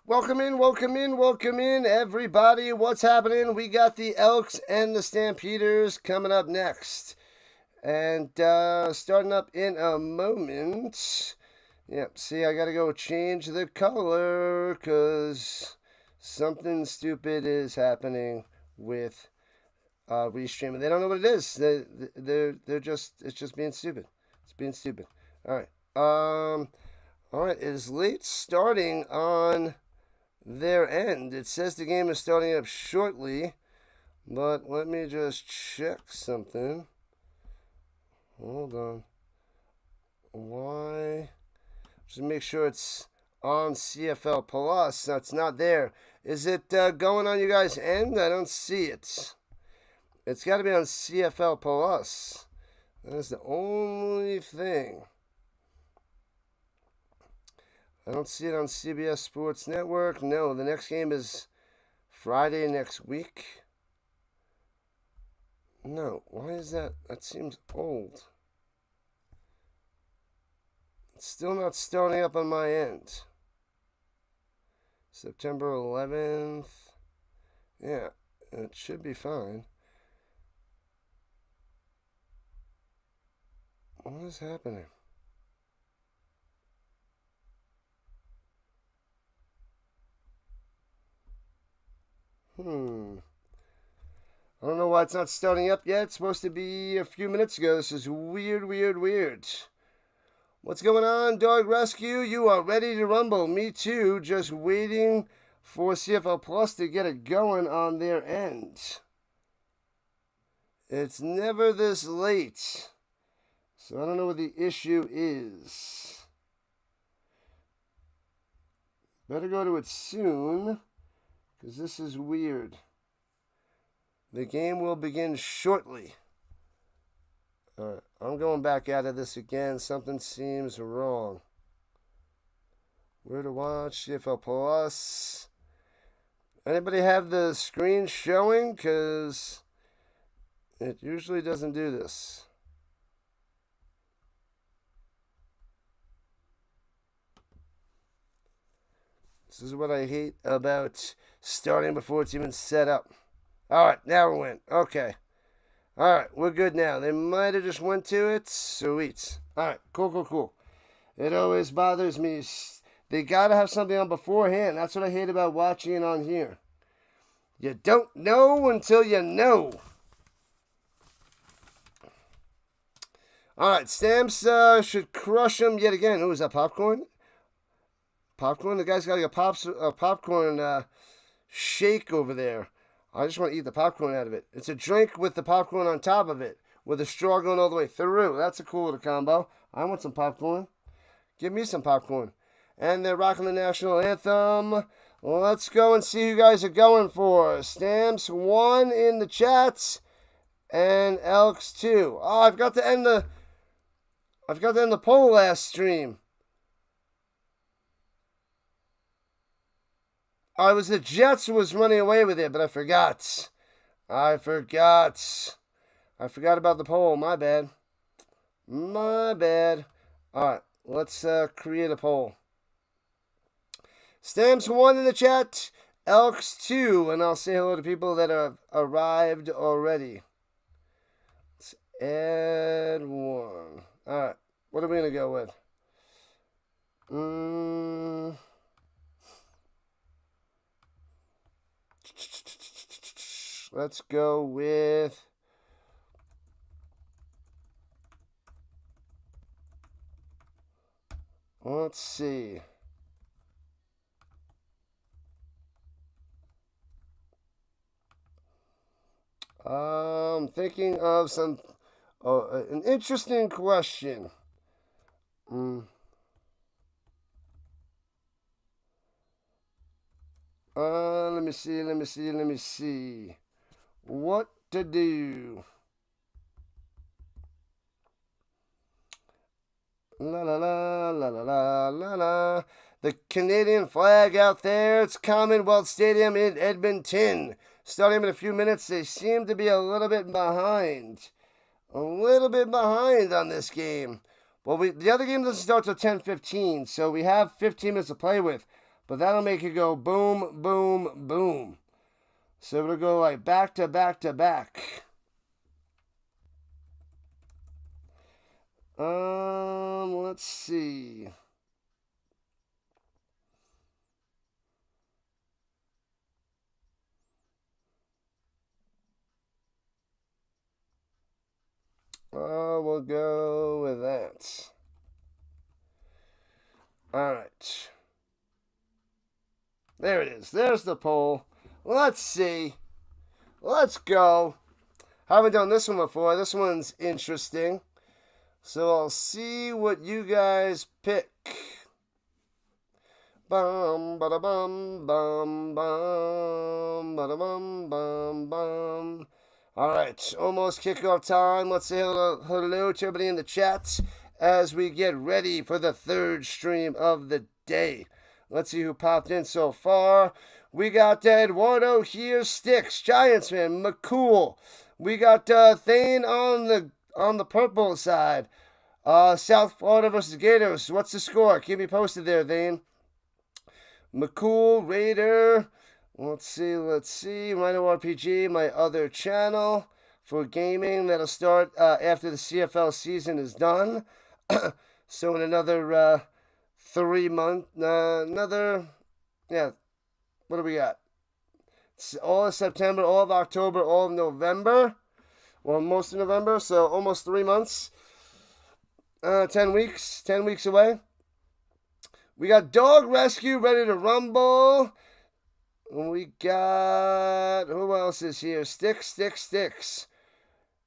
Welcome in, everybody. What's happening? We got the Elks and the Stampeders coming up next. And starting up in a moment. Yep, see, I gotta go change the color because something stupid is happening with restreaming. They don't know what it is. They're just, it's just being stupid. It's being stupid. All right. All right, it is late starting on their end. It says the game is starting up shortly, but let me just check something. Hold on. Why? Just make sure it's on CFL Plus. That's not there. Is it going on you guys' end? I don't see it. It's got to be on CFL Plus. That's the only thing. I don't see it on CBS Sports Network. No, the next game is Friday next week. No, why is that? That seems old. It's still not starting up on my end. September 11th. Yeah, it should be fine. What is happening? I don't know why it's not starting up yet. It's supposed to be a few minutes ago. This is weird. What's going on, Dog Rescue? You are ready to rumble. Me too. Just waiting for CFL Plus to get it going on their end. It's never this late. So I don't know what the issue is. Better go to it soon, because this is weird. The game will begin shortly. Alright, I'm going back out of this again. Something seems wrong. Where to watch? CFL Plus. Anybody have the screen showing? Because it usually doesn't do this. This is what I hate about starting before it's even set up. Alright, now we win. Okay. Alright, we're good now. They might have just went to it. Sweet. Alright, cool. It always bothers me. They gotta have something on beforehand. That's what I hate about watching it on here. You don't know until you know. Alright, Stamps should crush them yet again. Who is that, popcorn? Popcorn? The guy's got like a popcorn shake over there. I just want to eat the popcorn out of it. It's a drink with the popcorn on top of it, with a straw going all the way through. That's a cool little combo. I want some popcorn. Give me some popcorn. And they're rocking the national anthem. Let's go and see who you guys are going for. Stamps 1 in the chats, and Elks 2. Oh, I've got to end the poll last stream. I was the Jets was running away with it, but I forgot. I forgot about the poll. My bad. Alright, let's create a poll. Stamps 1 in the chat, Elks 2, and I'll say hello to people that have arrived already. Let's add 1. Alright, what are we going to go with? Let's go with let's see. I'm thinking of some an interesting question. Let me see. What to do? La la la la la la la la. The Canadian flag out there. It's Commonwealth Stadium in Edmonton. Starting in a few minutes. They seem to be a little bit behind. On this game. Well, the other game doesn't start till 10:15, so we have 15 minutes to play with. But that'll make it go boom, boom, boom. So it'll go like back to back to back. Let's see. We'll go with that. All right. There it is. There's the poll. Let's see. Let's go. Haven't done this one before. This one's interesting. So I'll see what you guys pick. Bum, bada bum, bum, bum, bada bum, bum, bum. All right, almost kickoff time. Let's say hello to everybody in the chat as we get ready for the third stream of the day. Let's see who popped in so far. We got Eduardo here, Sticks, Giants fan, McCool. We got Thane on the purple side. South Florida versus Gators. What's the score? Keep me posted there, Thane. McCool, Raider. Let's see. RHINO RPG, my other channel for gaming that'll start after the CFL season is done. So in another 3 months, what do we got? It's all of September, all of October, all of November. Well, most of November, so almost 3 months. 10 weeks away. We got Dog Rescue ready to rumble. We got, who else is here? Sticks.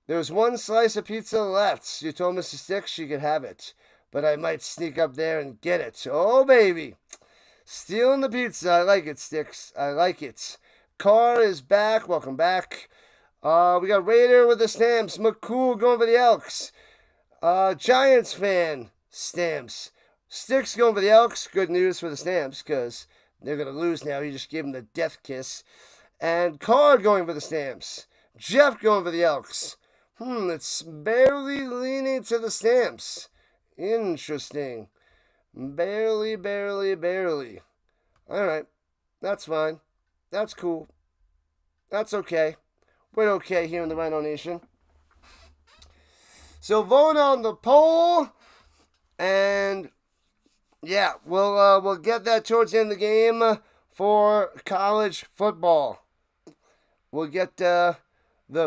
There's one slice of pizza left. You told Mrs. Sticks she could have it, but I might sneak up there and get it. Oh, baby. Stealing the pizza. I like it, Sticks. I like it. Carr is back. Welcome back. We got Raider with the Stamps. McCool going for the Elks. Giants fan, Stamps. Sticks going for the Elks. Good news for the Stamps because they're going to lose now. You just gave them the death kiss. And Carr going for the Stamps. Jeff going for the Elks. It's barely leaning to the Stamps. Interesting. Barely. All right. That's fine. That's cool. That's okay. We're okay here in the RHINO Nation. So vote on the poll. And yeah, we'll get that towards the end of the game for college football. We'll get the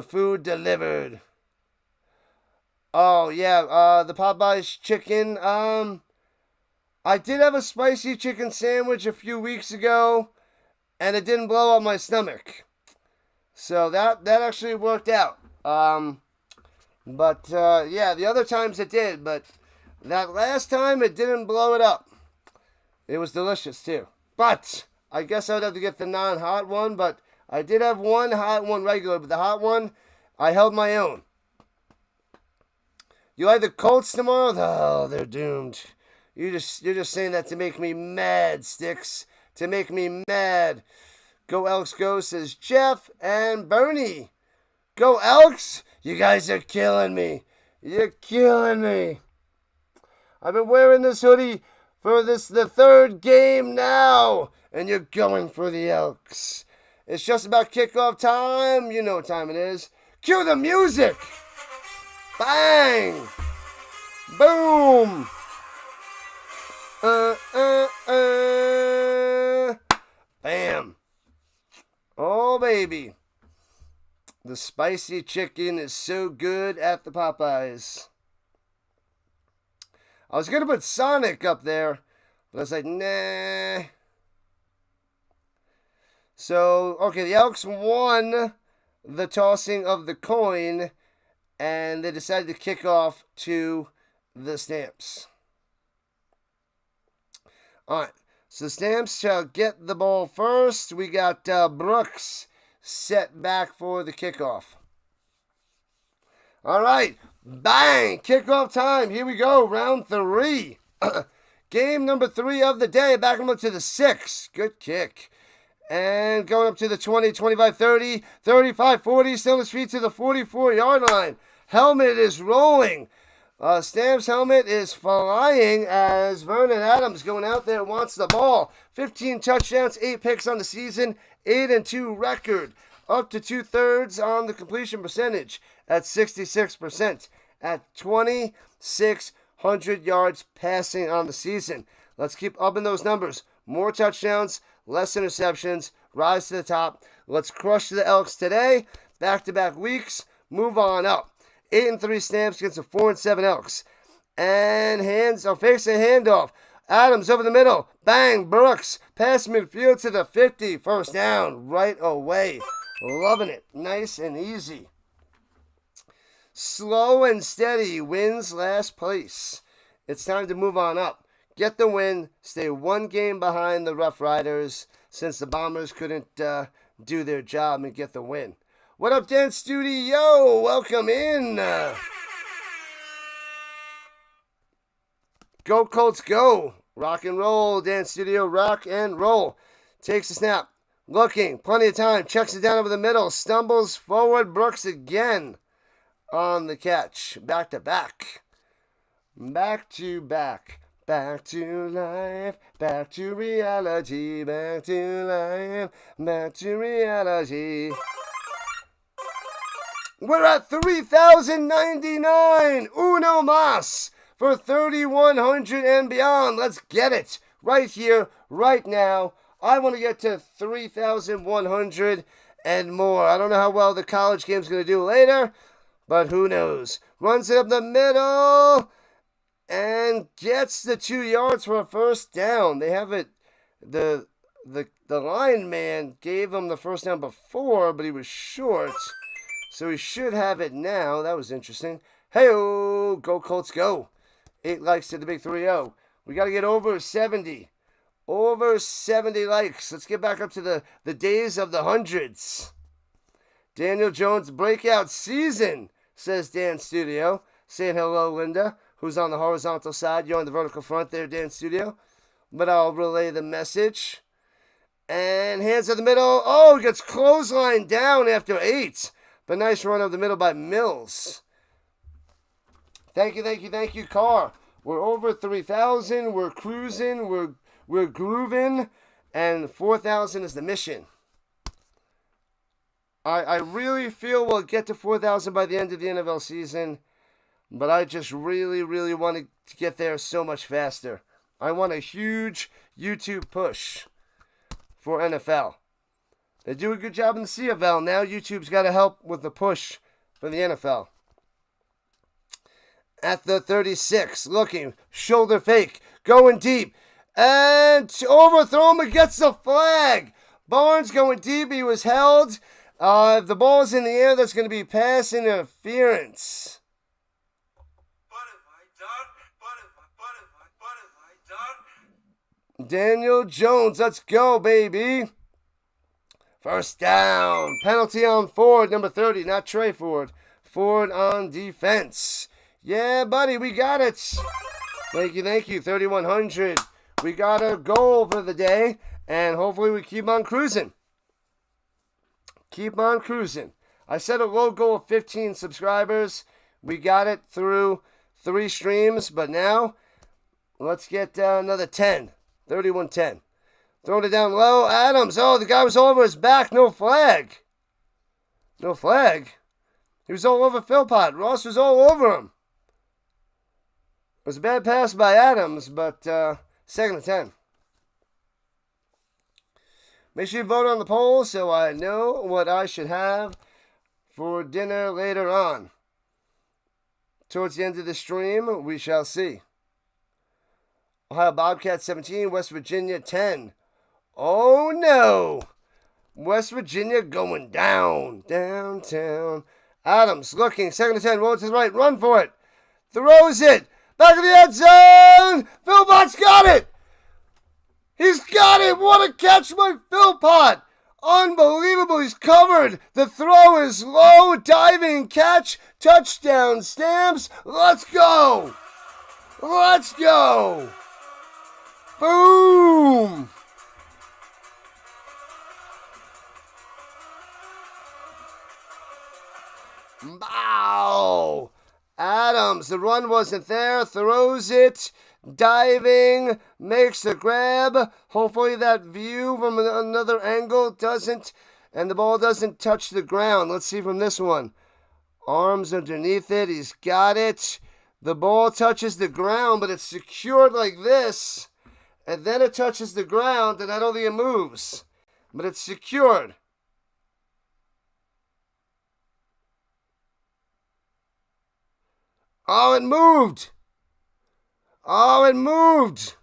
food delivered. Oh yeah, the Popeyes chicken. I did have a spicy chicken sandwich a few weeks ago, and it didn't blow up my stomach. So that actually worked out. But yeah, the other times it did, but that last time it didn't blow it up. It was delicious too. But I guess I would have to get the non-hot one, but I did have one hot, one regular, but the hot one, I held my own. You like the Colts tomorrow? Oh, they're doomed. You're just saying that to make me mad, Sticks. To make me mad. Go Elks go, says Jeff and Bernie. Go Elks! You guys are killing me. You're killing me. I've been wearing this hoodie for the third game now. And you're going for the Elks. It's just about kickoff time. You know what time it is. Cue the music. Bang. Boom. Bam. Oh, baby. The spicy chicken is so good at the Popeyes. I was going to put Sonic up there, but I was like, nah. So, okay, the Elks won the tossing of the coin, and they decided to kick off to the Stamps. All right, so the Stamps shall get the ball first. We got Brooks set back for the kickoff. All right, bang, kickoff time. Here we go, round 3. Game number 3 of the day. Back up to the 6. Good kick. And going up to the 20, 25, 30, 35, 40. Still on his feet to the 44-yard line. Helmet is rolling. Stamps' helmet is flying as Vernon Adams going out there wants the ball. 15 touchdowns, 8 picks on the season, 8-2 record. Up to 2/3 on the completion percentage at 66%. At 2,600 yards passing on the season. Let's keep upping those numbers. More touchdowns, less interceptions, rise to the top. Let's crush the Elks today. Back-to-back weeks, move on up. 8-3 Stamps against a 4-7 Elks. And fakes a handoff. Adams over the middle. Bang, Brooks. Pass midfield to the 50. First down right away. Loving it. Nice and easy. Slow and steady wins last place. It's time to move on up. Get the win. Stay one game behind the Rough Riders since the Bombers couldn't do their job and get the win. What up, Dan Studio? Welcome in. Go Colts, go. Rock and roll, Dan Studio, rock and roll. Takes a snap. Looking, plenty of time. Checks it down over the middle. Stumbles forward. Brooks again on the catch. Back to back. Back to back. Back to life. Back to reality. Back to life. Back to reality. We're at 3,099. Uno mas for 3,100 and beyond. Let's get it right here, right now. I want to get to 3,100 and more. I don't know how well the college game's going to do later, but who knows. Runs it up the middle and gets the 2 yards for a first down. They have it. The lineman gave him the first down before, but he was short. So he should have it now. That was interesting. Hey-oh, go Colts, go. 8 likes to the big 3-0. We got to get over 70. Over 70 likes. Let's get back up to the days of the hundreds. Daniel Jones breakout season, says Dan Studio. Saying hello, Linda, who's on the horizontal side. You're on the vertical front there, Dan Studio. But I'll relay the message. And hands in the middle. Oh, he gets clotheslined down after 8. But nice run over the middle by Mills. Thank you, Carr. We're over 3,000. We're cruising. We're grooving. And 4,000 is the mission. I really feel we'll get to 4,000 by the end of the NFL season. But I just really, really want to get there so much faster. I want a huge YouTube push for NFL. They do a good job in the CFL. Now YouTube's got to help with the push for the NFL. At the 36, looking, shoulder fake, going deep, and overthrown, but gets the flag. Barnes going deep, he was held. If the ball's in the air, that's going to be pass interference. Daniel Jones, let's go, baby. First down. Penalty on Ford, number 30, not Tre Ford. Ford on defense. Yeah, buddy, we got it. Thank you. 3,100. We got a goal for the day, and hopefully we keep on cruising. Keep on cruising. I set a low goal of 15 subscribers. We got it through 3 streams, but now let's get another 10. 31-10. Throwing it down low. Adams. Oh, the guy was all over his back. No flag. No flag. He was all over Philpott. Ross was all over him. It was a bad pass by Adams, but 2nd and 10. Make sure you vote on the poll so I know what I should have for dinner later on. Towards the end of the stream, we shall see. Ohio Bobcats 17, West Virginia 10. Oh no! West Virginia going down. Downtown. Adams looking. 2nd and 10. Roll to the right. Run for it. Throws it. Back of the end zone. Philpott's got it. He's got it. What a catch by Philpott. Unbelievable. He's covered. The throw is low. Diving catch. Touchdown. Stamps. Let's go. Let's go. Boom. Wow. Adams The run wasn't there. Throws it. Diving. Makes the grab. Hopefully that view from another angle doesn't, and the ball doesn't touch the ground. Let's see from this one. Arms underneath it. He's got it. The ball touches the ground, but it's secured like this. And then it touches the ground, and I don't think it moves. But it's secured. Oh, it moved. Oh, it moved.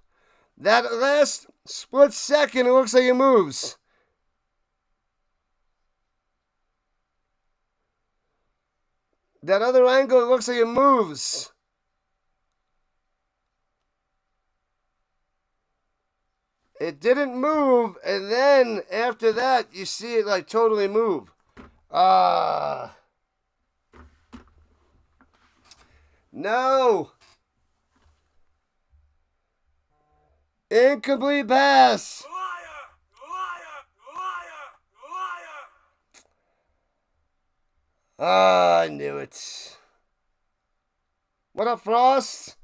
That last split second, it looks like it moves. That other angle, it looks like it moves. It didn't move, and then after that, you see it like totally move. No. Incomplete pass. I knew it. What up, Frost?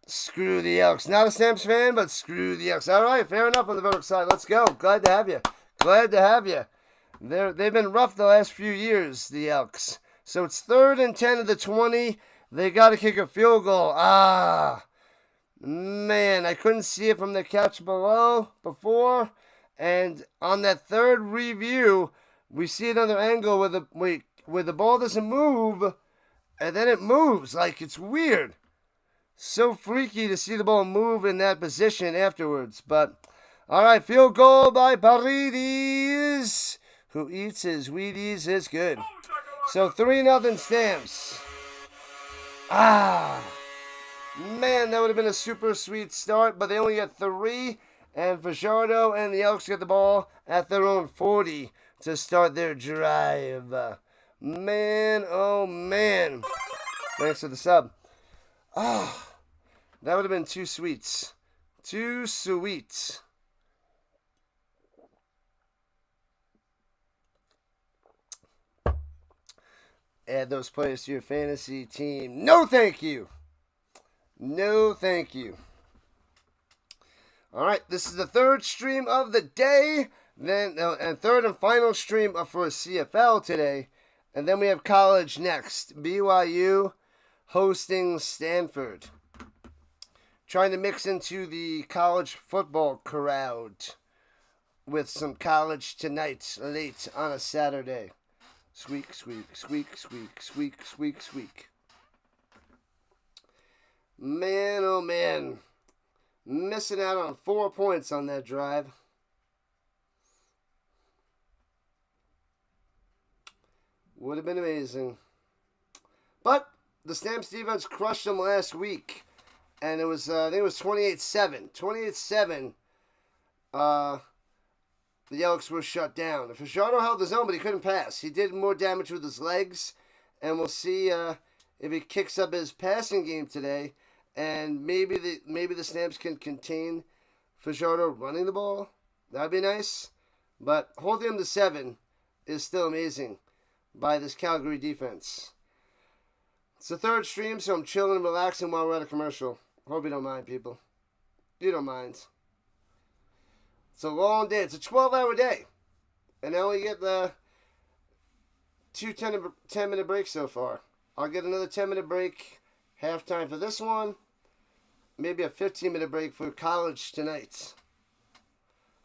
Screw the Elks. Not a Stamps fan, but screw the Elks. All right, fair enough on the vertical side. Let's go. Glad to have you. Glad to have you. They've been rough the last few years, the Elks. So it's 3rd and 10 of the 20. They got to kick a field goal. Man, I couldn't see it from the couch below before. And on that third review, we see another angle where the ball doesn't move, and then it moves. Like, it's weird. So freaky to see the ball move in that position afterwards. But, all right, field goal by Paredes, who eats his Wheaties. Is good. So 3-0 Stamps. Man, that would have been a super sweet start, but they only get 3, and Fajardo and the Elks get the ball at their own 40 to start their drive. Man, oh man. Thanks for the sub. That would have been 2 sweets. 2 sweets. Add those players to your fantasy team. No, thank you. No, thank you. All right, this is the 3rd stream of the day, and 3rd and final stream for CFL today, and then we have college next. BYU hosting Stanford. Trying to mix into the college football crowd with some college tonight late on a Saturday. Squeak, squeak, squeak, squeak, squeak, squeak, squeak. Man, oh man. Missing out on 4 points on that drive. Would have been amazing. But the Stamps defense crushed them last week. And it was, I think it was 28-7. 28-7. The Elks were shut down. Fajardo held his own, but he couldn't pass. He did more damage with his legs. And we'll see if he kicks up his passing game today. And maybe the Stamps can contain Fajardo running the ball. That'd be nice. But holding him to 7 is still amazing by this Calgary defense. It's the 3rd stream, so I'm chilling and relaxing while we're at a commercial. Hope you don't mind, people. You don't mind. It's a long day. It's a 12-hour day. And I only get the 2 10-minute breaks so far. I'll get another 10-minute break, halftime for this one. Maybe a 15-minute break for college tonight.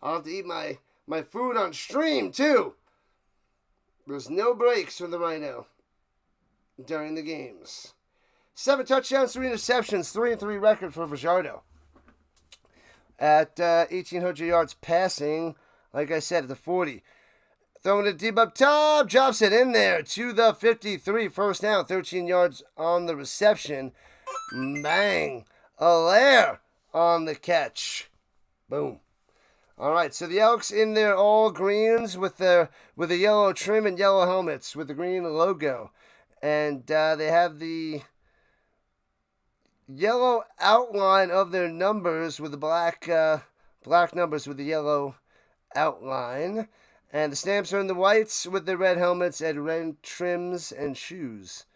I'll have to eat my food on stream, too. There's no breaks from the RHINO during the games. 7 touchdowns, 3 interceptions, 3-3 record for Fajardo. At 1,800 yards passing, like I said, at the 40. Throwing it deep up top, drops it in there to the 53. First down, 13 yards on the reception. Bang. Allaire on the catch. Boom. All right, so the Elks in their all greens with the yellow trim and yellow helmets with the green logo. And they have the yellow outline of their numbers with the black numbers with the yellow outline. And the Stamps are in the whites with the red helmets and red trims and shoes.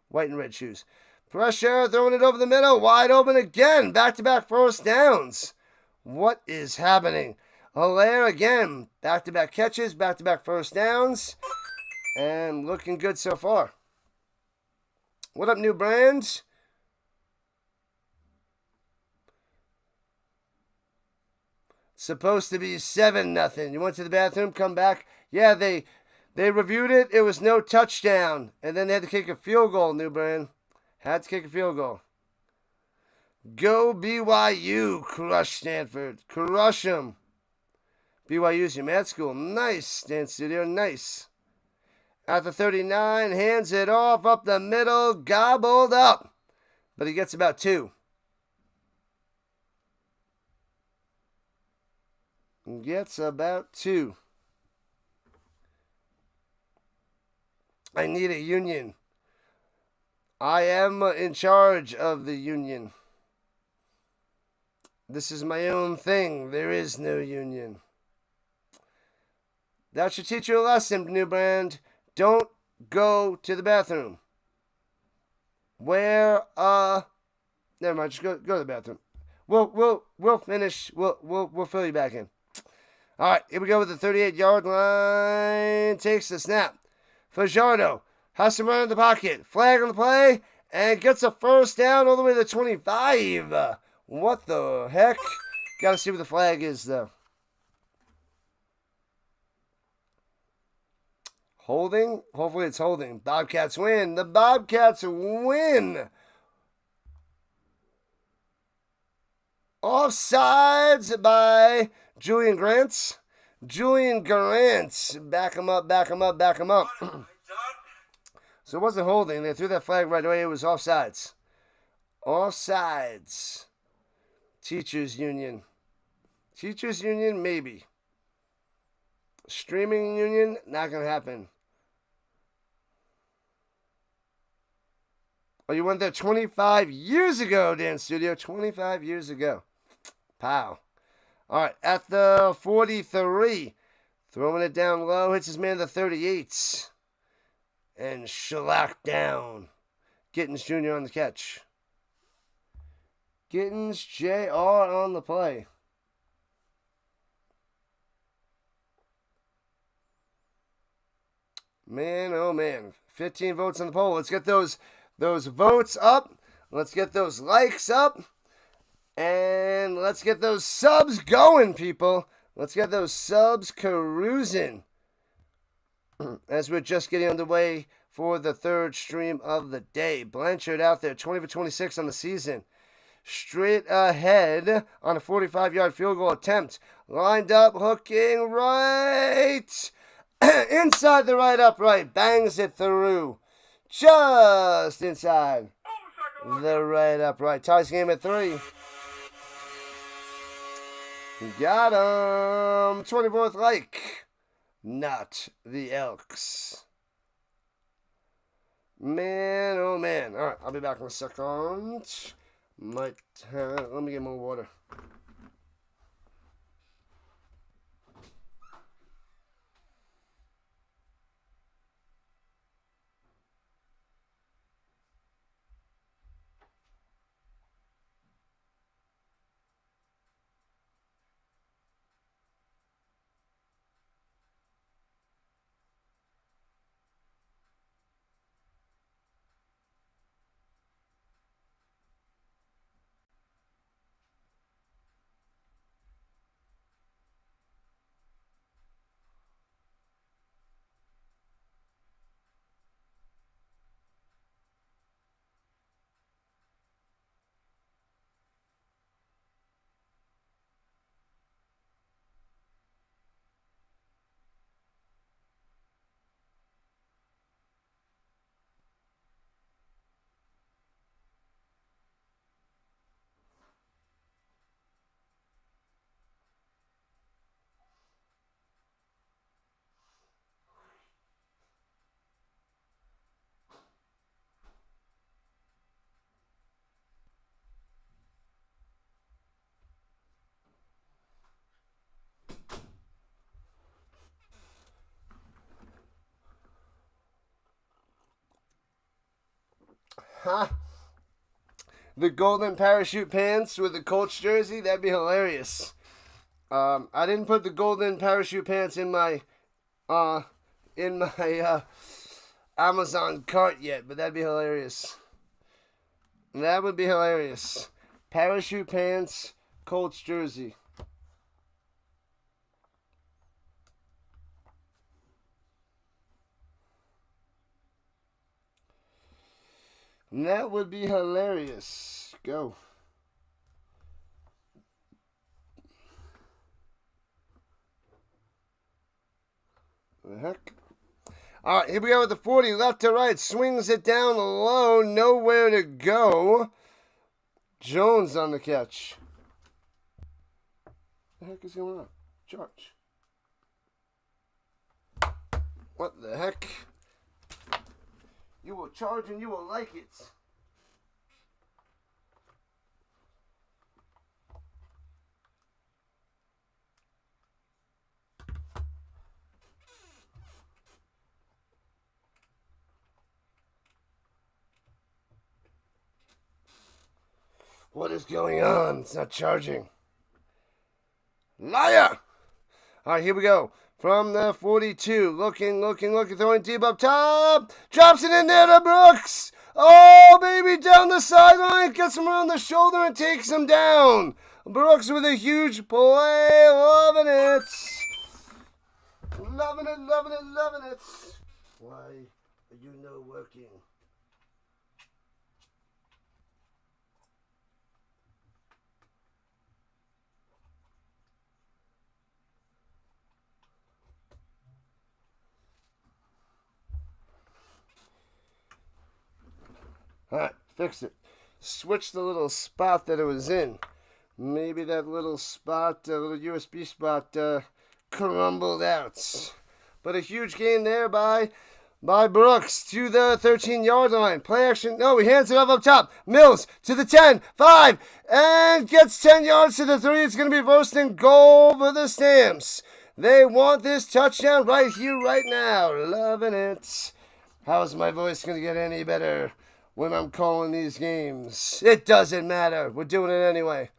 White and red shoes. Pressure, throwing it over the middle, wide open again. Back-to-back first downs. What is happening? Allaire again. Back-to-back catches, back-to-back first downs. And looking good so far. What up, New Brands? Supposed to be 7-0. You went to the bathroom, come back. Yeah, they reviewed it. It was no touchdown. And then they had to kick a field goal, New Brand. Had to kick a field goal. Go BYU. Crush Stanford. Crush them. BYU's your mat school. Nice, Dance Studio. Nice. At the 39, hands it off up the middle. Gobbled up. But he gets about 2. Gets about 2. I need a union. I am in charge of the union. This is my own thing. There is no union. That should teach you a lesson, New Brand. Don't go to the bathroom. Never mind. Just go to the bathroom. We'll finish. We'll fill you back in. All right, here we go with the 38-yard line. Takes the snap. Fajardo has to run in the pocket. Flag on the play. And gets a first down all the way to 25. What the heck? Got to see what the flag is, though. Holding? Hopefully it's holding. Bobcats win. The Bobcats win. Offsides by Julian Grants. Julian Grants. Back him up, back him up, back him up. So it wasn't holding. They threw that flag right away. It was offsides. Offsides. Teachers Union. Teachers Union, maybe. Streaming Union, not going to happen. Oh, you went there 25 years ago, Dan Studio. 25 years ago. Pow. All right, at the 43. Throwing it down low. Hits his man the 38. And shellacked down. Gittins Jr. on the catch. Gittins Jr. on the play. Man, oh man. 15 votes on the poll. Let's get those votes up. Let's get those likes up. And let's get those subs going, people. Let's get those subs cruising. As we're just getting underway for the third stream of the day. Blanchard out there, 20 for 26 on the season. Straight ahead on a 45-yard field goal attempt. Lined up, hooking right. Inside the right upright. Bangs it through. Just inside the right upright. Ties game at 3. Got him. 24th like. Not the Elks. Man, oh man. All right, I'll be back in a second. Let me get more water. the golden parachute pants with the Colts jersey. That'd be hilarious. I didn't put the golden parachute pants in my Amazon cart yet, but that'd be hilarious. That would be hilarious. Parachute pants, Colts jersey. That would be hilarious. Go. The heck? All right, here we go with the 40. Left to right. Swings it down low. Nowhere to go. Jones on the catch. What the heck is going on? Charge. What the heck? You will charge and you will like it. What is going on? It's not charging. Liar! All right, here we go. From the 42, looking, throwing deep up top. Drops it in there to Brooks. Oh, baby, down the sideline. Gets him around the shoulder and takes him down. Brooks with a huge play. Loving it. Loving it. Why are you not working? Alright, fix it. Switch the little spot that it was in. Maybe that little spot, little USB spot, crumbled out. But a huge gain there by Brooks to the 13-yard line. Play action. No, he hands it off up top. Mills to the 10, 5, and gets 10 yards to the 3. It's going to be first and goal for the Stamps. They want this touchdown right here, right now. Loving it. How is my voice going to get any better when I'm calling these games? It doesn't matter. We're doing it anyway.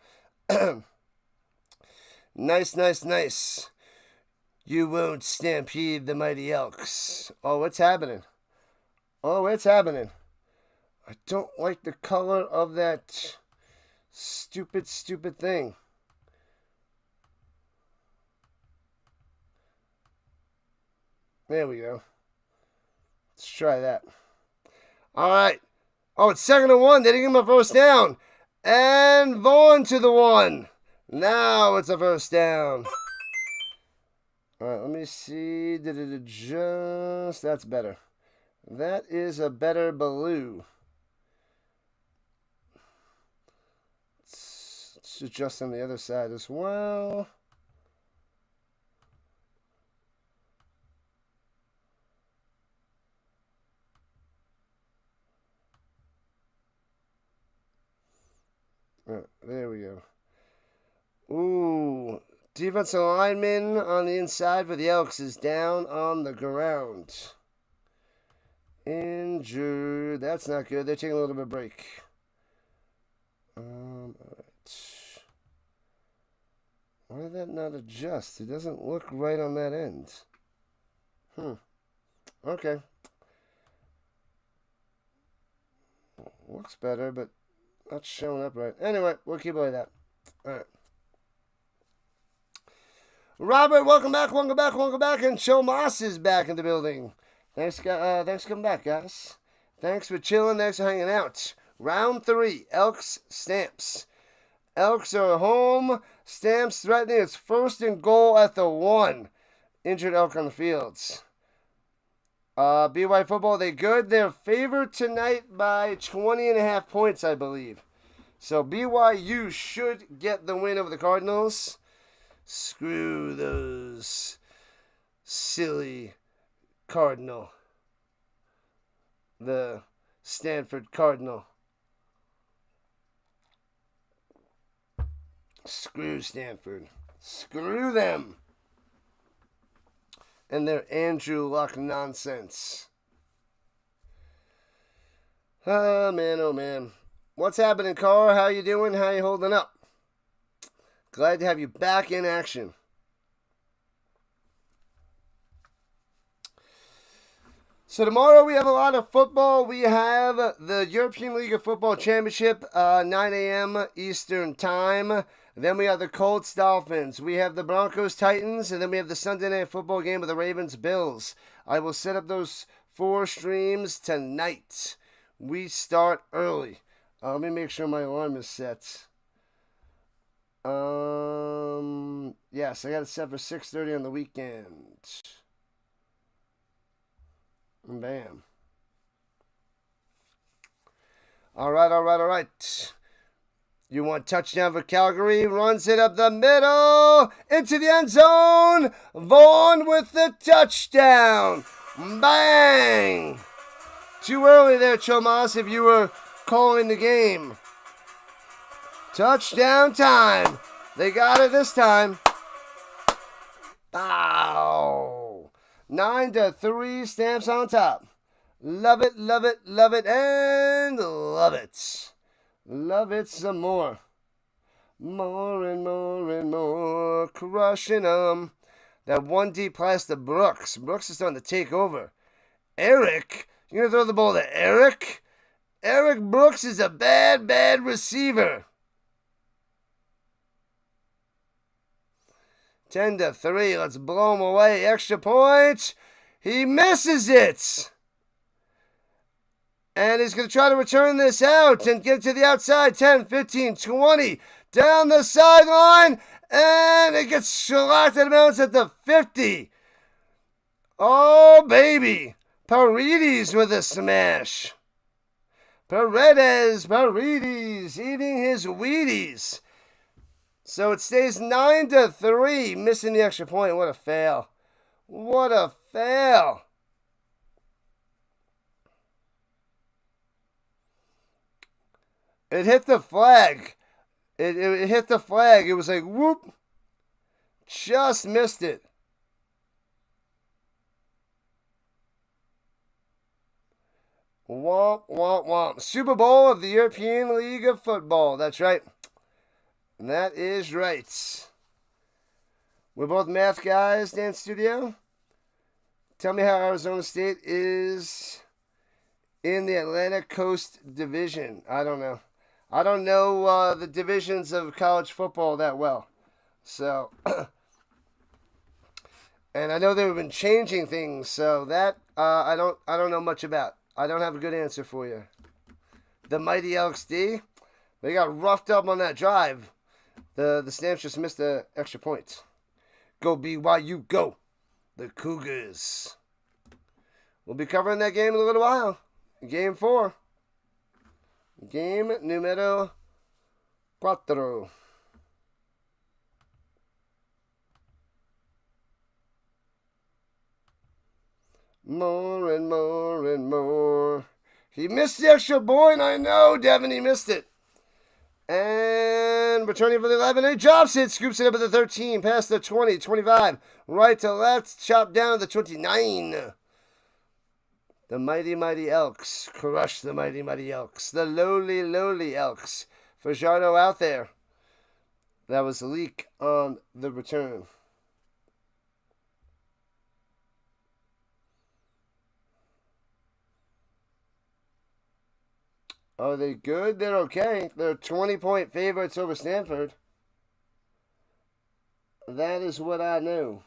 Nice. You won't stampede the mighty Elks. Oh, what's happening? I don't like the color of that stupid thing. There we go. Let's try that. All right. Oh, it's 2nd and 1. They didn't give him a first down. And Vaughn to the 1. Now it's a first down. All right, let me see. Did it adjust? That's better. That is a better blue. Let's adjust on the other side as well. There we go. Ooh. Defensive lineman on the inside for the Elks is down on the ground. Injured. That's not good. They're taking a little bit of break. All right. Why did that not adjust? It doesn't look right on that end. Okay. Looks better, but not showing up right. Anyway, we'll keep it like that. All right. Robert, welcome back. And Joe Moss is back in the building. Thanks for coming back, guys. Thanks for chilling. Thanks for hanging out. Round 3, Elks, Stamps. Elks are home. Stamps threatening. It's first and goal at the 1. Injured Elk on the fields. BY football, they good? They're favored tonight by 20.5 points, I believe. So BYU should get the win over the Cardinals. Screw those silly Cardinal. The Stanford Cardinal. Screw Stanford. Screw them. And their Andrew Luck nonsense. Oh, man. What's happening, Carl? How you doing? How you holding up? Glad to have you back in action. So tomorrow we have a lot of football. We have the European League of Football Championship, 9 a.m. Eastern Time. Then we have the Colts Dolphins. We have the Broncos Titans. And then we have the Sunday Night Football game with the Ravens Bills. I will set up those 4 streams tonight. We start early. Let me make sure my alarm is set. Yes, I got it set for 6:30 on the weekend. Bam. All right. You want touchdown for Calgary? Runs it up the middle into the end zone. Vaughn with the touchdown. Bang! Too early there, Chomas, if you were calling the game. Touchdown time. They got it this time. Bow. 9-3, Stamps on top. Love it, and love it. Love it some more. More and more. Crushing them. That 1D pass to Brooks. Brooks is starting to take over. Eric, you're going to throw the ball to Eric? Eric Brooks is a bad receiver. 10-3. Let's blow him away. Extra point. He misses it. And he's going to try to return this out and get to the outside. 10, 15, 20. Down the sideline. And it gets shellacked out of bounds at the 50. Oh, baby. Paredes with a smash. Paredes eating his Wheaties. So it stays 9-3, missing the extra point. What a fail. It hit the flag. It hit the flag. It was like, whoop. Just missed it. Womp. Super Bowl of the European League of Football. That's right. That is right. We're both math guys, Dan Studio. Tell me how Arizona State is in the Atlantic Coast Division. I don't know. I don't know the divisions of college football that well. So, and I know they've been changing things, so that I don't know much about. I don't have a good answer for you. The mighty Elks D, they got roughed up on that drive. The Stamps just missed the extra point. Go BYU, go. The Cougars. We'll be covering that game in a little while. Game 4. Game numero 4. More and more. He missed the extra point. I know, Devin, he missed it. And returning for the 11, he drops it, scoops it up at the 13, past the 20, 25, right to left, chopped down to the 29. The mighty Elks crush the mighty Elks. The lowly Elks. Fajardo out there. That was a leak on the return. Are they good? They're okay. They're 20-point favorites over Stanford. That is what I know.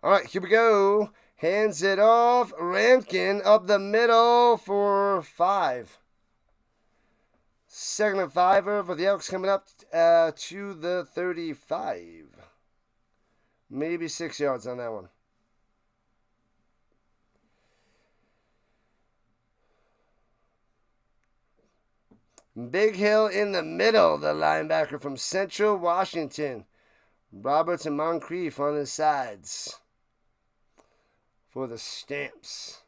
All right, here we go. Hands it off. Rankin up the middle for 5. Second and 5 for the Elks coming up to the 35. Maybe 6 yards on that one. Big Hill in the middle, the linebacker from Central Washington. Roberts and Moncrief on his sides for the Stamps.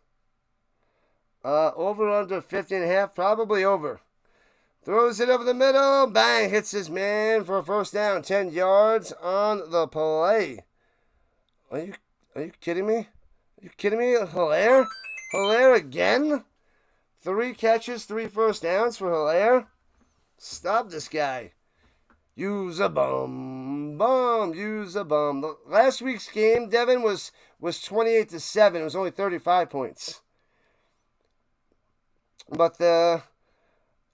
Over under 50.5, probably over. Throws it over the middle, bang, hits his man for a first down, 10 yards on the play. Are you kidding me? Are you kidding me? Hilaire? Hilaire again? 3 catches, 3 first downs for Hilaire? Stop this guy. Use a bum. Use a bum. Last week's game, Devin, was 28-7. It was only 35 points. But the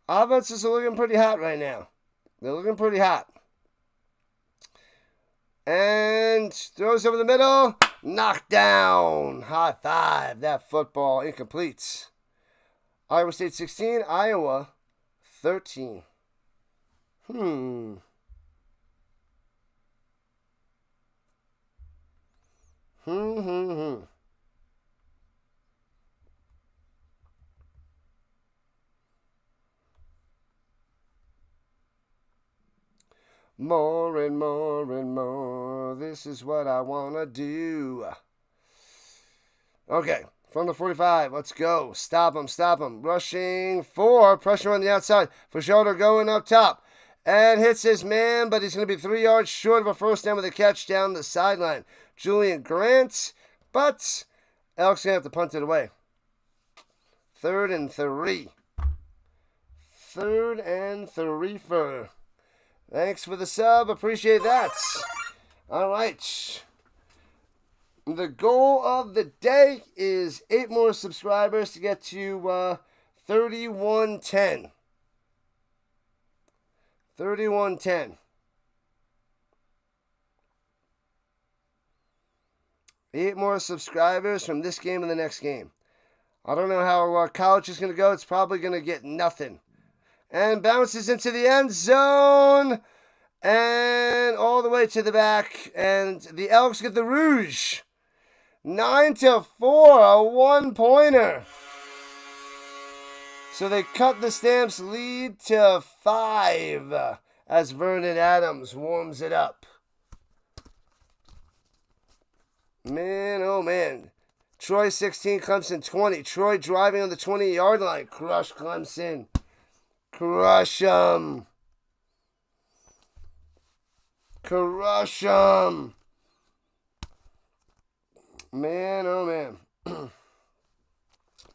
offenses are looking pretty hot right now. They're looking pretty hot. And throws over the middle. Knocked down. High five. That football incomplete. Iowa State 16. Iowa 13. More and more and more. This is what I want to do. Okay, from the 45, let's go. Stop him, stop him. Rushing 4, pressure on the outside. For shoulder going up top. And hits his man, but he's going to be 3 yards short of a first down with a catch down the sideline. Julian Grant, but Elks going to have to punt it away. 3rd and 3. 3rd and 3 for... Thanks for the sub. Appreciate that. All right. The goal of the day is 8 more subscribers to get to 3110. 3110. 8 more subscribers from this game and the next game. I don't know how college is going to go. It's probably going to get nothing. And bounces into the end zone. And all the way to the back. And the Elks get the Rouge. 9-4. A 1-pointer. So they cut the Stamps lead to 5. As Vernon Adams warms it up. Man, oh man. Troy 16, Clemson 20. Troy driving on the 20-yard line. Crush Clemson. Crush 'em. Crush 'em. Man, oh man.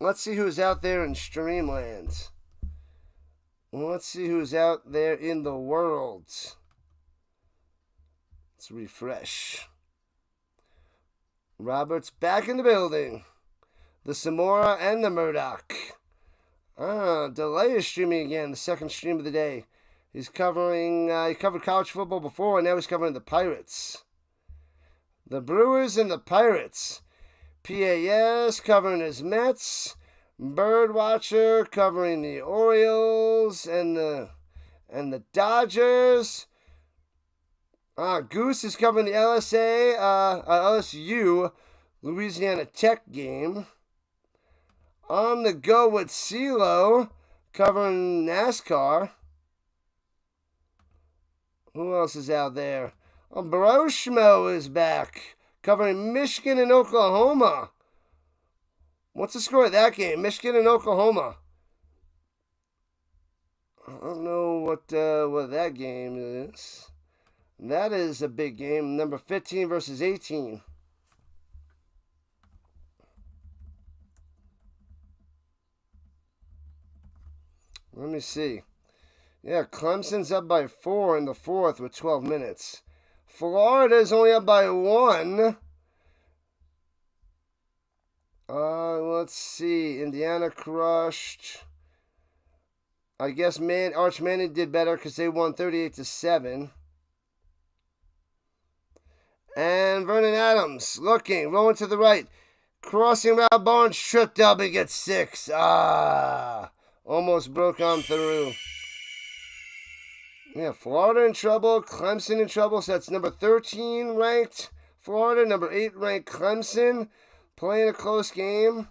Let's see who's out there in Streamland. Let's see who's out there in the world. Let's refresh. Robert's back in the building. The Samora and the Murdoch. Delay is streaming again, the second stream of the day. He's covering, he covered college football before, and now he's covering the Pirates. The Brewers and the Pirates. PAS covering his Mets. Birdwatcher covering the Orioles and the Dodgers. Goose is covering the LSU Louisiana Tech game. On the go with CeeLo, covering NASCAR. Who else is out there? Broshmo is back, covering Michigan and Oklahoma. What's the score of that game? Michigan and Oklahoma. I don't know what that game is. That is a big game. Number 15 versus 18. Let me see. Yeah, Clemson's up by 4 in the 4th with 12 minutes. Florida's only up by 1. Let's see. Indiana crushed. I guess Arch Manning did better because they won 38-7. And Vernon Adams looking, rolling to the right. Crossing route, Barnes tripped up and gets 6. Almost broke on through. Yeah, Florida in trouble, Clemson in trouble. So that's number 13 ranked Florida, number 8 ranked Clemson. Playing a close game.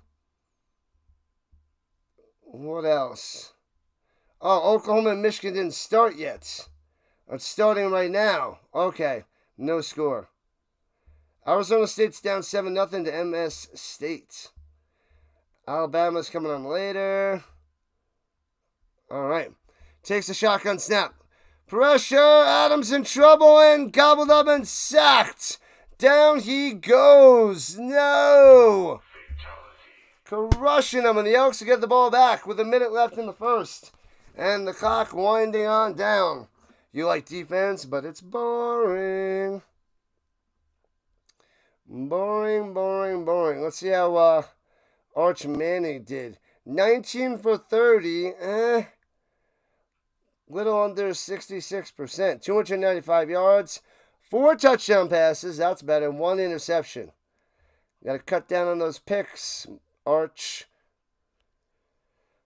What else? Oh, Oklahoma and Michigan didn't start yet. It's starting right now. Okay, no score. Arizona State's down 7-0 to MS State. Alabama's coming on later. All right. Takes a shotgun snap. Pressure. Adams in trouble and gobbled up and sacked. Down he goes. No. Crushing them, and the Elks will get the ball back with a minute left in the first. And the clock winding on down. You like defense, but it's boring. Boring, boring, boring. Let's see how Arch Manning did. 19 for 30. Little under 66%. 295 yards. 4 touchdown passes. That's better. 1 interception. Got to cut down on those picks, Arch.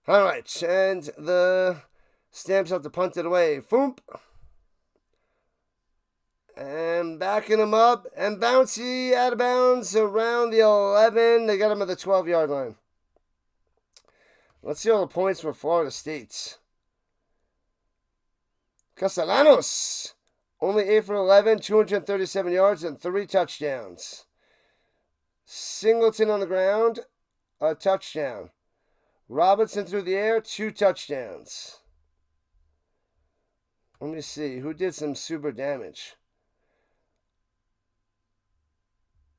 All right. And the Stamps have to punt it away. Foomp. And backing him up. And bouncy out of bounds around the 11. They got him at the 12-yard line. Let's see all the points for Florida State. Castellanos, only 8 for 11, 237 yards, and 3 touchdowns. Singleton on the ground, a touchdown. Robinson through the air, 2 touchdowns. Let me see, who did some super damage?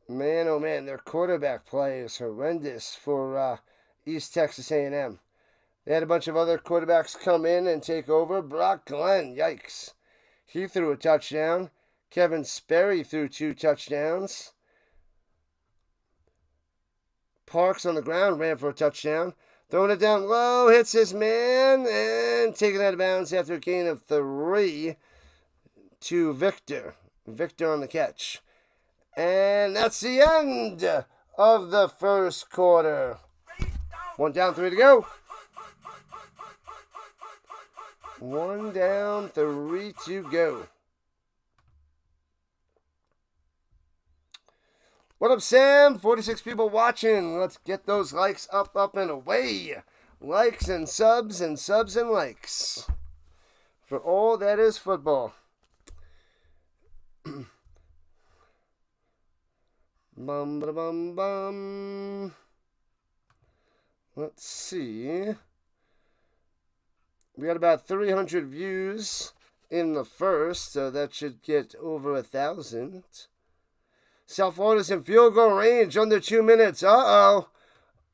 Man, oh man, their quarterback play is horrendous for East Texas A&M. They had a bunch of other quarterbacks come in and take over. Brock Glenn, yikes. He threw a touchdown. Kevin Sperry threw 2 touchdowns. Parks on the ground ran for a touchdown. Throwing it down low, hits his man, and taken out of bounds after a gain of 3 to Victor. Victor on the catch. And that's the end of the first quarter. 1 down, 3 to go. 1 down, 3 to go. What up, Sam? 46 people watching. Let's get those likes up, up, and away. Likes and subs and likes. For all that is football. Bum, ba, bum, bum. Let's see. We got about 300 views in the first, so that should get over 1,000. South Florida's in field goal range under 2 minutes. Uh-oh.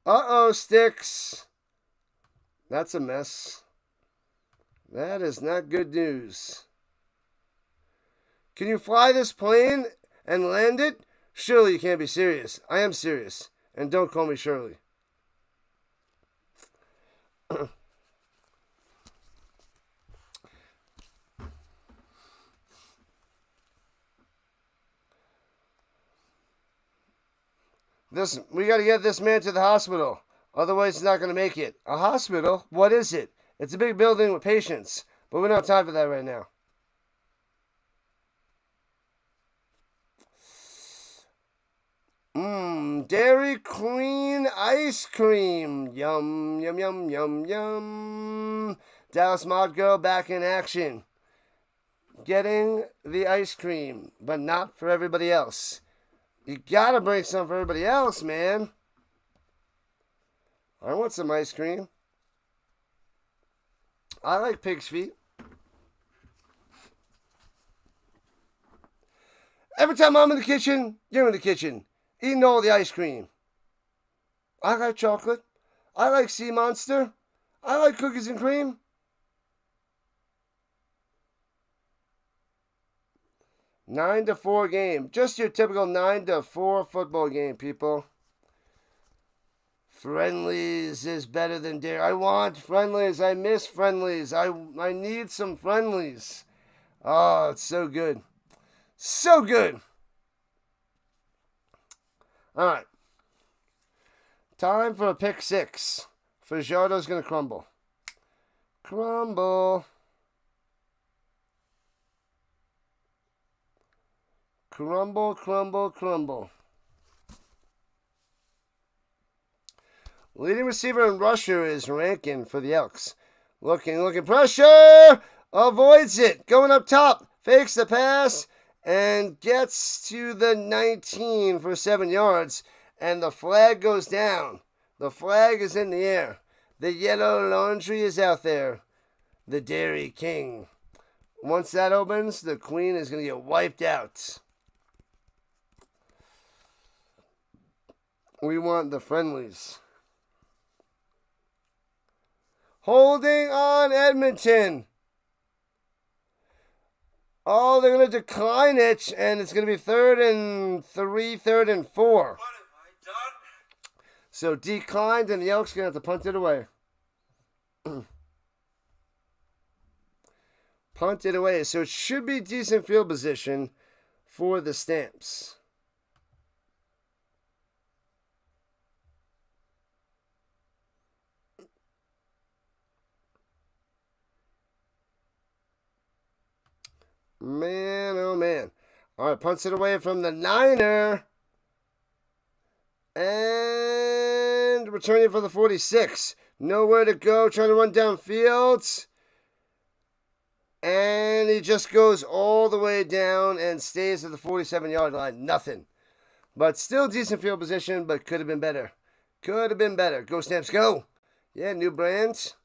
Uh-oh, Sticks. That's a mess. That is not good news. Can you fly this plane and land it? Surely you can't be serious. I am serious. And don't call me Shirley. We got to get this man to the hospital. Otherwise, he's not going to make it. A hospital? What is it? It's a big building with patients. But we don't have time for that right now. Dairy Queen ice cream. Yum, yum, yum, yum, yum. Dallas Mod Girl back in action. Getting the ice cream, but not for everybody else. You gotta bring some for everybody else, man. I want some ice cream. I like pig's feet. Every time I'm in the kitchen, you're in the kitchen. Eating all the ice cream. I like chocolate. I like Sea Monster. I like cookies and cream. 9-4 game. Just your typical 9-4 football game, people. Friendlies is better than dairy. I want friendlies. I miss friendlies. I need some friendlies. Oh, it's so good. So good. All right. Time for a pick 6. Fajardo's going to crumble. Crumble. Crumble, crumble, crumble. Leading receiver and rusher is Rankin for the Elks. Looking, pressure! Avoids it. Going up top. Fakes the pass and gets to the 19 for 7 yards. And the flag goes down. The flag is in the air. The yellow laundry is out there. The Dairy King. Once that opens, the Queen is going to get wiped out. We want the friendlies. Holding on Edmonton. Oh, they're going to decline it, and it's going to be 3rd and 3, 3rd and 4. What have I done? So declined, and the Elks going to have to punt it away. Punt it away. So it should be decent field position for the Stamps. Man, oh man. All right, punts it away from the Niner. And returning for the 46. Nowhere to go, trying to run downfield. And he just goes all the way down and stays at the 47-yard line. Nothing. But still decent field position, but could have been better. Could have been better. Go Stamps, go. Yeah, new brands.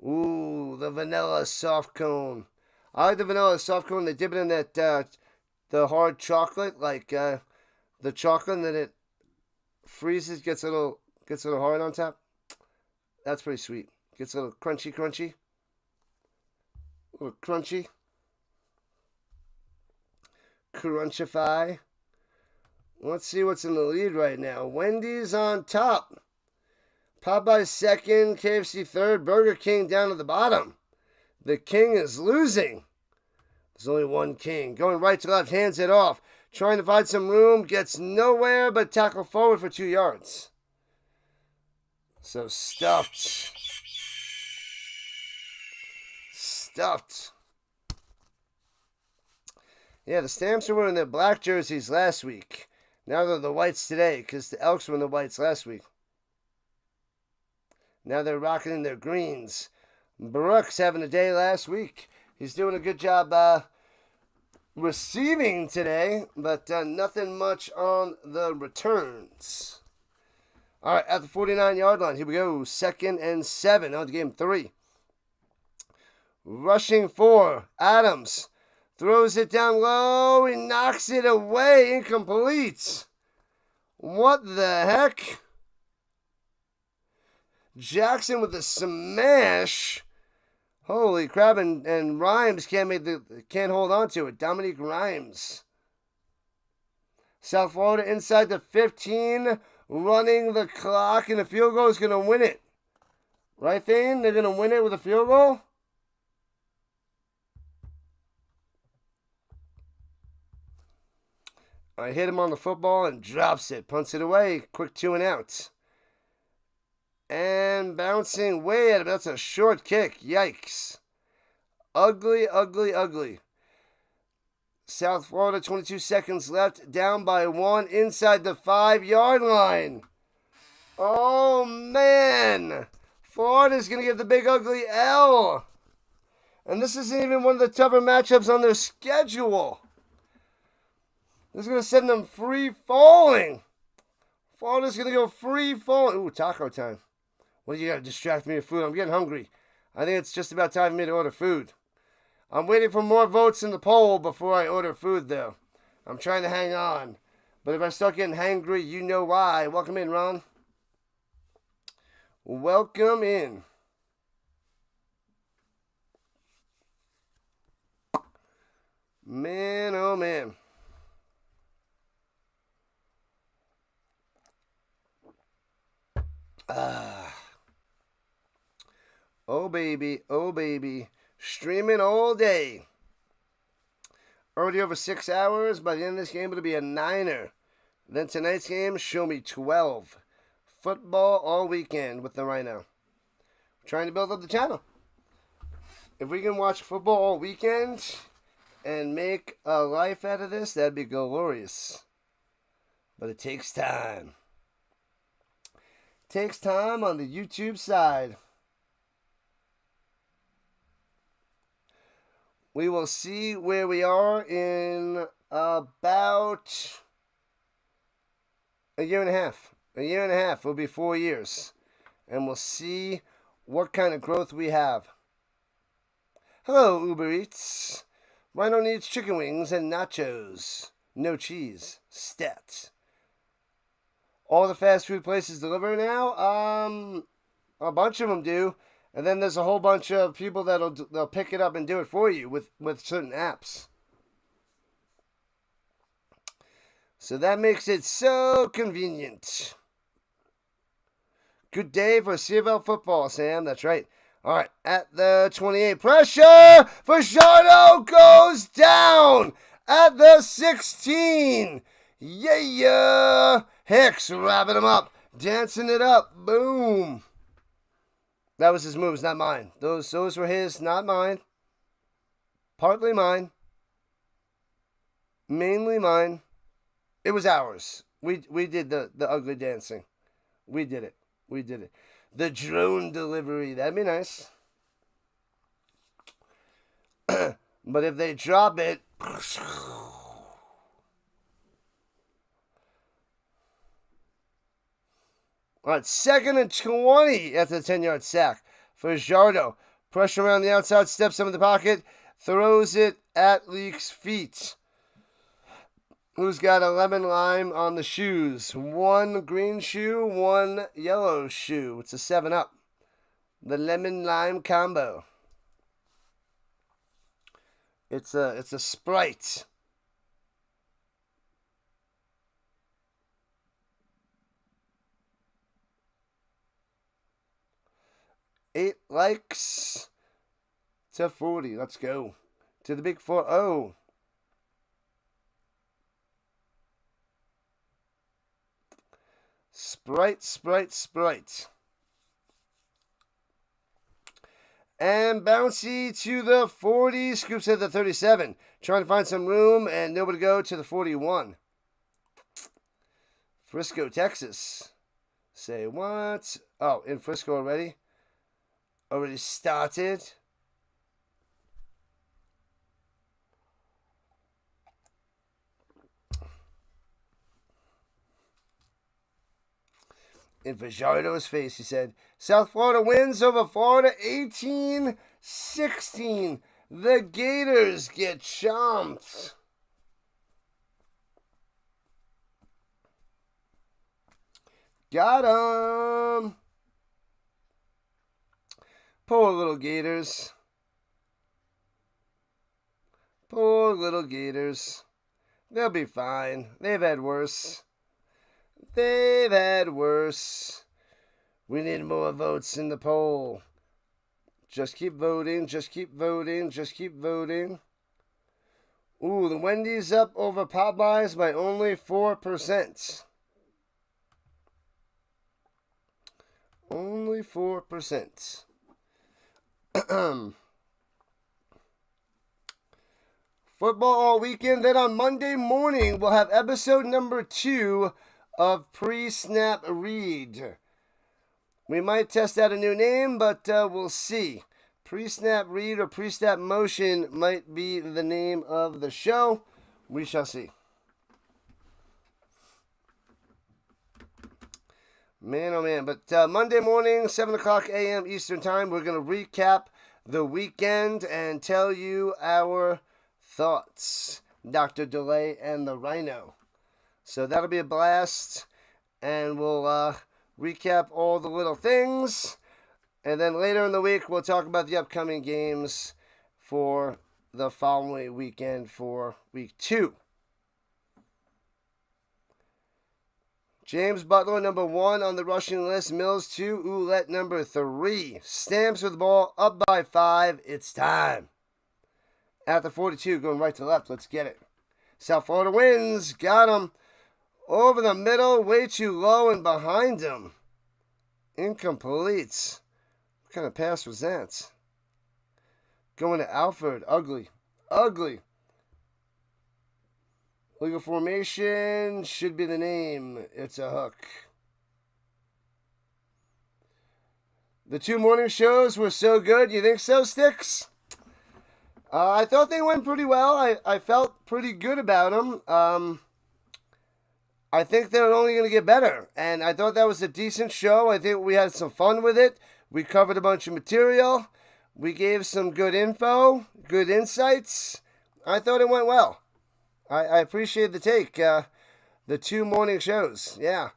Ooh, the vanilla soft cone. I like the vanilla soft cone. They dip it in that the hard chocolate, like the chocolate, and then it freezes, gets a little hard on top. That's pretty sweet. Gets a little crunchy. A little crunchy. Crunchify. Let's see what's in the lead right now. Wendy's on top. Popeye's second, KFC third, Burger King down at the bottom. The King is losing. There's only one King. Going right to left, hands it off. Trying to find some room, gets nowhere but tackle forward for 2 yards. So stuffed. Yeah, the Stamps were wearing their black jerseys last week. Now they're the whites today because the Elks were in the whites last week. Now they're rocking in their greens. Brooks having a day last week. He's doing a good job receiving today, but nothing much on the returns. All right, at the 49-yard line, here we go. 2nd and 7 on the game 3. Rushing 4, Adams. Throws it down low. He knocks it away. Incomplete. What the heck? Jackson with a smash. Holy crap, and Rhymes can't hold on to it. Dominique Rhymes. South Florida inside the 15, running the clock, and the field goal is going to win it. Right, Thane? They're going to win it with a field goal? I hit him on the football and drops it. Punts it away. Quick 2 and out. And bouncing way at him. That's a short kick. Yikes. Ugly. South Florida, 22 seconds left. Down by 1 inside the 5-yard line. Oh, man. Florida's going to get the big ugly L. And this isn't even one of the tougher matchups on their schedule. This is going to send them free falling. Florida's going to go free falling. Ooh, taco time. What do you got to distract me with food? I'm getting hungry. I think it's just about time for me to order food. I'm waiting for more votes in the poll before I order food, though. I'm trying to hang on. But if I start getting hangry, you know why. Welcome in, Ron. Welcome in. Man, oh man. Oh baby, streaming all day. Already over 6 hours. By the end of this game, it'll be a 9er. Then tonight's game, show me 12. Football all weekend with the RHINO. Trying to build up the channel. If we can watch football all weekend and make a life out of this, that'd be glorious. But it takes time. Takes time on the YouTube side. We will see where we are in about a year and a half. A year and a half will be 4 years. And we'll see what kind of growth we have. Hello, Uber Eats. RHINO needs chicken wings and nachos. No cheese. Stat. all the fast food places deliver now. A bunch of them do. And then there's a whole bunch of people they'll pick it up and do it for you with certain apps. So that makes it so convenient. Good day for CFL football, Sam. That's right. All right, at the 28. Pressure for Showdown goes down at the 16. Yeah. Hicks wrapping him up. Dancing it up. Boom. That was his moves, not mine. Those were his, not mine. Partly mine. Mainly mine. It was ours. We did the ugly dancing. We did it. The drone delivery. That'd be nice. But if they drop it... All right, 2nd and 20 after the 10-yard sack for Jardo. Pressure around the outside, steps up in the pocket, throws it at Leake's feet. Who's got a lemon lime on the shoes? One green shoe, one yellow shoe. It's a 7-Up. The lemon lime combo. It's a Sprite. Eight likes to 40. Let's go to the big 4-0. Sprite. And Bouncy to the 40. Scoops at the 37. Trying to find some room and nobody to go to the 41. Frisco, Texas. Say what? Oh, in Frisco already? Already started. In Fajardo's face, he said, South Florida wins over Florida 18-16. The Gators get chomped. Got 'em. Poor little Gators. Poor little Gators. They'll be fine. They've had worse. We need more votes in the poll. Just keep voting. Ooh, the Wendy's up over Popeyes by only 4%. Only 4%. Football all weekend. Then on Monday morning, we'll have episode number 2 of Pre-Snap Read. We might test out a new name, but we'll see. Pre-Snap Read or Pre-Snap Motion might be the name of the show. We shall see. Man, oh man. But Monday morning, 7 o'clock a.m. Eastern Time, we're going to recap the weekend and tell you our thoughts. Dr. DeLay and the RHINO. So that'll be a blast, and we'll recap all the little things, and then later in the week we'll talk about the upcoming games for the following weekend for week 2. James Butler, number 1 on the rushing list. Mills 2, Ouellette number 3. Stamps with the ball, up by 5. It's time. At the 42, going right to left. Let's get it. South Florida wins. Got him. Over the middle, way too low and behind him. Incomplete. What kind of pass was that? Going to Alford. Ugly. Legal formation should be the name. It's a hook. The 2 morning shows were so good. You think so, Sticks? I thought they went pretty well. I felt pretty good about them. I think they're only going to get better. And I thought that was a decent show. I think we had some fun with it. We covered a bunch of material. We gave some good info, good insights. I thought it went well. I appreciate the take. The 2 morning shows. Yeah.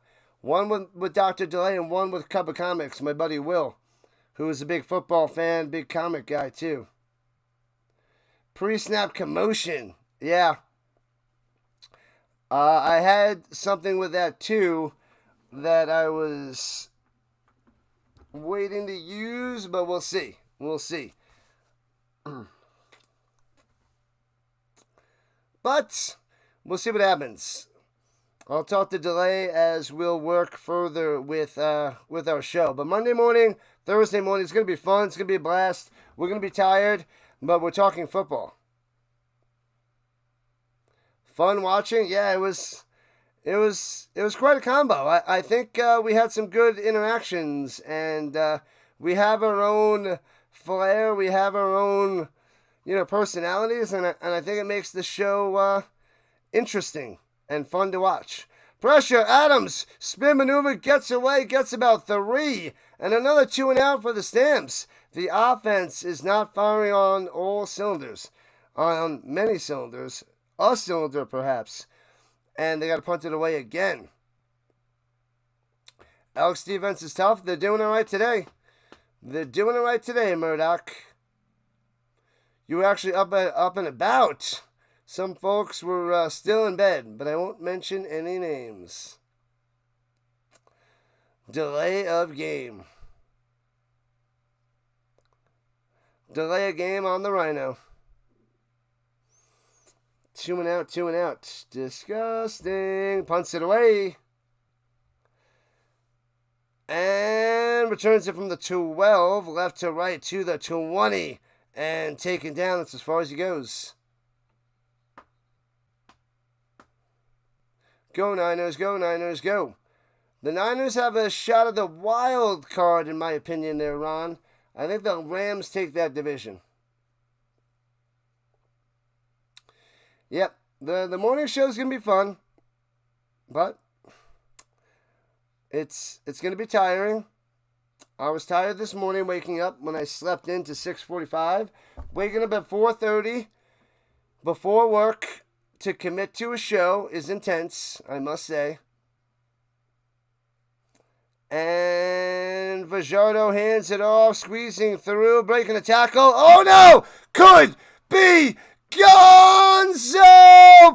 One with Dr. Delay and one with Cup of Comics, my buddy Will, who is a big football fan, big comic guy too. Pre-snap commotion. Yeah. I had something with that too that I was waiting to use, but we'll see. We'll see. But we'll see what happens. I'll talk to Delay as we'll work further with our show. But Monday morning, Thursday morning, it's going to be fun. It's going to be a blast. We're going to be tired, but we're talking football. Fun watching? Yeah, it was quite a combo. I think we had some good interactions, and we have our own flair. We have our own, personalities, and I think it makes the show interesting and fun to watch. Pressure, Adams, spin maneuver, gets away, gets about 3, and another 2 and out for the Stamps. The offense is not firing on all cylinders, on many cylinders, a cylinder perhaps, and they got to punt it away again. Elks defense is tough. They're doing it right today. Murdoch. You were actually up and about. Some folks were still in bed, but I won't mention any names. Delay of game. Delay a game on the RHINO. 2 and out. Disgusting. Punts it away. And returns it from the 12, left to right to the 20. And taken down. That's as far as he goes. Go Niners, go Niners, go. The Niners have a shot at the wild card, in my opinion there, Ron. I think the Rams take that division. Yep, the morning show is going to be fun, but it's going to be tiring. I was tired this morning waking up when I slept in to 6:45. Waking up at 4:30 before work to commit to a show is intense, I must say. And Fajardo hands it off, squeezing through, breaking a tackle. Oh no! Could be Gonzo!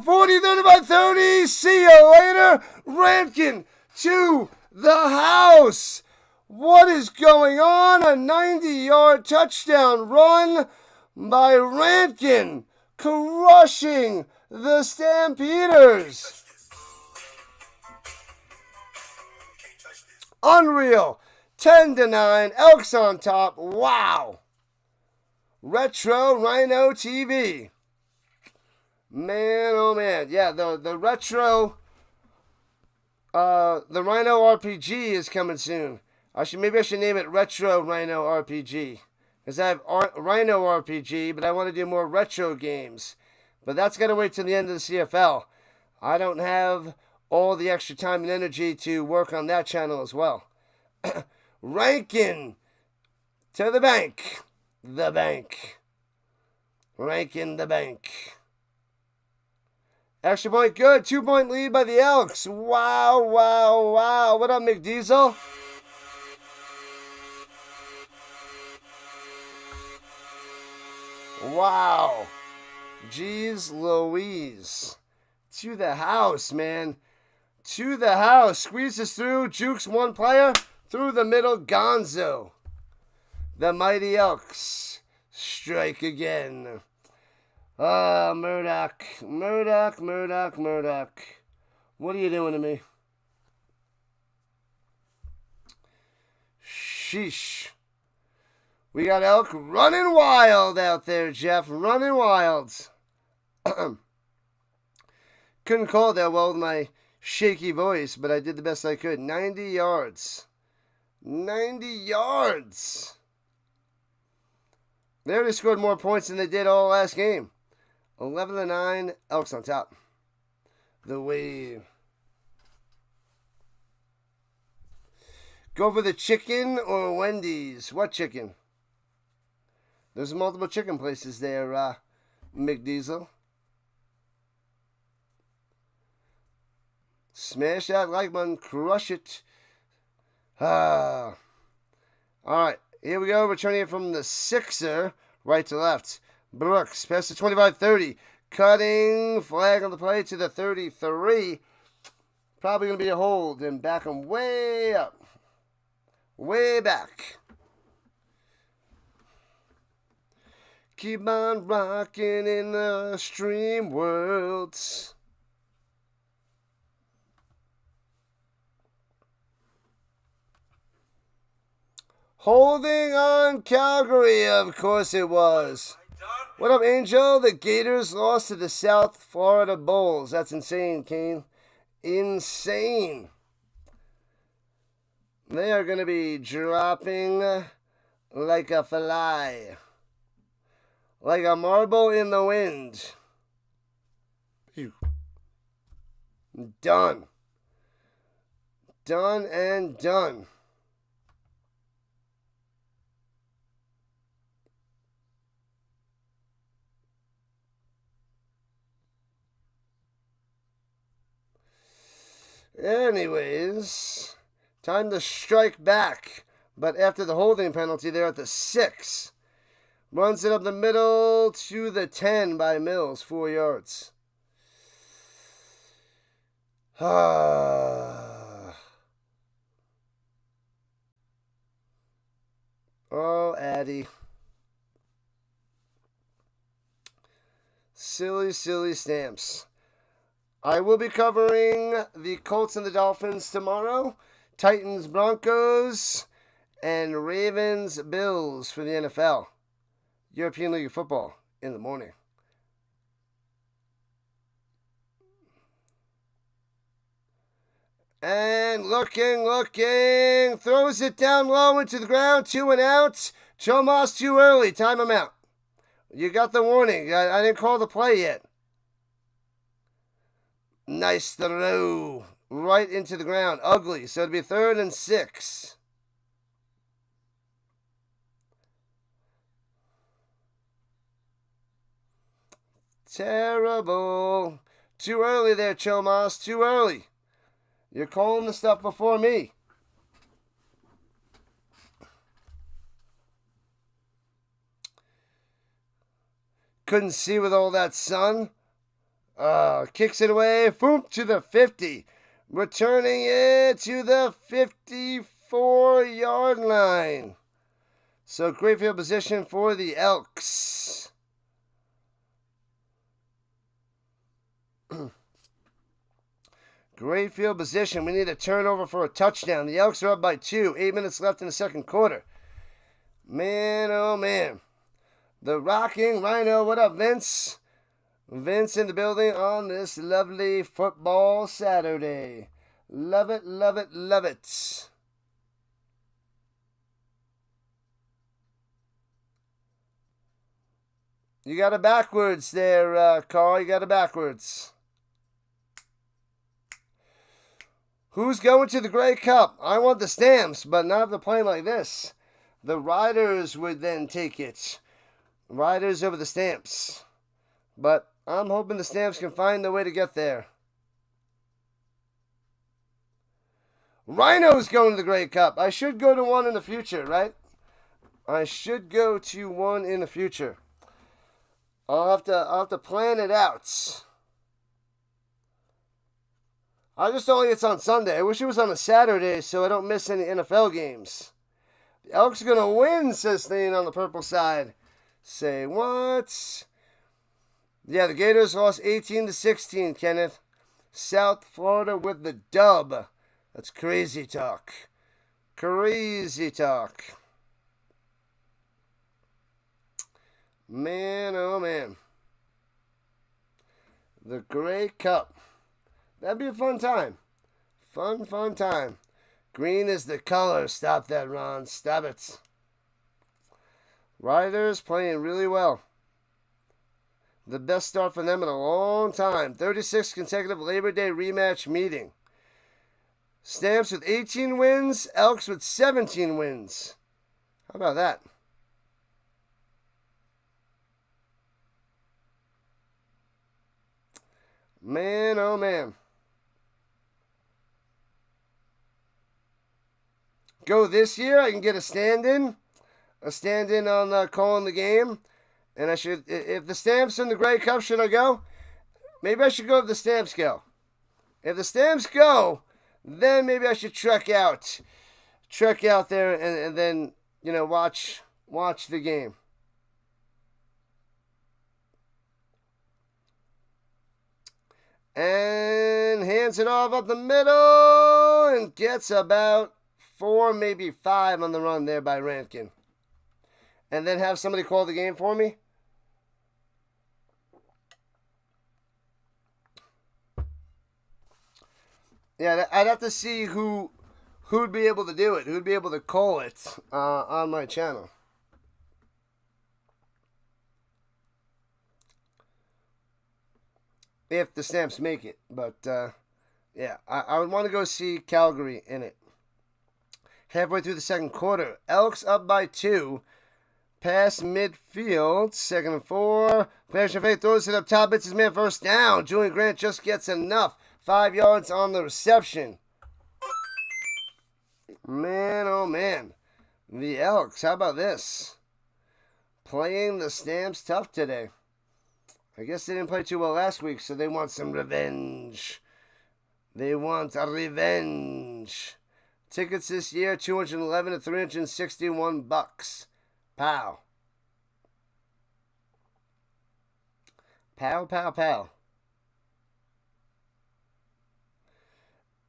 40-30. See you later. Rankin to the house. What is going on? A 90-yard touchdown run by Rankin, crushing the Stampeders. Unreal. 10-9. Elks on top. Wow. Retro RHINO TV. Man, oh man. Yeah, the retro, the RHINO RPG is coming soon. Maybe I should name it Retro RHINO RPG. Because I have RHINO RPG, but I want to do more retro games. But that's got to wait till the end of the CFL. I don't have all the extra time and energy to work on that channel as well. Rankin to the bank. The bank. Rankin the bank. Extra point good. 2-point lead by the Elks. Wow. What up, McDiesel? Wow. Jeez Louise. To the house, man. To the house. Squeezes through. Jukes one player. Through the middle. Gonzo. The mighty Elks strike again. Murdoch. What are you doing to me? Sheesh. We got Elk running wild out there, Jeff. Running wild. Couldn't call that well with my shaky voice, but I did the best I could. 90 yards. 90 yards. They already scored more points than they did all last game. 11-9. Elks on top. The wave. Go for the chicken or Wendy's? What chicken? There's multiple chicken places there, McDiesel. Smash that like button. Crush it. All right. Here we go. Returning it from the sixer. Right to left. Brooks. Pass to 25-30. Cutting. Flag on the play to the 33. Probably going to be a hold. And back him way up. Way back. Keep on rocking in the stream world. Holding on Calgary, of course it was. What up, Angel? The Gators lost to the South Florida Bulls. That's insane, Kane. Insane. They are going to be dropping like a fly. Like a marble in the wind. Done. Done and done. Anyways, time to strike back. But after the holding penalty, they're at the 6. Runs it up the middle to the 10 by Mills, 4 yards. Oh, Addy. Silly, silly Stamps. I will be covering the Colts and the Dolphins tomorrow. Titans, Broncos, and Ravens, Bills for the NFL. European League of Football in the morning. And looking, throws it down low into the ground, 2 and out. Chomas too early, time him out. You got the warning, I didn't call the play yet. Nice throw, right into the ground, ugly, so it'll be 3rd and 6. Terrible. Too early there, Chomas. Too early. You're calling the stuff before me. Couldn't see with all that sun. Kicks it away. Boom, to the 50. Returning it to the 54-yard line. So great field position for the Elks. Great field position. We need a turnover for a touchdown. The Elks are up by 2. 8 minutes left in the second quarter. Man, oh man. The rocking RHINO. What up, Vince? Vince in the building on this lovely football Saturday. Love it, love it, love it. You got it backwards there, Carl. You got it backwards. Who's going to the Grey Cup? I want the Stamps, but not if they're playing like this. The Riders would then take it. Riders over the Stamps. But I'm hoping the Stamps can find the way to get there. RHINO's going to the Grey Cup. I should go to one in the future, right? I should go to one in the future. I'll have to plan it out. I just don't think it's on Sunday. I wish it was on a Saturday so I don't miss any NFL games. The Elks are going to win, says Thane on the purple side. Say what? Yeah, the Gators lost 18-16, Kenneth. South Florida with the dub. That's crazy talk. Crazy talk. Man, oh man. The Grey Cup. That'd be a fun time. Fun time. Green is the color. Stop that, Ron. Stop it. Riders playing really well. The best start for them in a long time. 36 consecutive Labor Day rematch meeting. Stamps with 18 wins. Elks with 17 wins. How about that? Man, oh man. go this year, I can get a stand-in on calling the game. And I should, if the Stamps and the Grey Cup, should I go? Maybe I should go if the Stamps go. If the Stamps go, then maybe I should trek out there and then, watch the game. And hands it off up the middle and gets about 4, maybe 5 on the run there by Rankin. And then have somebody call the game for me. Yeah, I'd have to see who'd be able to do it, who'd be able to call it on my channel. If the Stamps make it. But, yeah, I would want to go see Calgary in it. Halfway through the second quarter, Elks up by 2. Pass midfield, 2nd and 4. Player Faith throws it up top, hits his man first down. Julian Grant just gets enough. 5 yards on the reception. Man, oh man. The Elks, how about this? Playing the Stamps tough today. I guess they didn't play too well last week, so they want some revenge. They want a revenge. Tickets this year, $211 to $361. Pow. Pow, pow, pow.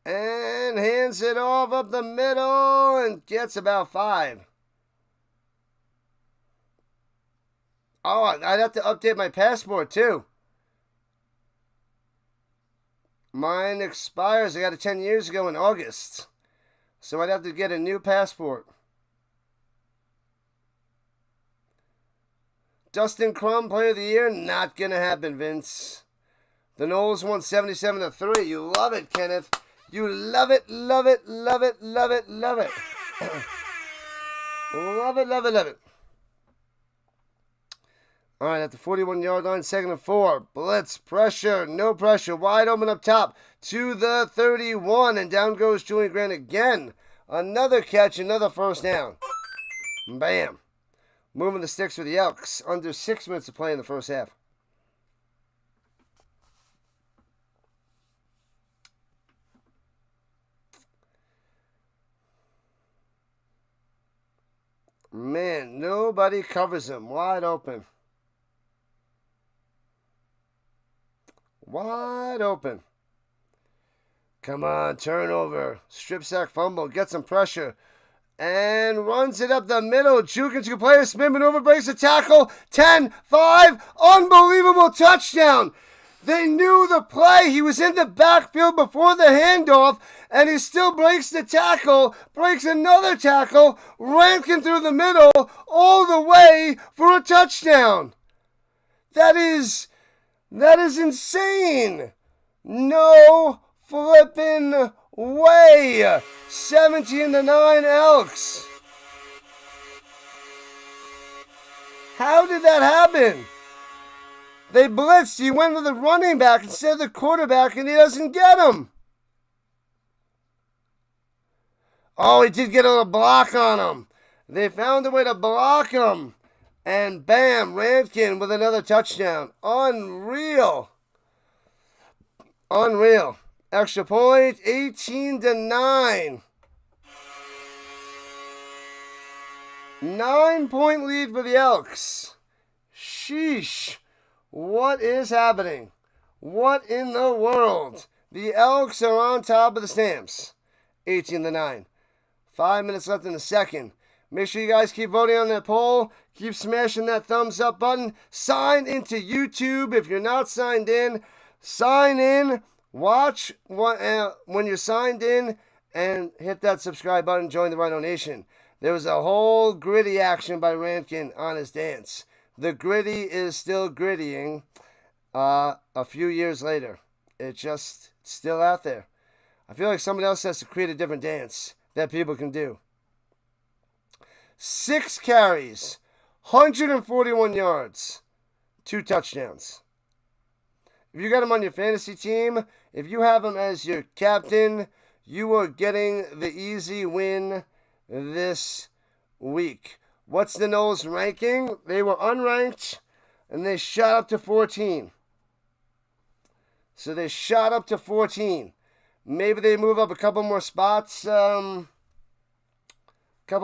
And hands it off up the middle and gets about 5. Oh, I'd have to update my passport too. Mine expires. I got it 10 years ago in August. So I'd have to get a new passport. Dustin Crum, Player of the Year, not going to happen, Vince. The Knowles won 77-3. You love it, Kenneth. You love it, love it, love it, love it, love it. Love it, love it, love it. All right, at the 41-yard line, 2nd and 4. Blitz, pressure, no pressure. Wide open up top to the 31. And down goes Julian Grant again. Another catch, another first down. Bam. Moving the sticks for the Elks. Under 6 minutes to play in the first half. Man, nobody covers him. Wide open. Wide open. Come on, turnover. Strip sack fumble. Gets some pressure. And runs it up the middle. Jukin to player. Spin maneuver. Breaks the tackle. 10-5. Unbelievable touchdown. They knew the play. He was in the backfield before the handoff. And he still breaks the tackle. Breaks another tackle. Rankin through the middle. All the way for a touchdown. That is insane. No flipping way. 17-9 Elks. How did that happen? They blitzed. He went with the running back instead of the quarterback, and he doesn't get him. Oh, he did get a little block on him. They found a way to block him. And bam, Rankin with another touchdown. Unreal. Unreal. Extra point, 18-9. 9-point lead for the Elks. Sheesh. What is happening? What in the world? The Elks are on top of the Stamps. 18-9. 5 minutes left in the second. Make sure you guys keep voting on that poll. Keep smashing that thumbs up button. Sign into YouTube. If you're not signed in, sign in. Watch when you're signed in and hit that subscribe button. Join the RHINO Nation. There was a whole gritty action by Rankin on his dance. The gritty is still grittying a few years later. It's just still out there. I feel like somebody else has to create a different dance that people can do. 6 carries, 141 yards, 2 touchdowns. If you got him on your fantasy team, if you have him as your captain, you are getting the easy win this week. What's the Noles ranking? They were unranked, and they shot up to 14. So they shot up to 14. Maybe they move up a couple more spots. Couple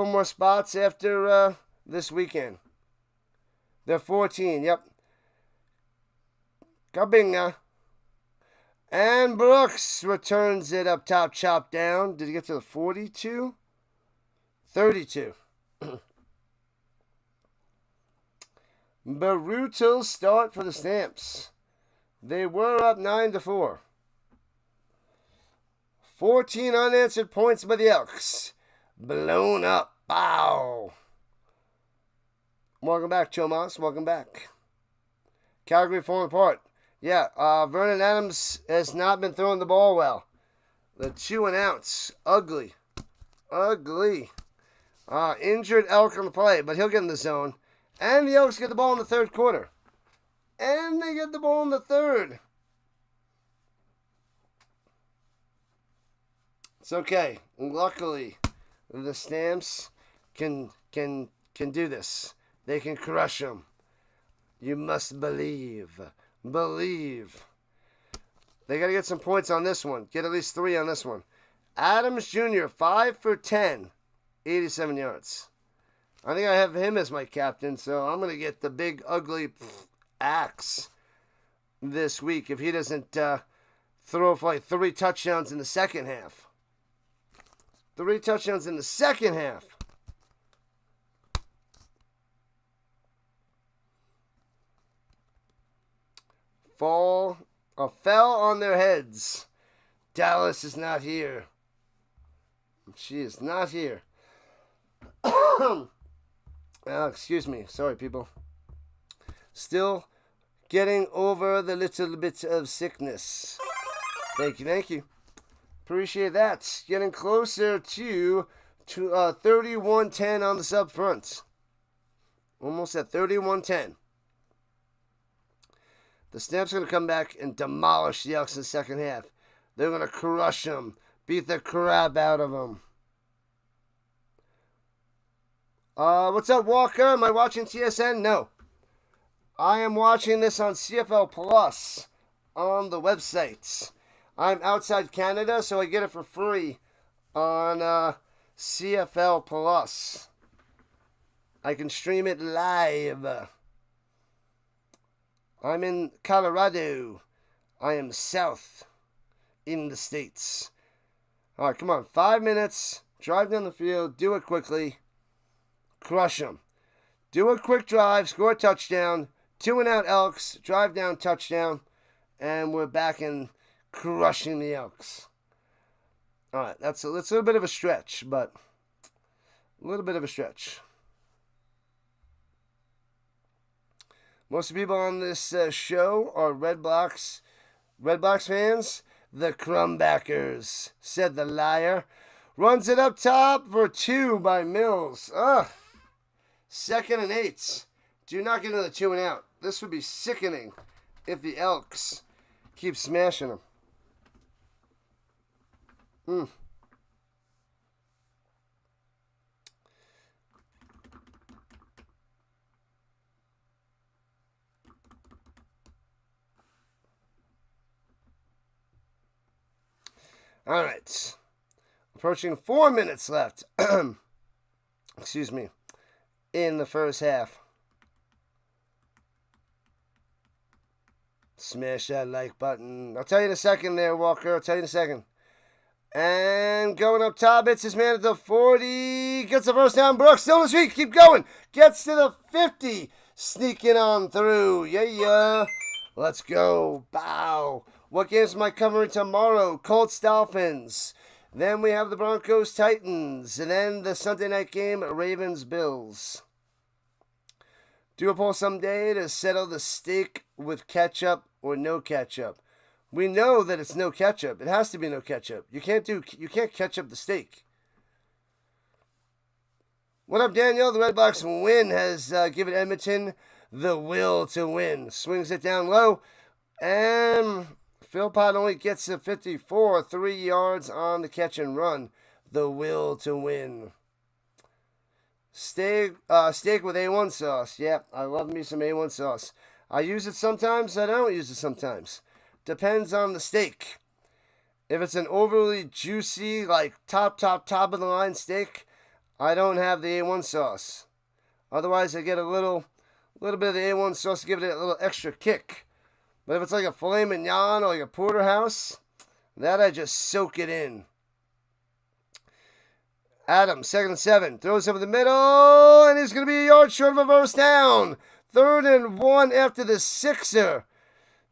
more spots after this weekend. They're 14. Yep. Kabinga. And Brooks returns it up top, chop down. Did he get to the 42? 32. Brutal start for the Stamps. They were up 9-4. 14 unanswered points by the Elks. Blown up. Bow. Welcome back, Chomas. Welcome back. Calgary falling apart. Yeah, Vernon Adams has not been throwing the ball well. The 2 and outs. Ugly. Ugly. Injured Elk on the play, but he'll get in the zone. And the Elks get the ball in the third quarter. And they get the ball in the third. It's okay. Luckily, the Stamps can do this. They can crush them. You must believe. Believe. They got to get some points on this one. Get at least 3 on this one. Adams Jr., 5 for 10. 87 yards. I think I have him as my captain, so I'm going to get the big, ugly axe this week if he doesn't throw for like 3 touchdowns in the second half. 3 touchdowns in the second half. Fell on their heads. Dallas is not here. She is not here. Excuse me. Sorry, people. Still getting over the little bit of sickness. Thank you, thank you. Appreciate that. Getting closer to 31-10 on the sub front. Almost at 31-10. The Stamps are going to come back and demolish the Elks in the second half. They're going to crush them. Beat the crap out of them. What's up, Walker? Am I watching TSN? No. I am watching this on CFL Plus on the websites. I'm outside Canada, so I get it for free on CFL Plus. I can stream it live. I'm in Colorado. I am south in the States. All right, come on. 5 minutes. Drive down the field. Do it quickly. Crush them. Do a quick drive. Score a touchdown. 2 and out Elks. Drive down, touchdown. And we're back in crushing the Elks. All right, that's a little bit of a stretch, but a little bit of a stretch. Most of the people on this show are Red Blacks fans. The Crumbackers, said the liar. Runs it up top for 2 by Mills. Ugh. 2nd and 8. Do not get another 2 and out. This would be sickening if the Elks keep smashing them. All right. Approaching 4 minutes left. Excuse me. In the first half. Smash that like button. I'll tell you in a second there, Walker. I'll tell you in a second. And going up top, it's his man at the 40. Gets the first down. Brooks still in his feet. Keep going. Gets to the 50. Sneaking on through. Yeah. Let's go. Bow. What games am I covering tomorrow? Colts, Dolphins. Then we have the Broncos, Titans. And then the Sunday night game, Ravens, Bills. Do a poll someday to settle the steak with ketchup or no ketchup. We know that it's no ketchup. It has to be no ketchup. You can't ketchup the steak. What up, Daniel? The Red Blacks win has given Edmonton the will to win. Swings it down low. And Philpott only gets to 54, 3 yards on the catch and run. The will to win. Steak with A1 sauce. Yeah, I love me some A1 sauce. I use it sometimes, I don't use it sometimes. Depends on the steak. If it's an overly juicy, like top of the line steak, I don't have the A1 sauce. Otherwise, I get a little bit of the A1 sauce to give it a little extra kick. But if it's like a filet mignon or like a porterhouse, that I just soak it in. Adams, 2nd and 7, throws over the middle, and he's going to be a yard short of a first down. 3rd and 1 after the sixer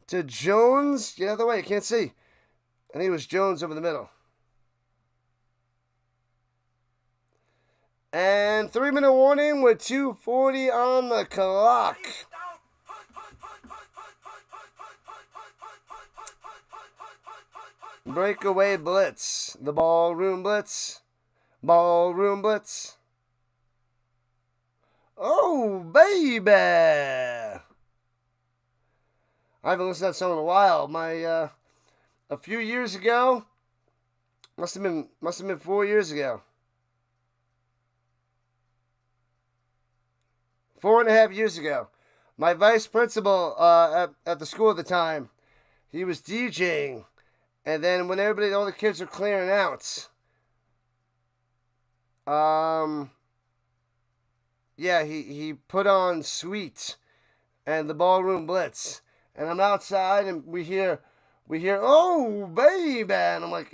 to Jones. Get out of the way, I can't see. I think it was Jones over the middle. And 3-minute warning with 2:40 on the clock. Breakaway blitz. The ballroom blitz. Ballroom blitz. Oh, baby! I haven't listened to that song in a while. A few years ago, must have been 4 years ago. 4.5 years ago. My vice principal at the school at the time, he was DJing, and then when all the kids were clearing out, yeah, he put on Sweet and the Ballroom Blitz, and I'm outside and we hear, oh baby, and I'm like,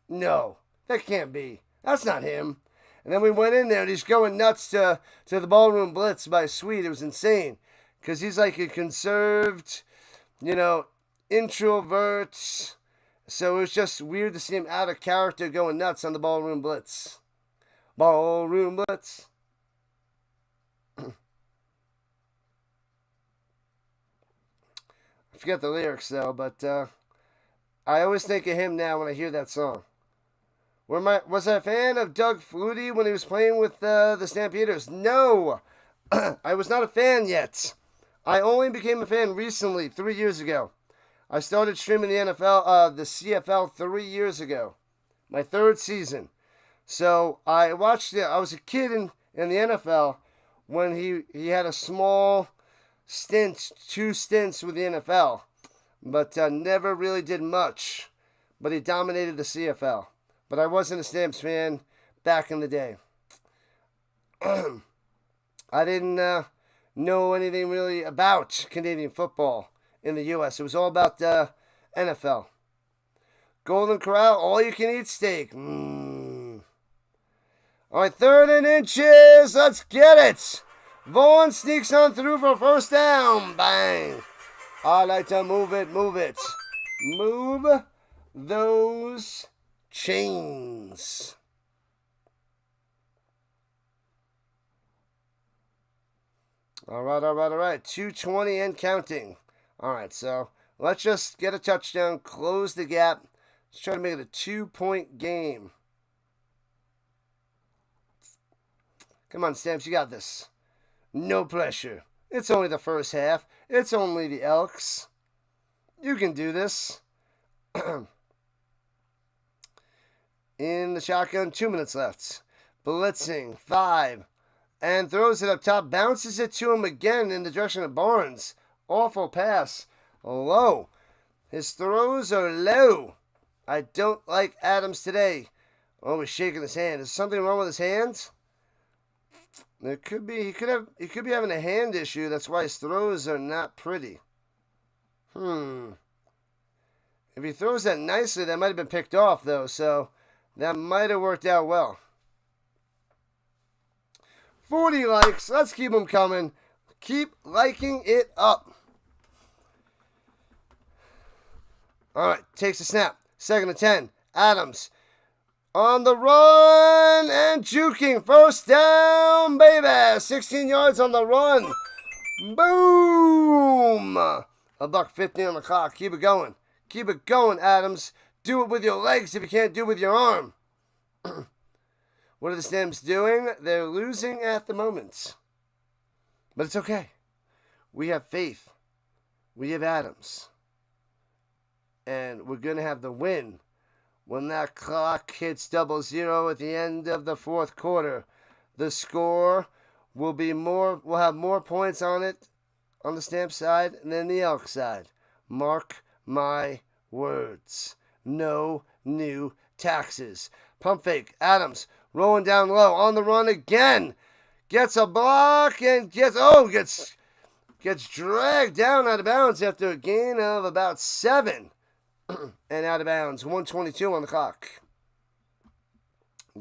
no, that can't be, that's not him. And then we went in there and he's going nuts to the Ballroom Blitz by Sweet. It was insane because he's like a conserved, introvert. So it was just weird to see him out of character going nuts on the Ballroom Blitz. Ballroom Blitz. I forget the lyrics though, but I always think of him now when I hear that song. Was I a fan of Doug Flutie when he was playing with the Stampeders? No, I was not a fan yet. I only became a fan recently, 3 years ago. I started streaming the NFL, the CFL 3 years ago, my 3rd season. So I watched it. I was a kid in the NFL when he had a small stint, 2 stints with the NFL, but never really did much. But he dominated the CFL. But I wasn't a Stamps fan back in the day. I didn't know anything really about Canadian football in the U.S. It was all about the NFL. Golden Corral, all-you-can-eat steak. All right, 3rd and inches. Let's get it. Vaughn sneaks on through for a first down. Bang. I like to move it. Move those chains. All right. 2:20 and counting. All right, so let's just get a touchdown, close the gap. Let's try to make it a 2-point game. Come on, Stamps, you got this. No pressure. It's only the first half. It's only the Elks. You can do this. In the shotgun, 2 minutes left. Blitzing, 5. And throws it up top. Bounces it to him again in the direction of Barnes. Awful pass. Low. His throws are low. I don't like Adams today. Oh, he's shaking his hand. Is something wrong with his hands? There could be. He could be having a hand issue. That's why his throws are not pretty. If he throws that nicely, that might have been picked off, though. So that might have worked out well. 40 likes. Let's keep them coming. Keep liking it up. All right, takes a snap. 2nd and 10. Adams on the run and juking. First down, baby. 16 yards on the run. Boom. $1.50 on the clock. Keep it going. Keep it going, Adams. Do it with your legs if you can't do it with your arm. What are the Stamps doing? They're losing at the moment. But it's okay. We have faith. We have Adams. And we're going to have the win when that clock hits 00 at the end of the 4th quarter. the score will have more points on it on the Stamp side than the Elk side. Mark my words. No new taxes. Pump fake. Adams rolling down low on the run again. Gets a block and gets dragged down out of bounds after a gain of about 7. And out of bounds. 1:22 on the clock.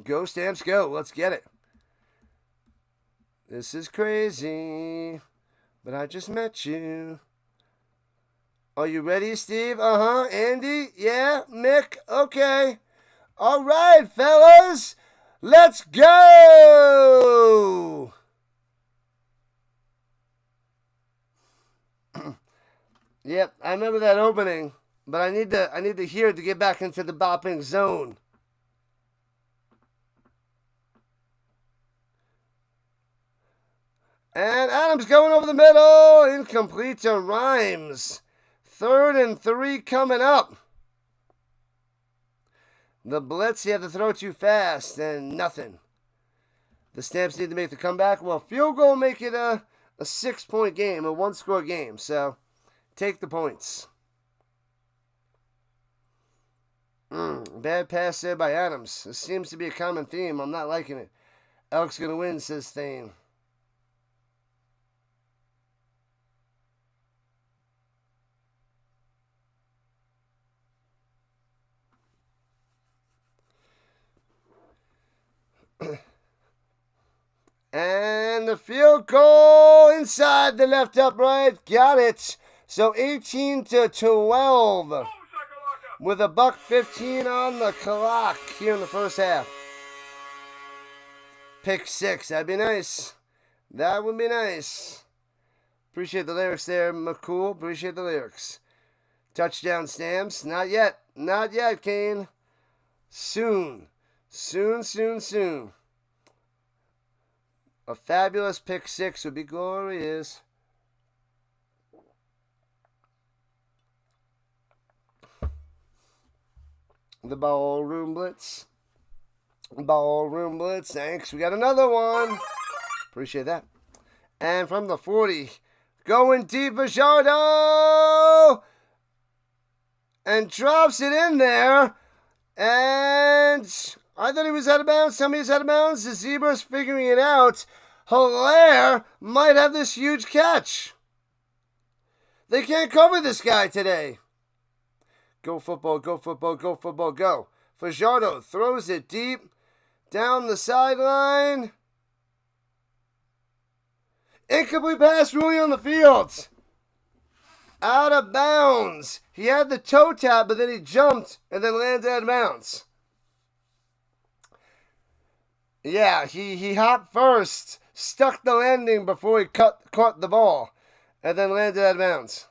Go Stamps, go. Let's get it. This is crazy, but I just met you. Are you ready, Steve? Uh-huh. Andy? Yeah? Mick? Okay. All right, fellas. Let's go! Yep, I remember that opening, but I need to hear it to get back into the bopping zone. And Adams going over the middle. Incomplete to Rhymes. 3rd and 3 coming up. The blitz, he had to throw too fast and nothing. The Stamps need to make the comeback. Well, field goal make it a 6-point game, a 1-score game. So, take the points. Bad pass there by Adams. This seems to be a common theme. I'm not liking it. Elks going to win, says Thane. And the field goal inside the left upright. Got it. So 18-12 with a $1:15 on the clock here in the first half. Pick 6. That'd be nice. That would be nice. Appreciate the lyrics there, McCool. Appreciate the lyrics. Touchdown Stamps. Not yet. Not yet, Kane. Soon. Soon, soon, soon. A fabulous pick 6 would be glorious. The ballroom blitz. Ballroom blitz. Thanks. We got another one. Appreciate that. And from the 40, going deep for Showdown. And drops it in there. And I thought he was out of bounds. Somebody's out of bounds. The Zebra's figuring it out. Hilaire might have this huge catch. They can't cover this guy today. Go football, go football, go football, go. Fajardo throws it deep down the sideline. Incomplete pass, Rui on the field. Out of bounds. He had the toe tap, but then he jumped and then landed out of bounds. Yeah, he hopped first, stuck the landing before he caught the ball, and then landed out of bounds.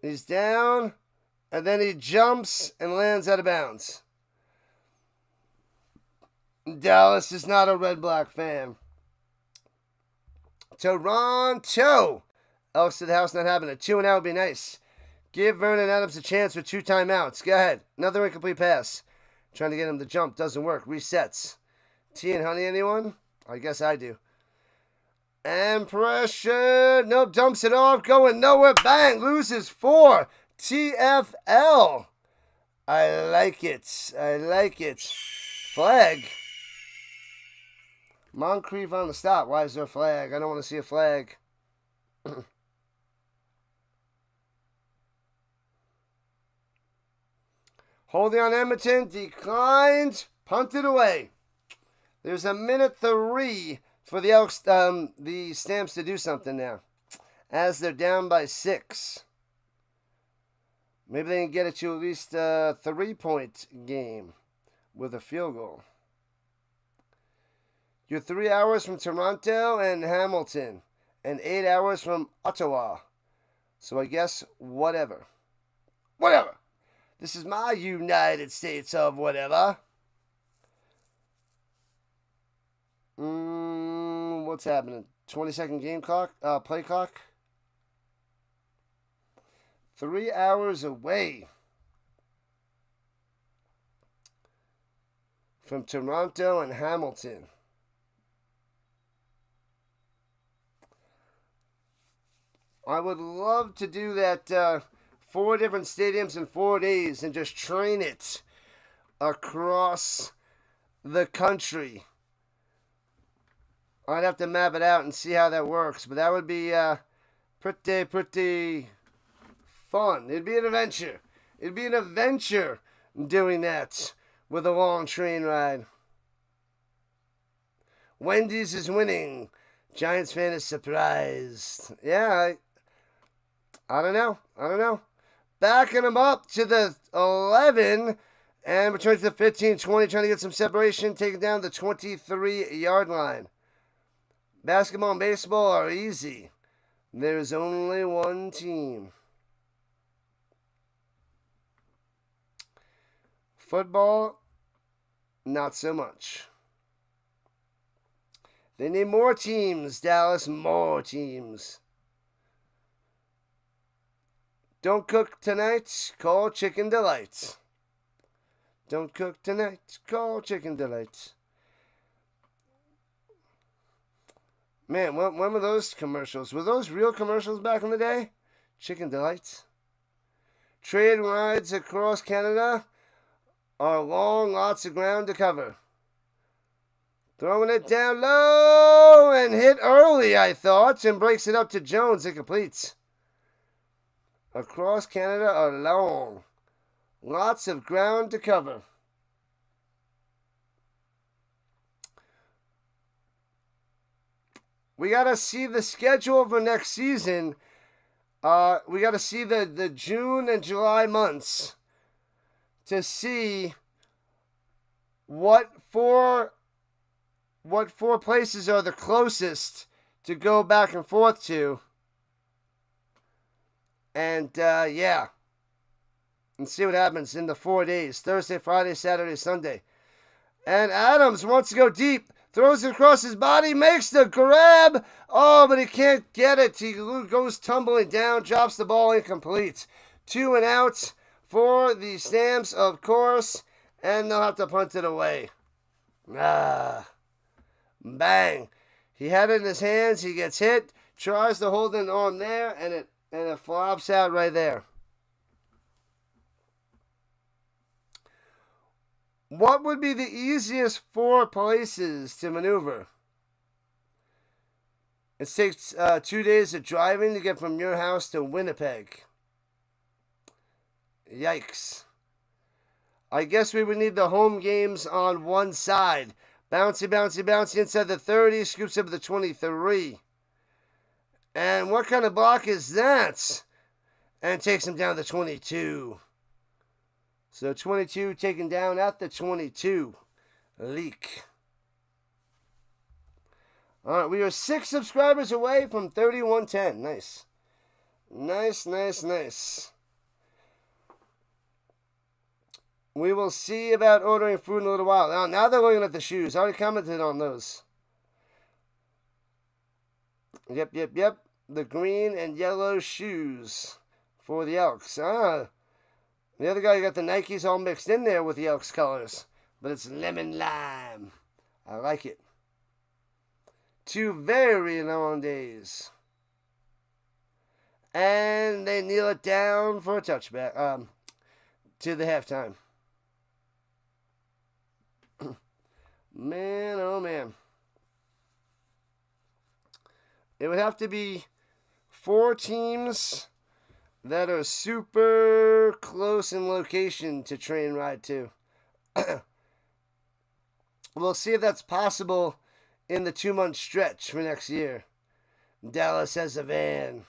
He's down, and then he jumps and lands out of bounds. Dallas is not a red-black fan. Toronto. Elks to the house, not having it. 2-0 would be nice. Give Vernon Adams a chance with 2 timeouts. Go ahead. Another incomplete pass. Trying to get him to jump. Doesn't work. Resets. Tea and honey, anyone? I guess I do. And pressure. Nope. Dumps it off. Going nowhere. Bang. Loses 4. TFL. I like it. I like it. Flag. Moncrief on the stop. Why is there a flag? I don't want to see a flag. Holding on Edmonton. Declined. Punted away. There's a minute 3 for the Elks, the Stamps to do something now. As they're down by 6. Maybe they can get it to at least a 3-point game with a field goal. You're 3 hours from Toronto and Hamilton. And 8 hours from Ottawa. So I guess whatever. Whatever. This is my United States of whatever. What's happening? 20-second game clock? Play clock? 3 hours away from Toronto and Hamilton. I would love to do that 4 different stadiums in 4 days and just train it across the country. I'd have to map it out and see how that works, but that would be pretty fun. It'd be an adventure. It'd be an adventure doing that with a long train ride. Wendy's is winning. Giants fan is surprised. Yeah, I don't know. Backing them up to the 11 and returning to the 15-20, trying to get some separation, taking down the 23-yard line. Basketball and baseball are easy. There's only one team. Football, not so much. They need more teams, Dallas, more teams. Don't cook tonight, call Chicken Delight. Don't cook tonight, call Chicken Delight. Man, when were those commercials? Were those real commercials back in the day? Chicken Delight. Trade rides across Canada are long, lots of ground to cover. Throwing it down low and hit early, I thought, and breaks it up to Jones. It completes. Across Canada are long. Lots of ground to cover. We got to see the schedule for next season. We got to see the June and July months to see what four places are the closest to go back and forth to. And, yeah. And see what happens in the 4 days. Thursday, Friday, Saturday, Sunday. And Adams wants to go deep. Throws it across his body. Makes the grab. Oh, but he can't get it. He goes tumbling down. Drops the ball incomplete. 2 and out for the Stamps, of course. And they'll have to punt it away. Bang. He had it in his hands. He gets hit. Tries to hold an arm there. And it flops out right there. What would be the easiest 4 places to maneuver? It takes 2 days of driving to get from your house to Winnipeg. Yikes. I guess we would need the home games on one side. Bouncy, bouncy, bouncy inside the 30. Scoops up the 23. And what kind of block is that? And takes him down to 22. So 22 taken down at the 22. Leak. All right, we are 6 subscribers away from 3110. Nice. Nice. We will see about ordering food in a little while. Now they're looking at the shoes. I already commented on those. Yep. The green and yellow shoes for the Elks. The other guy got the Nikes all mixed in there with the Elks colors. But it's lemon lime. I like it. 2 very long days. And they kneel it down for a touchback. To the halftime. Man, oh man. It would have to be 4 teams that are super close in location to train ride to. We'll see if that's possible in the 2-month stretch for next year. Dallas has a van.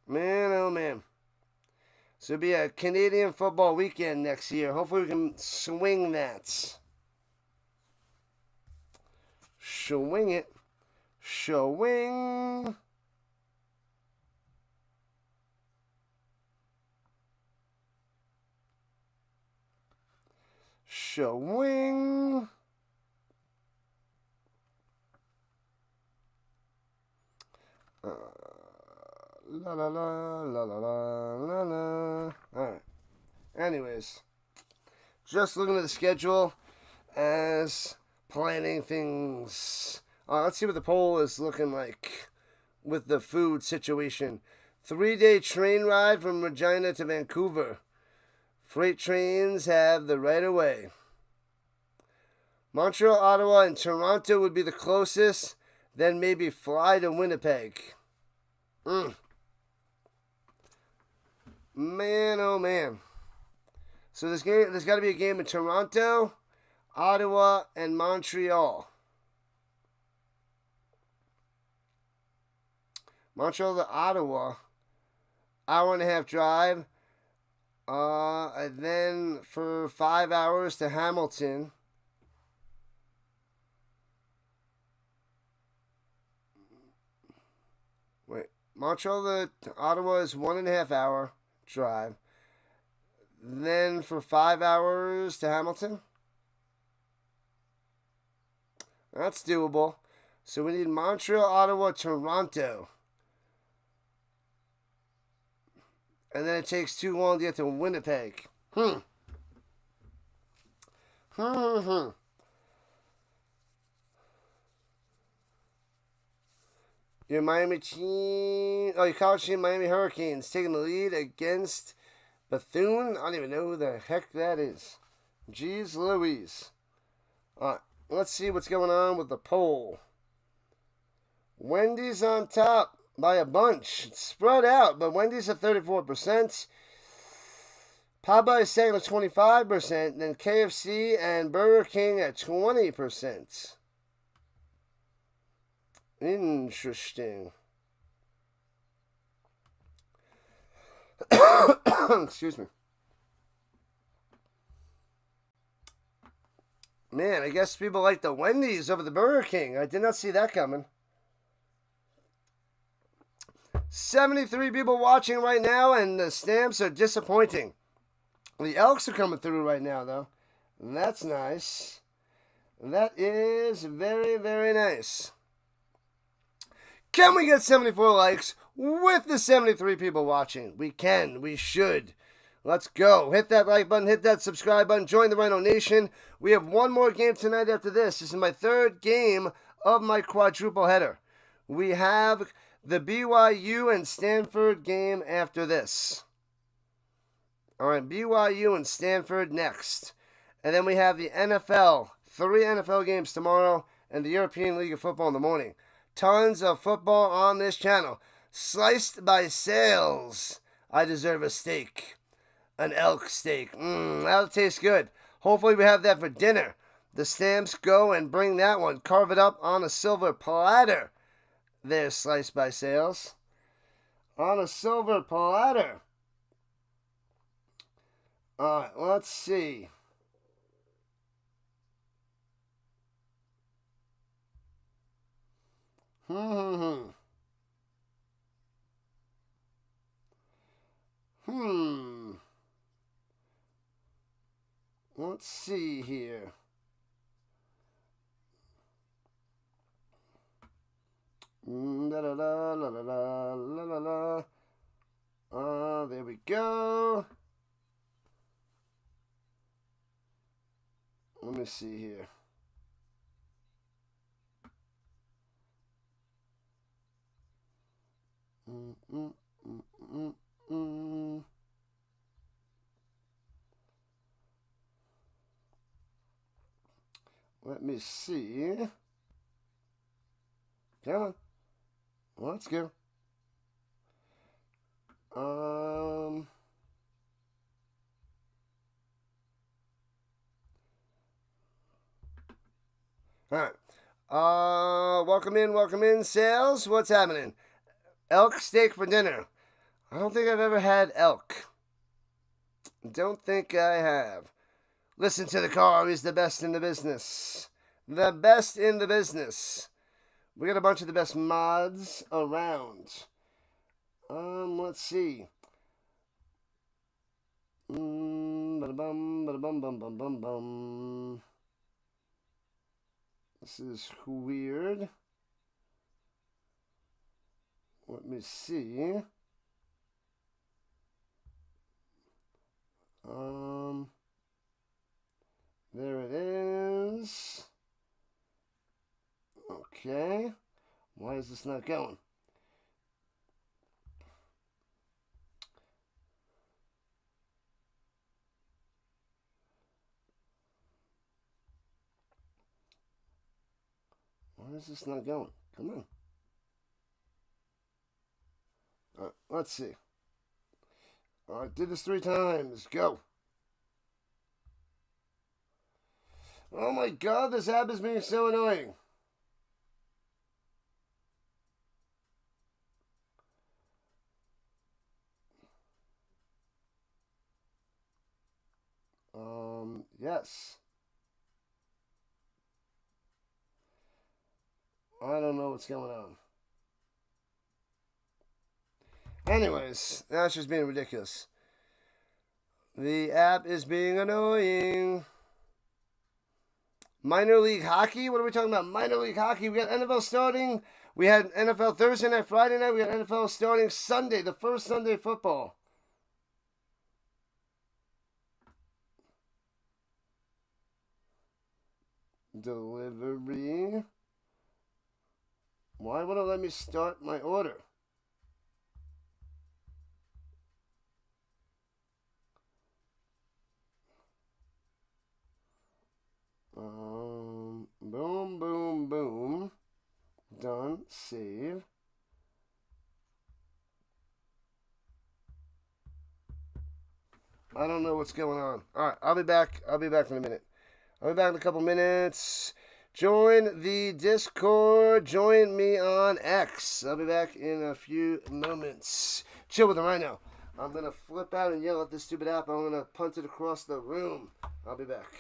Man, oh man. So it'll be a Canadian football weekend next year. Hopefully we can swing that. Swing it. Showing. Showing. La la la la la la la. Alright. Anyways. Just looking at the schedule as planning things. Let's see what the poll is looking like with the food situation. 3-day train ride from Regina to Vancouver. Freight trains have the right of way. Montreal, Ottawa, and Toronto would be the closest. Then maybe fly to Winnipeg. Man, oh man. So there's got to be a game in Toronto, Ottawa, and Montreal. Montreal to Ottawa, hour and a half drive. And then for 5 hours to Hamilton. Wait, Montreal to Ottawa is 1.5 hour drive. Then for 5 hours to Hamilton. That's doable. So we need Montreal, Ottawa, Toronto. And then it takes too long to get to Winnipeg. Your Miami team, your college team, Miami Hurricanes, taking the lead against Bethune. I don't even know who the heck that is. Jeez Louise. Alright, let's see what's going on with the poll. Wendy's on top by a bunch. It's spread out, but Wendy's at 34%. Popeyes second at 25%. Then KFC and Burger King at 20%. Interesting. Excuse me. Man, I guess people like the Wendy's over the Burger King. I did not see that coming. 73 people watching right now, and the Stamps are disappointing. The Elks are coming through right now, though. That's nice. That is very, very nice. Can we get 74 likes with the 73 people watching? We can. We should. Let's go. Hit that like button. Hit that subscribe button. Join the RHINO Nation. We have one more game tonight after this. This is my third game of my quadruple header. We have the BYU and Stanford game after this. All right, BYU and Stanford next. And then we have the NFL. 3 NFL games tomorrow and the European League of Football in the morning. Tons of football on this channel. Sliced by sales. I deserve a steak. An elk steak. That'll taste good. Hopefully we have that for dinner. The Stamps go and bring that one. Carve it up on a silver platter. There's Sliced by Sales. On a silver platter. Alright, let's see. Let's see here. There we go. Let me see here. Let me see. Come on. Let's go. All right. Welcome in, sales. What's happening? Elk steak for dinner. I don't think I've ever had elk. Don't think I have. Listen to the car. He's the best in the business. The best in the business. We got a bunch of the best mods around. Let's see. This is weird. Let me see. There it is. Okay. Why is this not going? Why is this not going? Come on. All right, let's see. All right, did this 3 times. Go. Oh my god, this app is being so annoying. Yes. I don't know what's going on. Anyways, that's just being ridiculous. The app is being annoying. Minor league hockey? What are we talking about? Minor league hockey. We got NFL starting. We had NFL Thursday night, Friday night. We got NFL starting Sunday, the first Sunday football. Delivery. Why won't it let me start my order? Boom, boom, boom. Done. Save. I don't know what's going on. All right, I'll be back. I'll be back in a minute. I'll be back in a couple minutes. Join the Discord. Join me on X. I'll be back in a few moments. Chill with them right now. I'm going to flip out and yell at this stupid app. I'm going to punt it across the room. I'll be back.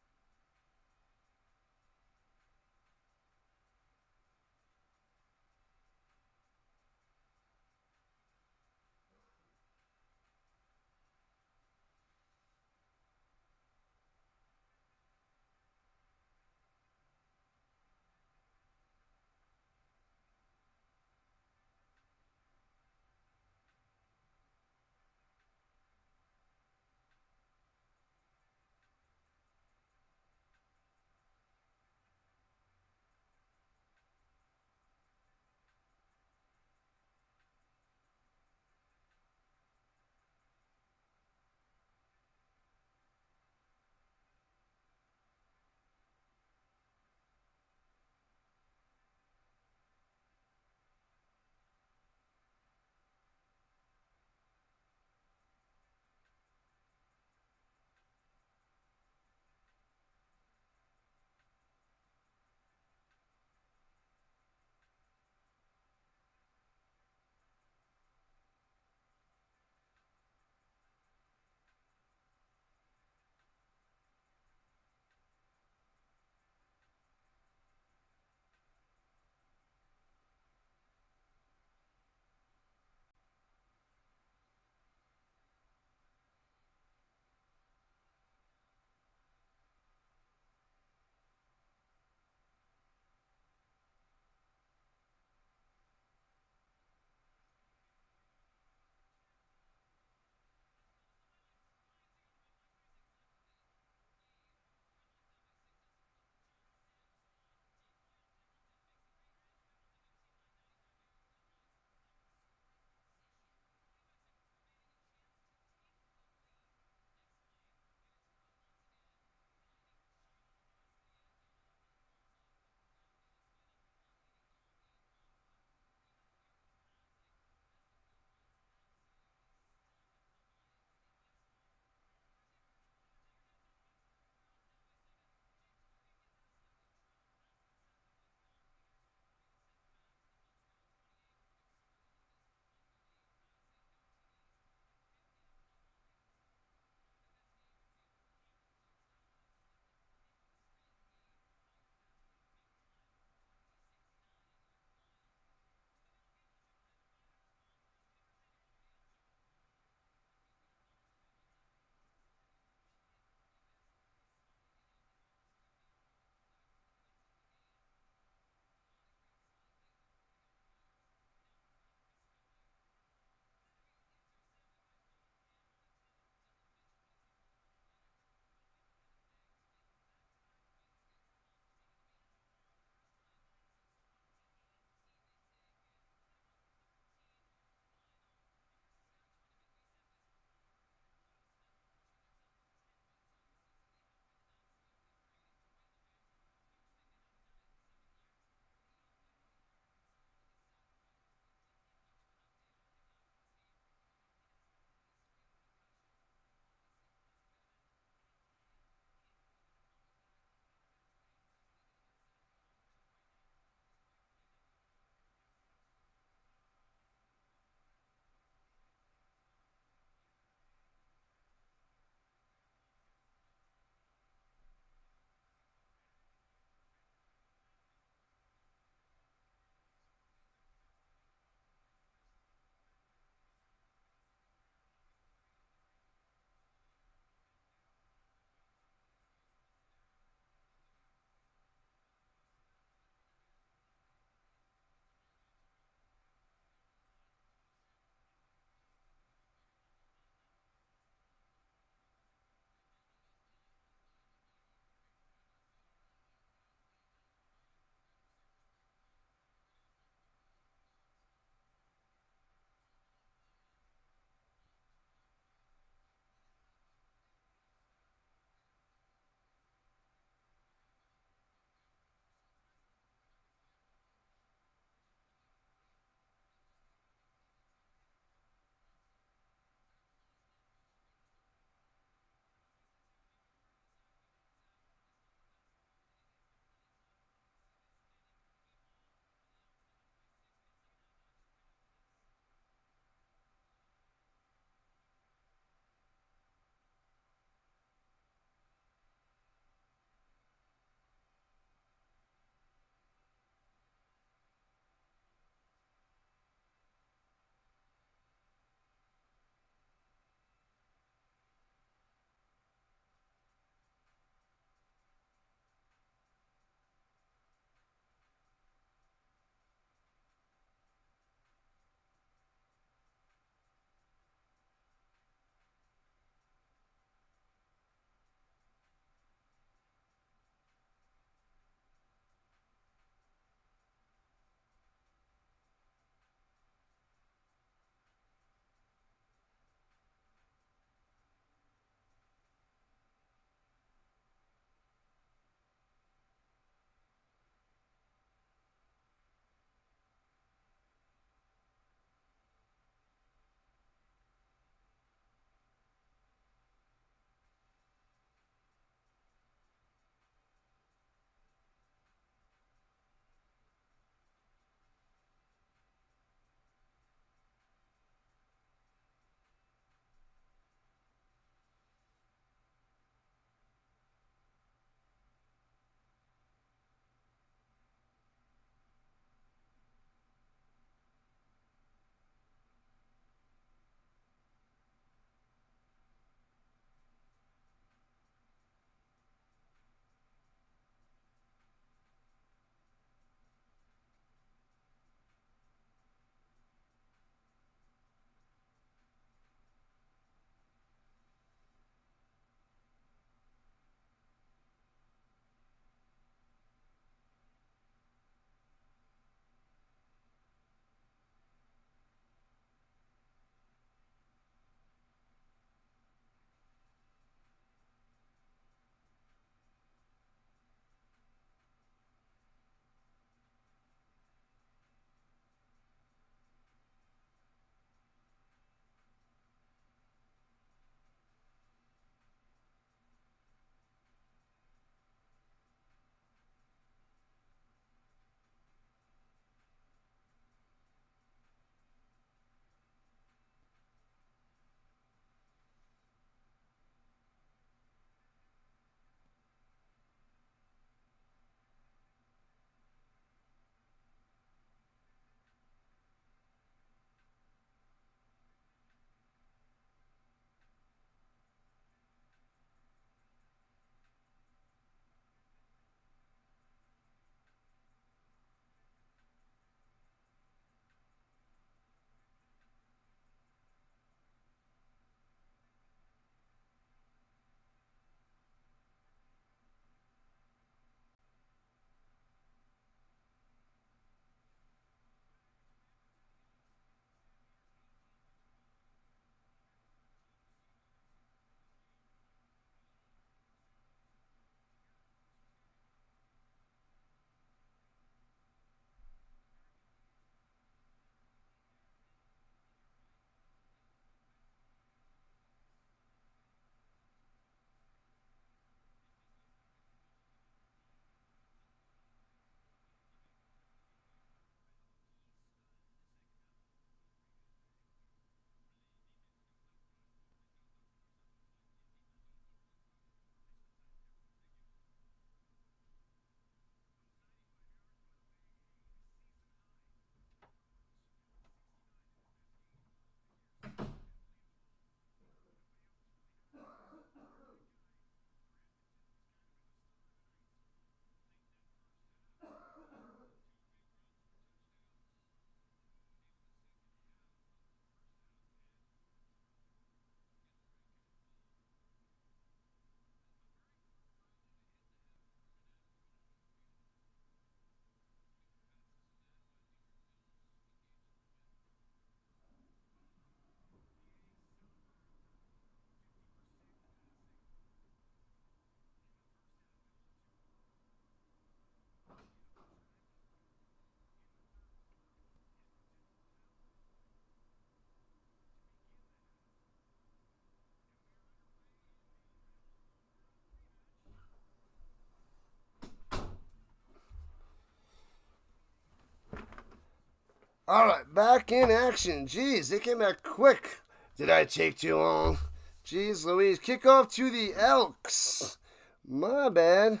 All right, back in action. Jeez, they came back quick. Did I take too long? Jeez Louise. Kickoff to the Elks. My bad.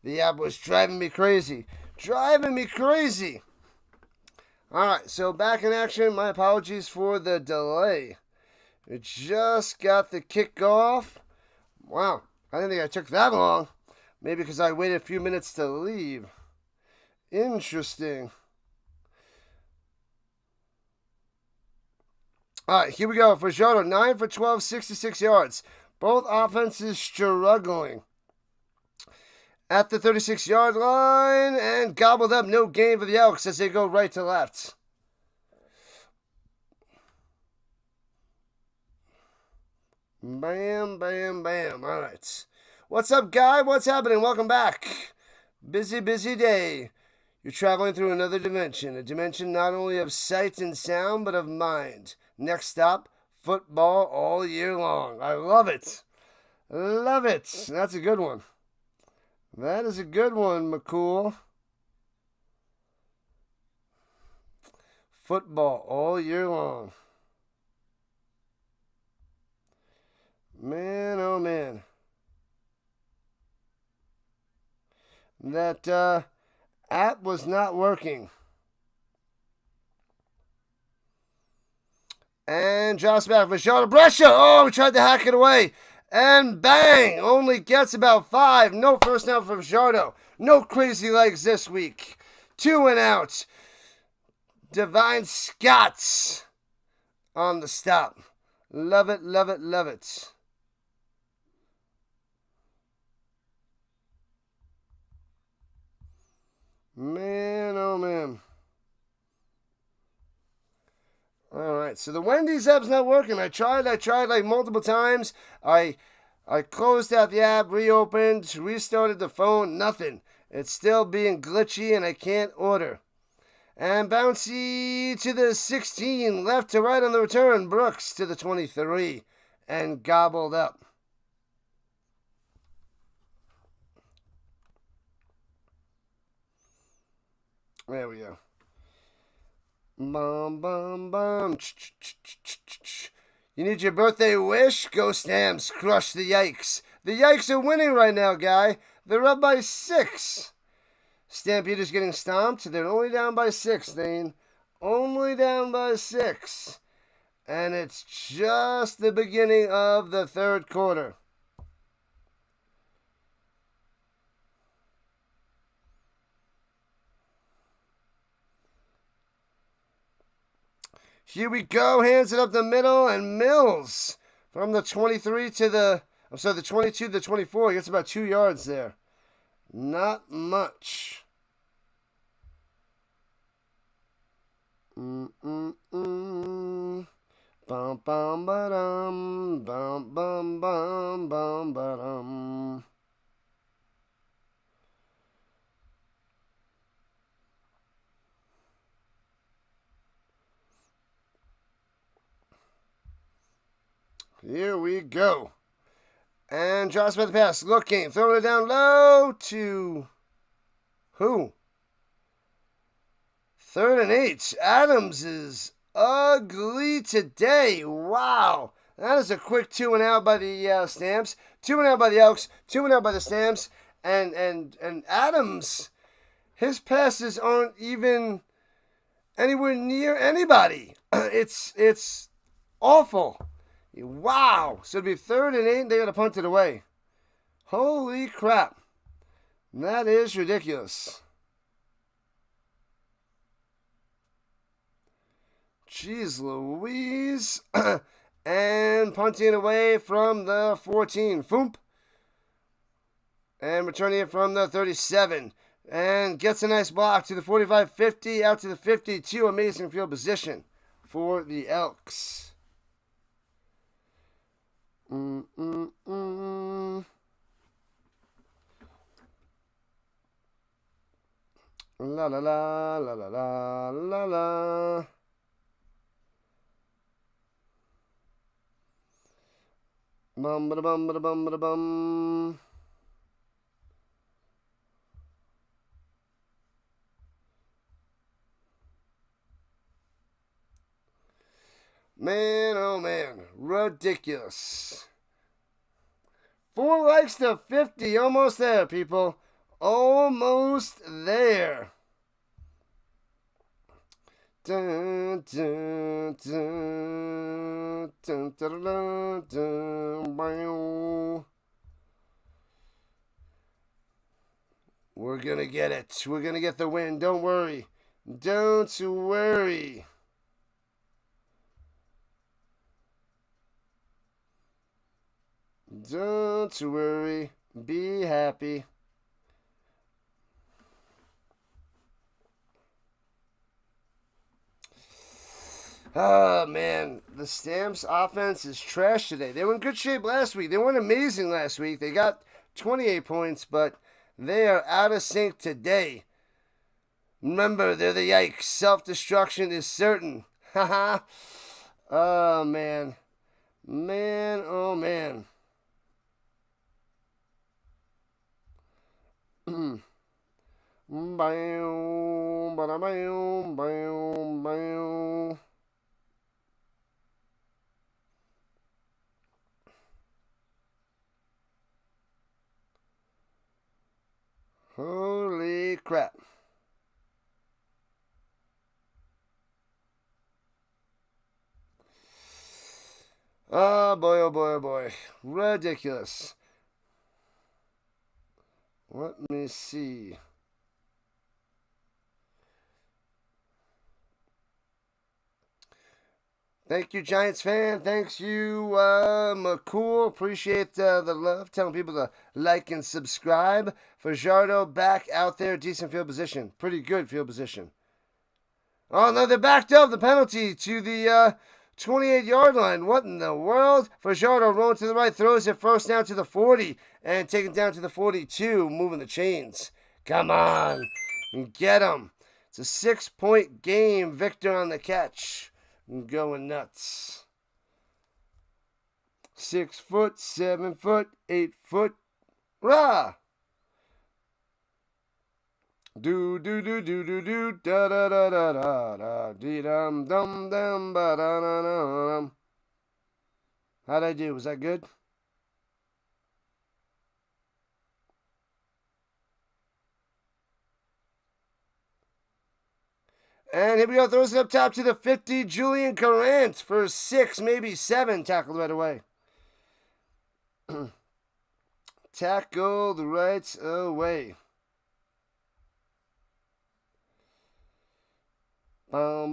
The app was driving me crazy. Driving me crazy. All right, so back in action. My apologies for the delay. We just got the kickoff. Wow, I didn't think I took that long. Maybe because I waited a few minutes to leave. Interesting. All right, here we go for Showdown. 9 for 12, 66 yards. Both offenses struggling. At the 36-yard line and gobbled up. No gain for the Elks as they go right to left. Bam, bam, bam. All right. What's up, guy? What's happening? Welcome back. Busy, busy day. You're traveling through another dimension. A dimension not only of sight and sound, but of mind. Next stop, football all year long. I love it. Love it. That's a good one. That is a good one, McCool. Football all year long. Man, oh man. That app was not working. And drops back for Showdown. Brescia! Oh, we tried to hack it away. And bang! Only gets about 5. No first down from Showdown. No crazy legs this week. 2 and out. Divine Scots on the stop. Love it, love it, love it. Man, oh man. All right, so the Wendy's app's not working. I tried like multiple times. I closed out the app, reopened, restarted the phone, nothing. It's still being glitchy and I can't order. And Bouncy to the 16, left to right on the return. Brooks to the 23 and gobbled up. There we go. Bum, bum, bum. You need your birthday wish? Go Stamps. Crush the Yikes. The Yikes are winning right now, guy. They're up by 6. Stampeders getting stomped. They're only down by 6, Thane. Only down by 6. And it's just the beginning of the third quarter. Here we go, hands it up the middle, and Mills from the 23 to the 22 to the 24. He gets about 2 yards there. Not much. Bum, bum, ba-dum, bum, bum, bum, bum, ba-dum. Here we go. And drops by the pass. Looking. Throwing it down low to who? 3rd and 8. Adams is ugly today. Wow. That is a quick 2 and out by the Stamps. 2 and out by the Elks. 2 and out by the Stamps. And Adams, his passes aren't even anywhere near anybody. It's awful. Wow. So it'd be 3rd and 8. They got to punt it away. Holy crap. That is ridiculous. Jeez Louise. And punting away from the 14. Foomp. And returning it from the 37. And gets a nice block to the 45-50. Out to the 52. Amazing field position for the Elks. La la la la la la la la. Bum ba bum ba bum ba bum. Man, oh man. Ridiculous. 4 likes to 50. Almost there, people. Almost there. Dun, dun, dun, dun, dun, dun, dun, dun. We're going to get it. We're going to get the win. Don't worry. Don't worry. Don't worry. Be happy. Oh, man. The Stamps offense is trash today. They were in good shape last week. They weren't amazing last week. They got 28 points, but they are out of sync today. Remember, they're the Yikes. Self-destruction is certain. Haha. Oh, man. Man, oh, man. Holy crap. Oh boy, oh boy, oh boy. Ridiculous. Let me see. Thank you, Giants fan. Thanks you, McCool. Appreciate the love. Telling people to like and subscribe. Fajardo back out there. Decent field position. Pretty good field position. Oh, no, they backed up the penalty to the 28-yard line. What in the world? Fajardo rolling to the right. Throws it first down to the 40. And taken down to the 42. Moving the chains. Come on. Get him. It's a 6-point game. Victor on the catch. Going nuts. 6 foot, 7 foot, 8 foot. Rah! Do do do do do do da da da da da da dee dum dum dum ba da da da dum. How'd I do? Was that good? And here we go. Throws it up top to the 50. Julian Carrant for 6, maybe 7. Tackled right away. Tackled right away. No.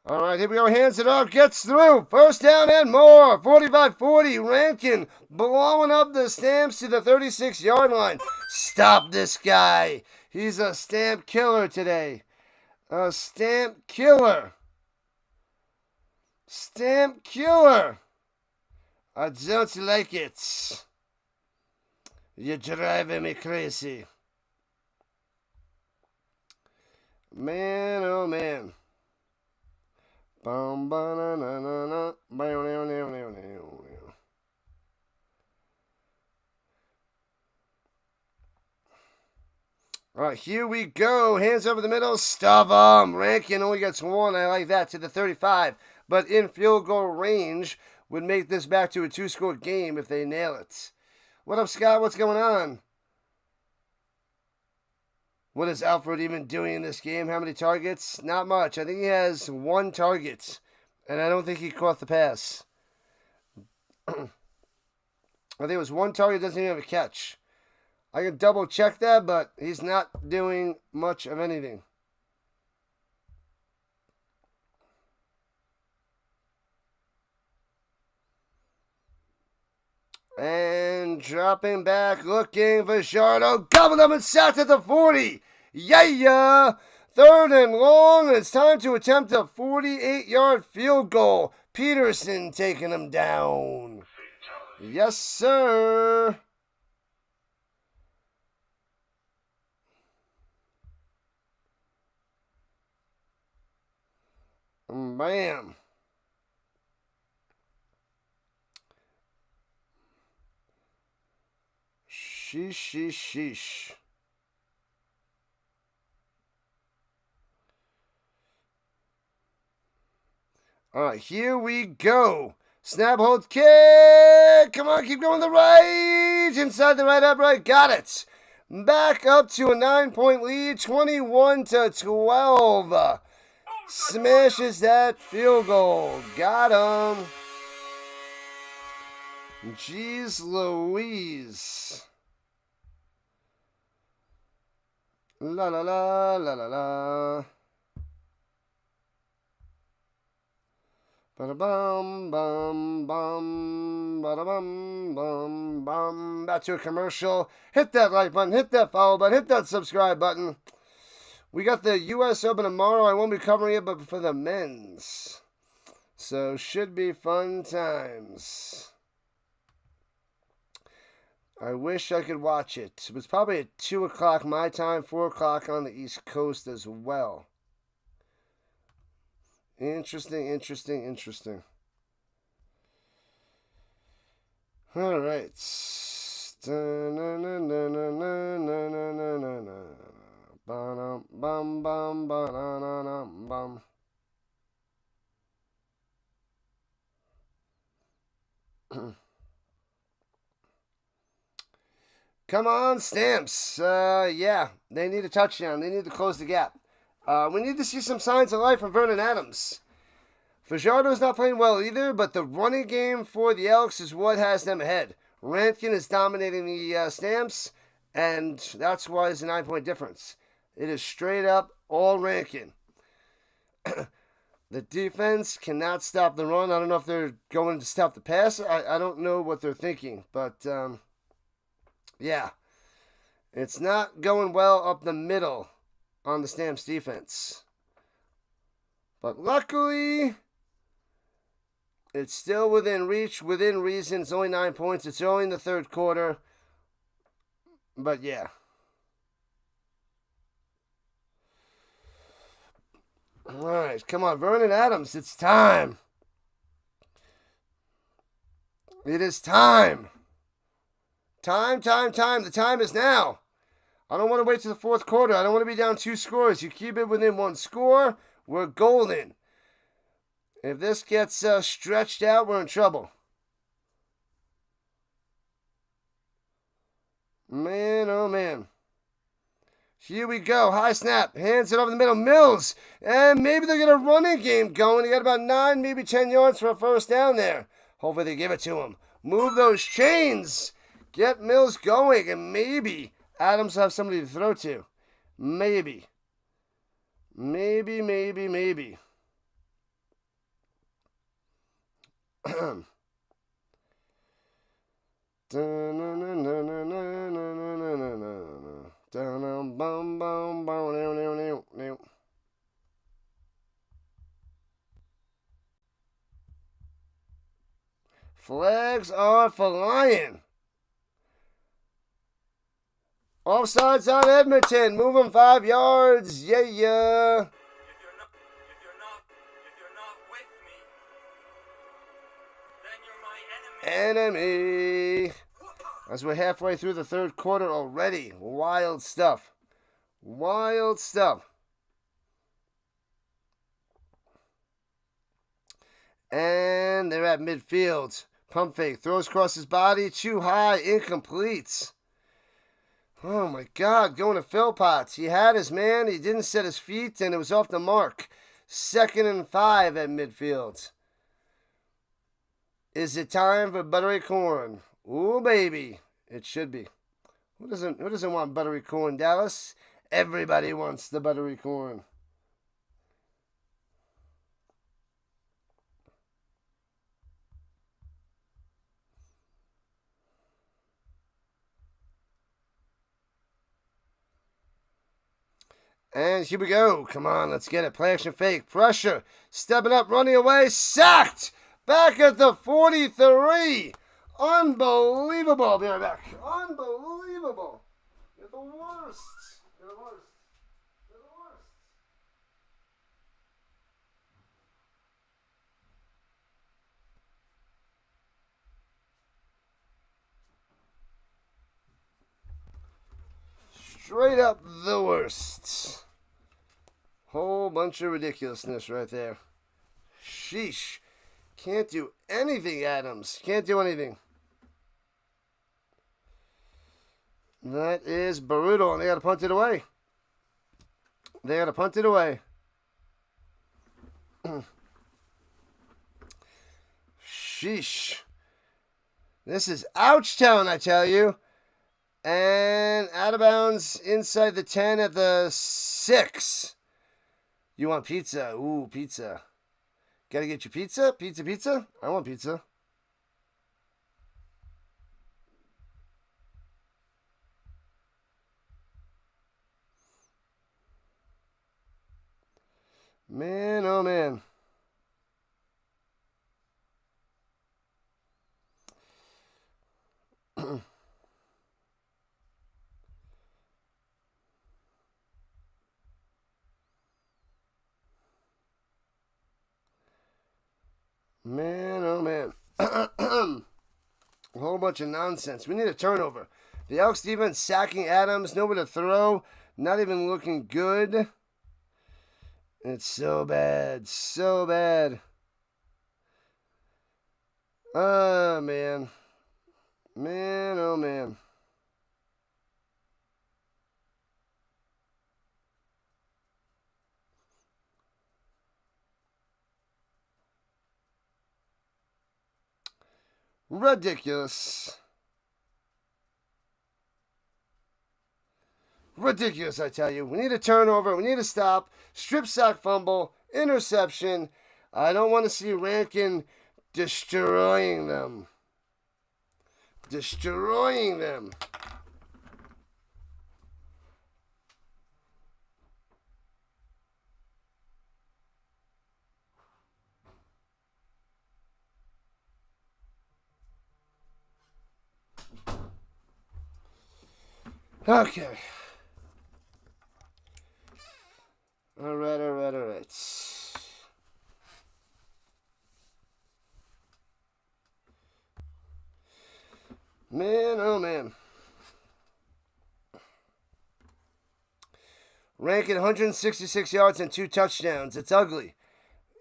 All right, here we go. Hands it up. Gets through. First down and more. 45-40. Rankin blowing up the Stamps to the 36-yard line. Stop this guy. He's a Stamp killer today. A Stamp killer. Stamp killer. I don't like it. You're driving me crazy. Man, oh man. All right, here we go. Hands over the middle. Stuff 'em. Rankin only gets 1. I like that, to the 35. But in field goal range would make this back to a 2-score game if they nail it. What up, Scott? What's going on? What is Alfred even doing in this game? How many targets? Not much. I think he has 1 target. And I don't think he caught the pass. I think it was 1 target, doesn't even have a catch. I can double check that, but he's not doing much of anything. And dropping back, looking for Shardo. Gobbled up and sacked at the 40. Yeah! 3rd and long. It's time to attempt a 48-yard field goal. Peterson taking him down. Yes, sir. Bam. Sheesh, sheesh, sheesh. All right, here we go. Snap, hold, kick. Come on, keep going to the right. Inside the right upright. Got it. Back up to a 9-point lead, 21-12. Smashes that field goal. Got him. Jeez Louise. La la la la la la. Ba-da-bum, bum, bum, ba-da-bum, bum, bum. Back to a commercial. Hit that like button, hit that follow button, hit that subscribe button. We got the U.S. Open tomorrow. I won't be covering it, but for the men's. So, should be fun times. I wish I could watch it. It was probably at 2 o'clock my time, 4 o'clock on the East Coast as well. Interesting, interesting, interesting. All right. Come on, Stamps. Yeah, they need a touchdown. They need to close the gap. We need to see some signs of life from Vernon Adams. Fajardo's not playing well either, but the running game for the Elks is what has them ahead. Rankin is dominating the Stamps, and that's why there's a 9-point difference. It is straight up all Rankin. The defense cannot stop the run. I don't know if they're going to stop the pass. I don't know what they're thinking, but yeah. It's not going well up the middle on the Stamps defense. But luckily, it's still within reach, within reason. It's only 9 points. It's only in the third quarter. But yeah. All right, come on, Vernon Adams. It's time. It is time. Time. The time is now. I don't want to wait to the fourth quarter. I don't want to be down 2 scores. You keep it within 1 score, we're golden. If this gets stretched out, we're in trouble. Man, oh man. Here we go. High snap. Hands it over the middle. Mills. And maybe they're going to run a game going. They got about 9, maybe 10 yards for a first down there. Hopefully they give it to him. Move those chains. Get Mills going. And maybe Adams will have somebody to throw to. Maybe. Maybe. Flags are flying. Offsides on Edmonton. Move them 5 yards. Yeah. If you're not with me, then you're my enemy. As we're halfway through the third quarter already. Wild stuff. And they're at midfield. Pump fake. Throws across his body. Too high. Incomplete. Oh my God. Going to Philpotts. He had his man. He didn't set his feet. And it was off the mark. 2nd and 5 at midfield. Is it time for buttery corn? Ooh, baby. It should be. Who doesn't want buttery corn, Dallas? Everybody wants the buttery corn. And here we go. Come on, let's get it. Play action fake. Pressure. Stepping up, running away. Sacked. Back at the 43. Unbelievable. I'll be right back. Unbelievable. You're the worst. You're the worst. You're the worst. Straight up the worst. Whole bunch of ridiculousness right there. Sheesh. Can't do anything, Adams. Can't do anything. That is brutal, and they got to punt it away. They got to punt it away. Sheesh. This is ouch town, I tell you. And out of bounds inside the 10 at the 6. You want pizza? Ooh, pizza. Gotta get your pizza? Pizza, pizza? I want pizza. Man, oh man. Man, oh man. A whole bunch of nonsense. We need a turnover. The Elks defense sacking Adams. Nobody to throw. Not even looking good. It's so bad. So bad. Oh, man. Man, oh man. Ridiculous. Ridiculous, I tell you. We need a turnover. We need a stop. Strip sack fumble. Interception. I don't want to see Rankin destroying them. Destroying them. Okay. All right. Man, oh man. Rankin 166 yards and 2 touchdowns. It's ugly.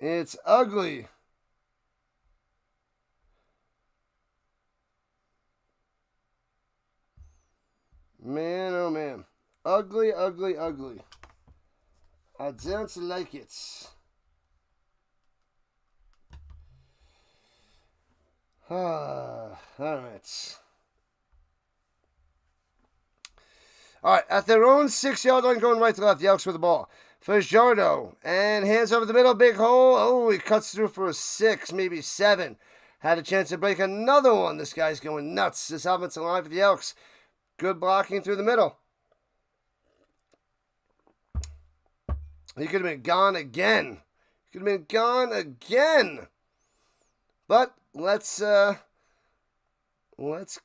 It's ugly. Man, oh man. Ugly, ugly, ugly. I don't like it. All right. All right, at their own 6-yard line, going right to left, the Elks with the ball. First Jardo, and hands over the middle, big hole. Oh, he cuts through for a 6, maybe 7. Had a chance to break another one. This guy's going nuts. This offensive line for the Elks. Good blocking through the middle. He could have been gone again. But let's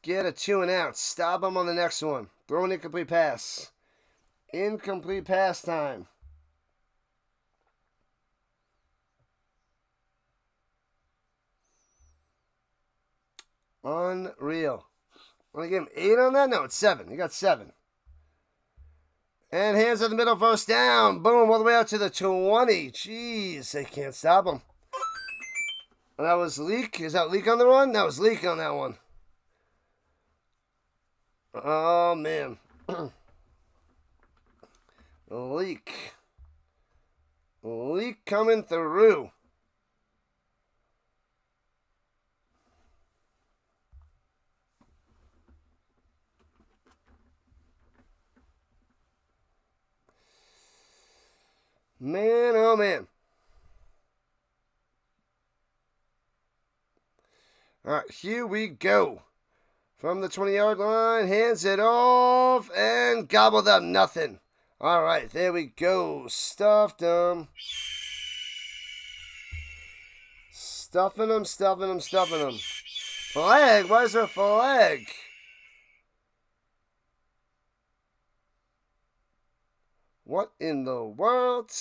get a 2 and out. Stop him on the next one. Throw an incomplete pass. Incomplete pass time. Unreal. Want to give him 8 on that? No, it's 7. He got 7. And hands in the middle, first down. Boom, all the way out to the 20. Jeez, they can't stop him. And that was Leak. Is that Leak on the run? That was Leak on that one. Oh, man. Leak. Leak coming through. Man, oh man. All right, here we go. From the 20-yard line, hands it off, and gobbled up nothing. All right, there we go. Stuffed them. Stuffing them. Flag? Why is there a flag? What in the world?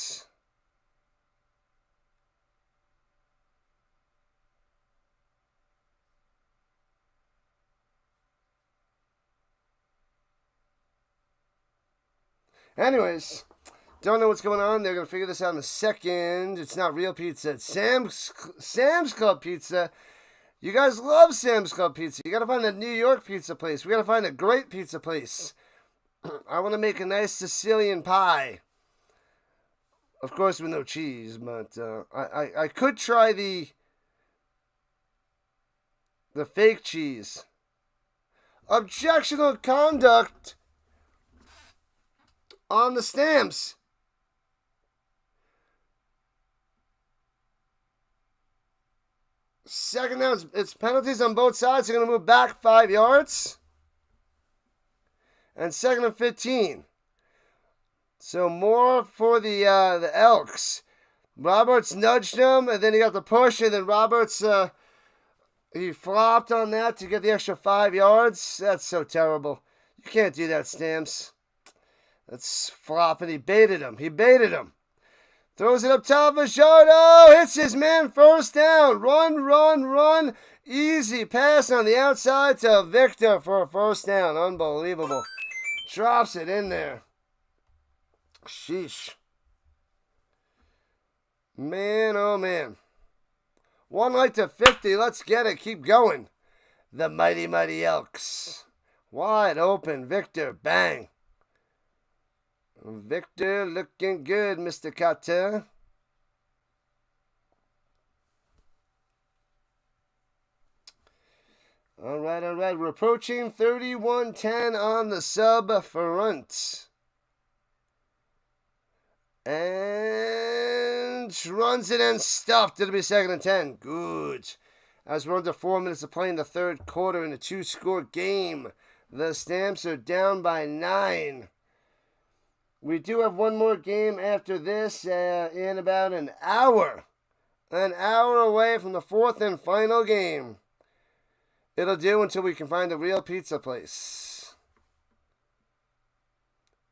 Anyways, don't know what's going on. They're going to figure this out in a second. It's not real pizza. It's Sam's Club pizza. You guys love Sam's Club pizza. You got to find a New York pizza place. We got to find a great pizza place. I want to make a nice Sicilian pie. Of course, with no cheese, but I could try the fake cheese. Objectionable conduct on the Stamps. Second down, it's penalties on both sides. They're going to move back 5 yards. And second and 15. So more for the Elks. Roberts nudged him, and then he got the push, and then Roberts, he flopped on that to get the extra 5 yards. That's so terrible. You can't do that, Stamps. That's flopping. He baited him. Throws it up top of Showdown. Hits his man. First down. Run. Easy pass on the outside to Victor for a first down. Unbelievable. Drops it in there. Sheesh. Man, oh man. 1 light to 50. Let's get it. Keep going. The mighty Elks. Wide open. Victor. Bang. Victor looking good, Mr. Carter. All right. We're approaching 31-10 on the sub front. And runs it and stuffed. It'll be second and 10. Good. As we're under 4 minutes of playing the third quarter in a 2-score game. The Stamps are down by 9. We do have one more game after this in about an hour. An hour away from the fourth and final game. It'll do until we can find a real pizza place.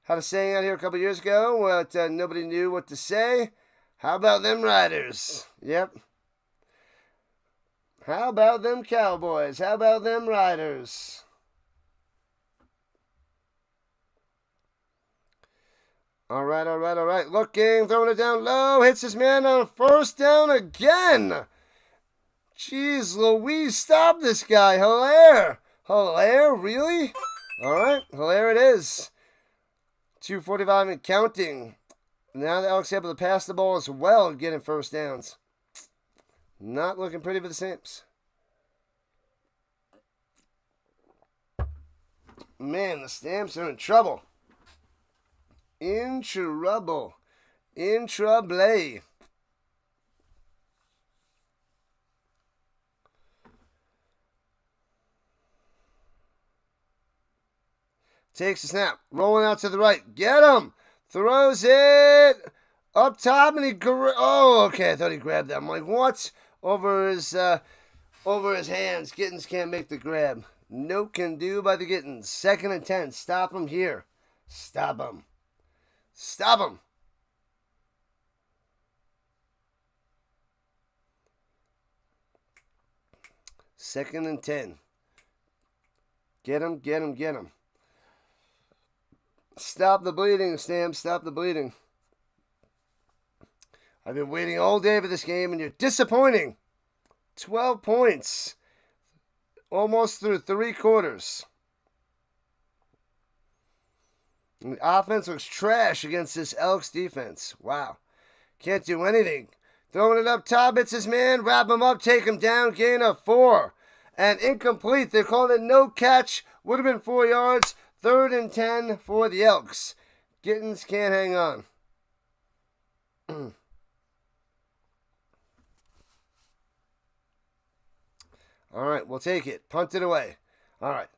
Had a saying out here a couple years ago, what nobody knew what to say. How about them Riders? Yep. How about them Cowboys? How about them Riders? All right. Looking, throwing it down low. Hits his man on first down again. Jeez Louise, stop this guy. Hilaire, really? All right, Hilaire it is. 2:45 and counting. Now the Elks able to pass the ball as well, getting first downs. Not looking pretty for the Stamps. Man, the Stamps are in trouble. In trouble. Takes the snap. Rolling out to the right. Get him. Throws it up top, and okay. I thought he grabbed that. I'm like, what? Over his hands. Gittins can't make the grab. No can do by the Gittins. Second and 10. Stop him here. Stop him. Second and 10. Get him. Stop the bleeding, Stamps. Stop the bleeding. I've been waiting all day for this game, and you're disappointing. 12 points. Almost through 3 quarters. And the offense looks trash against this Elks defense. Wow. Can't do anything. Throwing it up top. It's his man. Wrap him up. Take him down. Gain of 4. And incomplete. They called it no catch. Would have been 4 yards. Third and 10 for the Elks. Gittins can't hang on. All right, we'll take it. Punt it away. All right.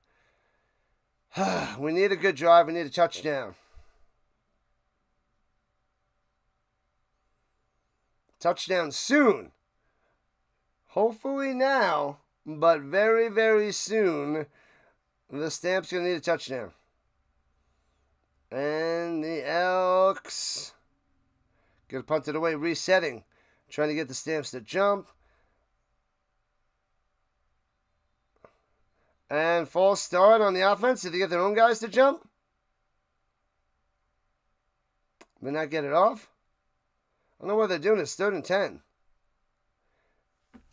We need a good drive. We need a touchdown. Touchdown soon. Hopefully now, but very, very soon, the Stamps going to need a touchdown. And the Elks going to punt it away, resetting. Trying to get the Stamps to jump. And false start on the offense. Did they get their own guys to jump? Did not get it off? I don't know what they're doing. It's 3rd and 10.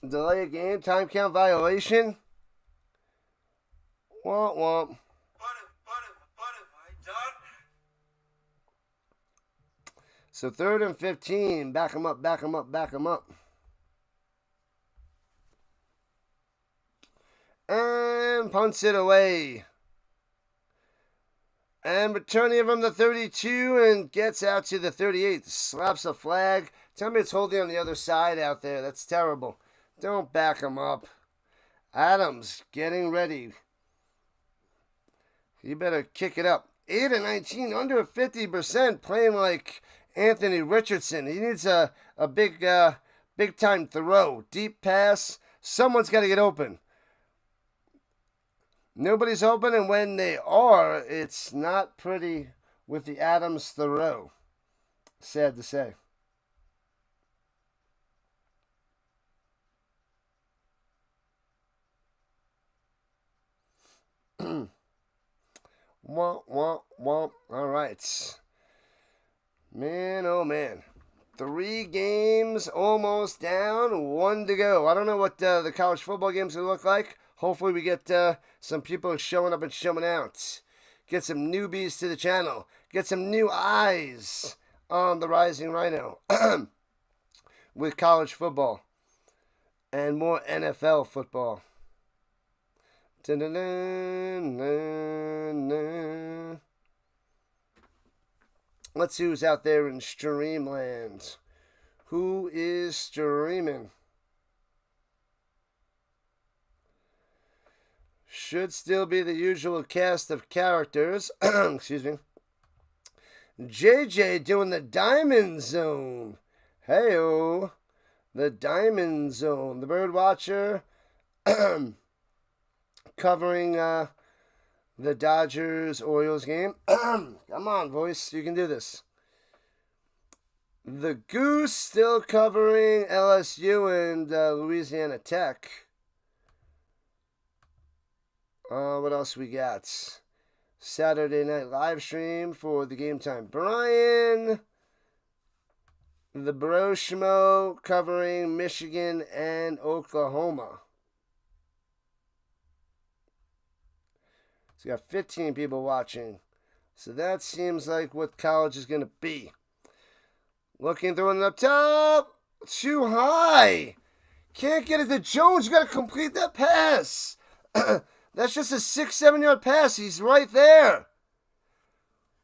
Delay a game. Time count violation. Womp womp. What have I done? So 3rd and 15. Back them up, back them up, back them up. And punts it away. And returning from the 32 and gets out to the 38. Slaps a flag. Tell me it's holding on the other side out there. That's terrible. Don't back him up. Adams getting ready. You better kick it up. 8 and 19, under 50%, playing like Anthony Richardson. He needs a big time throw. Deep pass. Someone's got to get open. Nobody's open, and when they are, it's not pretty with the Adams throw. Sad to say. Womp, womp, womp. All right. Man, oh man. 3 games almost down, 1 to go. I don't know what the college football games will look like. Hopefully we get some people showing up and showing out. Get some newbies to the channel. Get some new eyes on the Rising Rhino with college football and more NFL football. Da-da-da-da-da. Let's see who's out there in Streamland. Who is streaming? Should still be the usual cast of characters. Excuse me. JJ doing the Diamond Zone. Hey-o. The Diamond Zone. The Bird Watcher covering the Dodgers-Orioles game. Come on, voice. You can do this. The Goose still covering LSU and Louisiana Tech. What else we got? Saturday night live stream for the Game Time. Brian. The Bro Schmo covering Michigan and Oklahoma. So we got 15 people watching. So that seems like what college is going to be. Looking, throwing it up top. Too high. Can't get it to Jones. You got to complete that pass. That's just a 6-7 yard pass. He's right there.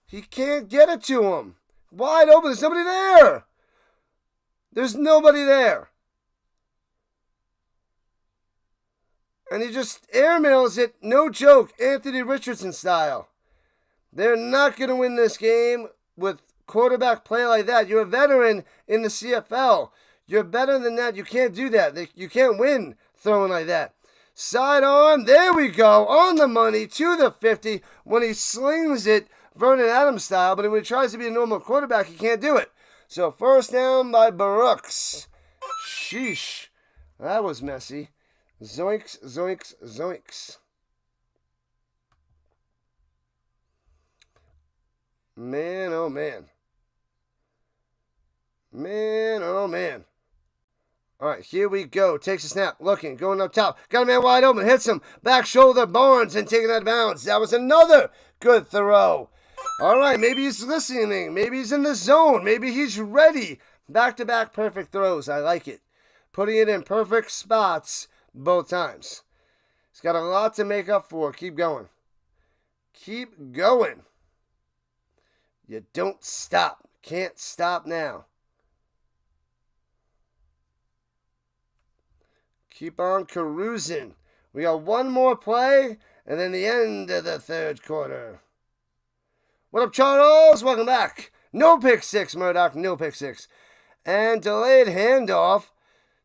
He can't get it to him. Wide open. There's nobody there. There's nobody there. And he just airmails it, no joke, Anthony Richardson style. They're not going to win this game with quarterback play like that. You're a veteran in the CFL. You're better than that. You can't do that. You can't win throwing like that. Sidearm, there we go, on the money, to the 50, when he slings it, Vernon Adams style, but when he tries to be a normal quarterback, he can't do it. So first down by Brooks. Sheesh, that was messy. Zoinks, zoinks, zoinks. Man, oh man. Man, oh man. All right, here we go. Takes a snap, looking, going up top. Got a man wide open, hits him. Back shoulder, Barnes, and taking that out of bounds. That was another good throw. All right, maybe he's listening. Maybe he's in the zone. Maybe he's ready. Back-to-back perfect throws. I like it. Putting it in perfect spots both times. He's got a lot to make up for. Keep going. Keep going. You don't stop. Can't stop now. Keep on cruising. We got one more play, and then the end of the third quarter. What up, Charles? Welcome back. No pick six, Murdoch. No pick six. And delayed handoff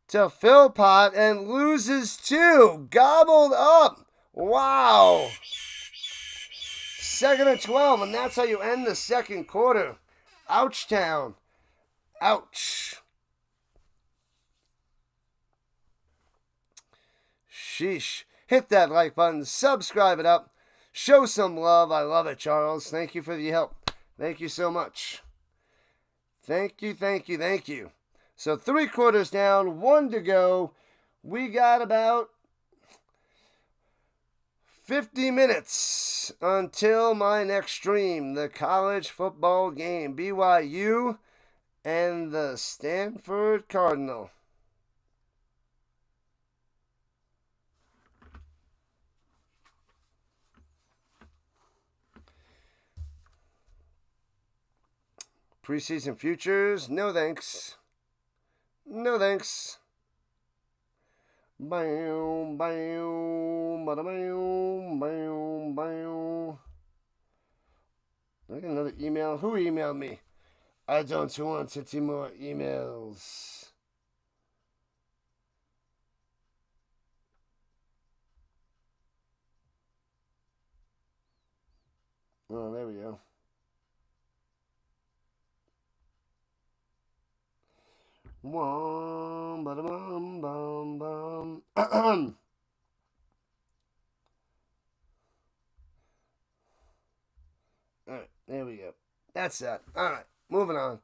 to Philpott and loses 2. Gobbled up. Wow. 2nd and 12, and that's how you end the second quarter. Ouch town. Ouch. Sheesh. Hit that like button. Subscribe it up. Show some love. I love it, Charles. Thank you for the help. Thank you so much. Thank you, thank you, thank you. So 3 quarters down, 1 to go. We got about 50 minutes until my next stream, the college football game, BYU and the Stanford Cardinal. Preseason futures, no thanks. No thanks. Bow, bow, bada bow, bow, bow. I got another email. Who emailed me? I don't want any more emails. Oh, there we go. Bum, bada bum, bum, bum. Alright, there we go. That's that. Alright, moving on.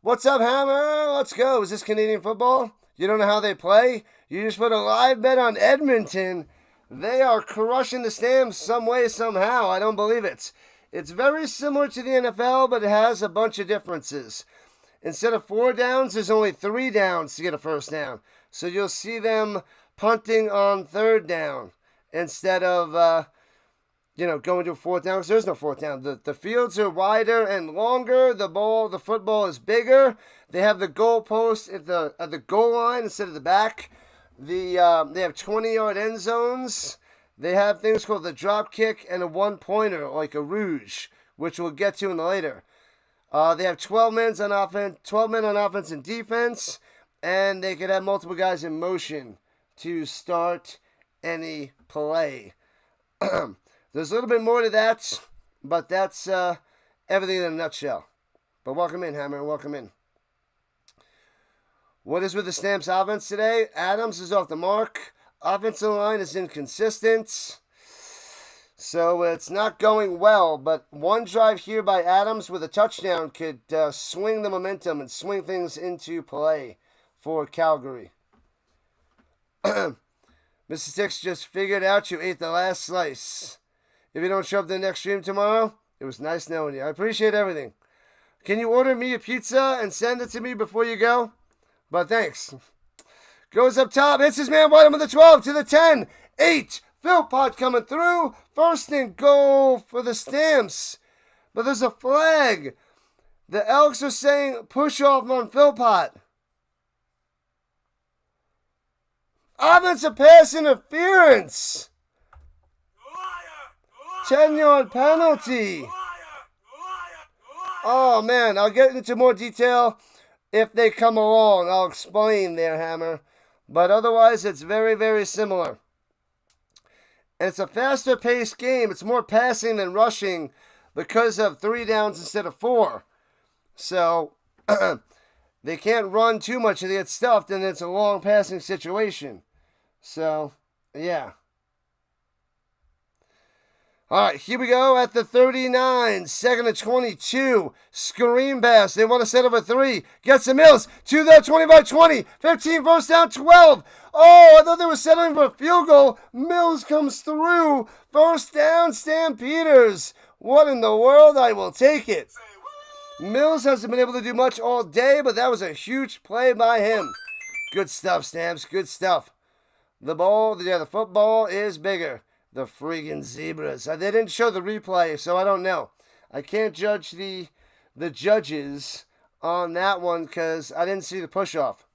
What's up, Hammer? Let's go. Is this Canadian football? You don't know how they play? You just put a live bet on Edmonton. They are crushing the Stamps some way, somehow. I don't believe it. It's very similar to the NFL, but it has a bunch of differences. Instead of 4 downs, there's only 3 downs to get a first down. So you'll see them punting on 3rd down instead of, going to a 4th down, because there's no 4th down. The fields are wider and longer. The football is bigger. They have the goalpost at the goal line instead of the back. They have 20-yard end zones. They have things called the drop kick and a 1-pointer, like a rouge, which we'll get to in later. They have 12 men on offense and defense, and they could have multiple guys in motion to start any play. There's a little bit more to that, but that's everything in a nutshell. But welcome in, Hammer, welcome in. What is with the Stamps offense today? Adams is off the mark. Offensive line is inconsistent. So it's not going well, but one drive here by Adams with a touchdown could swing the momentum and swing things into play for Calgary. Mr. Six just figured out you ate the last slice. If you don't show up the next stream tomorrow, it was nice knowing you. I appreciate everything. Can you order me a pizza and send it to me before you go? But thanks. Goes up top, hits his man Whiteman with the 12 to the 10, 8. Philpott coming through. 1st and goal for the Stamps. But there's a flag. The Elks are saying push off on Philpott. Offensive pass interference. 10-yard penalty. Oh, man. I'll get into more detail if they come along. I'll explain there, Hammer. But otherwise, it's very, very similar. And it's a faster-paced game. It's more passing than rushing because of 3 downs instead of 4. So, they can't run too much and they get stuffed, and it's a long passing situation. So, yeah. All right, here we go at the 39, 2nd and 22. Screen pass. They want to set up a 3. Gets to Mills to the 25-20. 15, first down, 12. Oh, I thought they were settling for a field goal. Mills comes through. First down, Stampeders. What in the world? I will take it. Mills hasn't been able to do much all day, but that was a huge play by him. Good stuff, Stamps. Good stuff. The football is bigger. The friggin' Zebras. They didn't show the replay, so I don't know. I can't judge the judges on that one because I didn't see the push-off.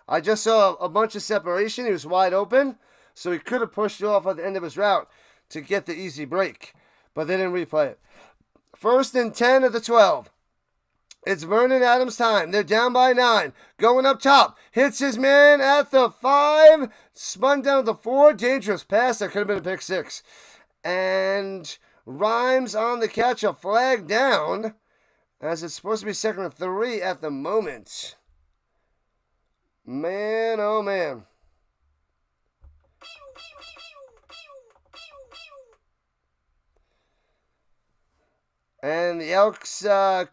I just saw a bunch of separation. He was wide open, so he could have pushed it off at the end of his route to get the easy break, but they didn't replay it. 1st and 10 at the 12. It's Vernon Adams' time. They're down by 9. Going up top. Hits his man at the 5. Spun down to 4. Dangerous pass. That could have been a pick 6. And Rhymes on the catch. A flag down. As it's supposed to be 2nd and 3 at the moment. Man, oh man. And the Elks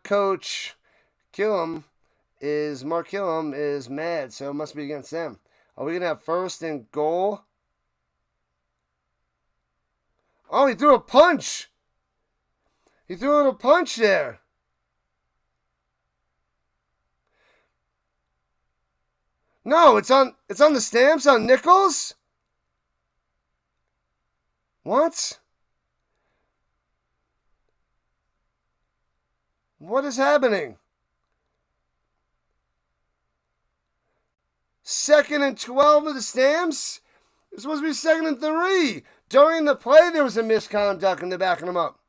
coach Mark Killam is mad, so it must be against them. Are we going to have first and goal? Oh, he threw a punch. He threw a little punch there. No, it's on the Stamps on Nichols? What? What is happening? 2nd and 12 of the Stamps? It's supposed to be 2nd and 3. During the play, there was a misconduct and they're backing them up.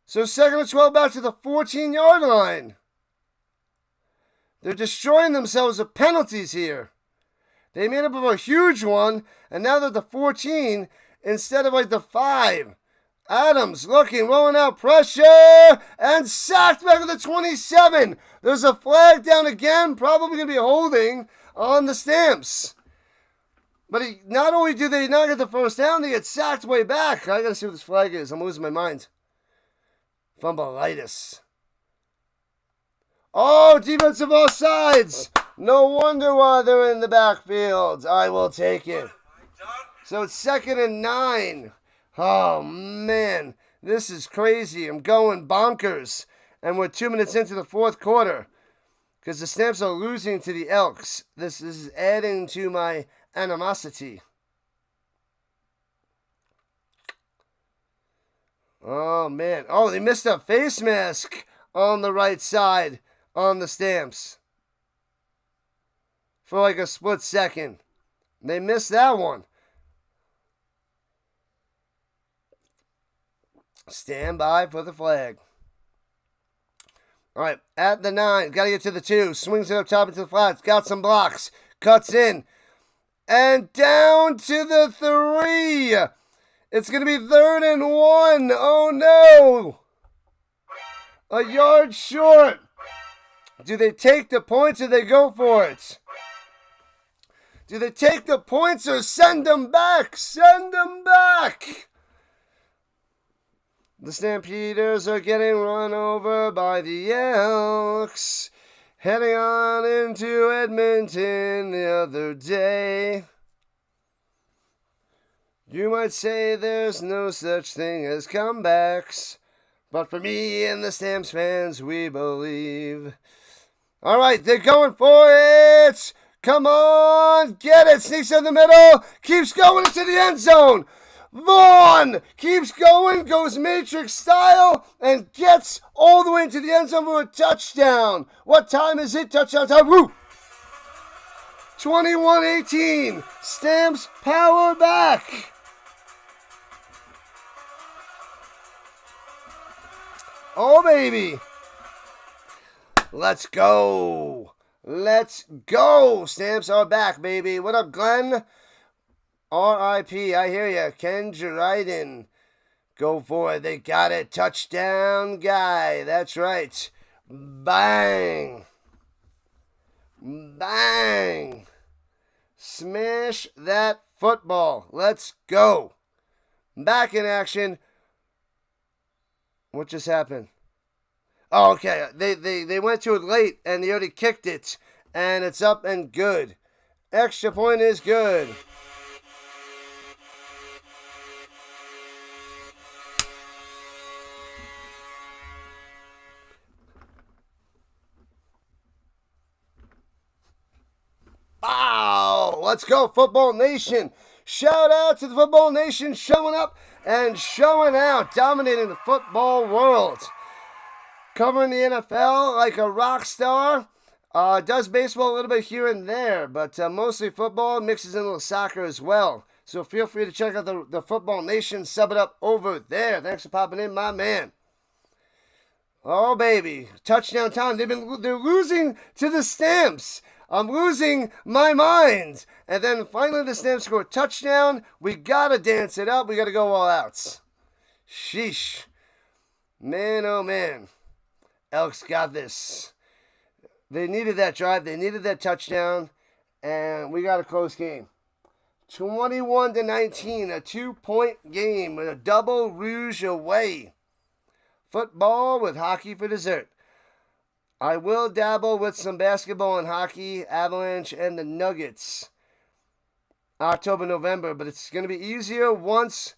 So 2nd and 12 back to the 14-yard line. They're destroying themselves with penalties here. They made up of a huge one, and now they're at the 14 instead of like the 5. Adams looking, rolling out pressure, and sacked back at the 27. There's a flag down again, probably going to be holding on the Stamps. But not only do they not get the first down, they get sacked way back. I got to see what this flag is. I'm losing my mind. Fumbleitis. Oh, defensive offsides. No wonder why they're in the backfield. I will take it. So it's 2nd and 9. Oh, man. This is crazy. I'm going bonkers. And we're 2 minutes into the fourth quarter. Because the Stamps are losing to the Elks. This is adding to my animosity. Oh, man. Oh, they missed a face mask on the right side on the Stamps. For like a split second. They missed that one. Stand by for the flag. All right, at the 9. Got to get to the 2. Swings it up top into the flats. Got some blocks. Cuts in. And down to the 3. It's going to be 3rd and 1. Oh, no. A yard short. Do they take the points or they go for it? Do they take the points or send them back? Send them back. The Stampeders are getting run over by the Elks. Heading on into Edmonton the other day. You might say there's no such thing as comebacks. But for me and the Stamps fans, we believe. All right, they're going for it. Come on, get it. Sneaks in the middle. Keeps going into the end zone. Vaughn keeps going, goes Matrix style, and gets all the way into the end zone for a touchdown. What time is it? Touchdown time. Woo! 21-18. Stamps power back. Oh, baby. Let's go. Let's go. Stamps are back, baby. What up, Glenn? R.I.P. I hear ya. Ken Dryden. Go for it. They got it. Touchdown guy. That's right. Bang. Bang. Smash that football. Let's go. Back in action. What just happened? Oh, okay. They went to it late, and they already kicked it. And it's up and good. Extra point is good. Wow! Let's go, Football Nation. Shout out to the Football Nation showing up and showing out, dominating the football world. Covering the NFL like a rock star. Does baseball a little bit here and there, but mostly football, mixes in a little soccer as well. So feel free to check out the Football Nation, sub it up over there. Thanks for popping in, my man. Oh, baby. Touchdown time. They're losing to the Stamps. I'm losing my mind. And then finally the Stamps score a touchdown. We got to dance it up. We got to go all out. Sheesh. Man, oh, man. Elks got this. They needed that drive. They needed that touchdown. And we got a close game. 21-19. A 2-point game with a double rouge away. football with hockey for dessert. I will dabble with some basketball and hockey, Avalanche and the Nuggets, October, November, but it's going to be easier once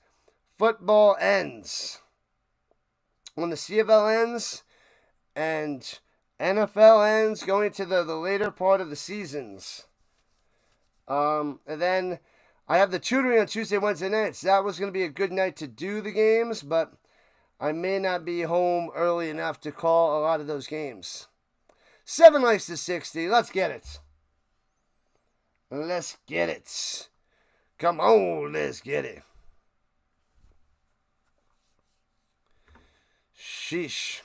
football ends. When the CFL ends and NFL ends, going to the later part of the seasons. And then I have the tutoring on Tuesday, Wednesday nights. That was going to be a good night to do the games, but I may not be home early enough to call a lot of those games. 7 likes to 60. Let's get it. Let's get it. Come on, let's get it. Sheesh.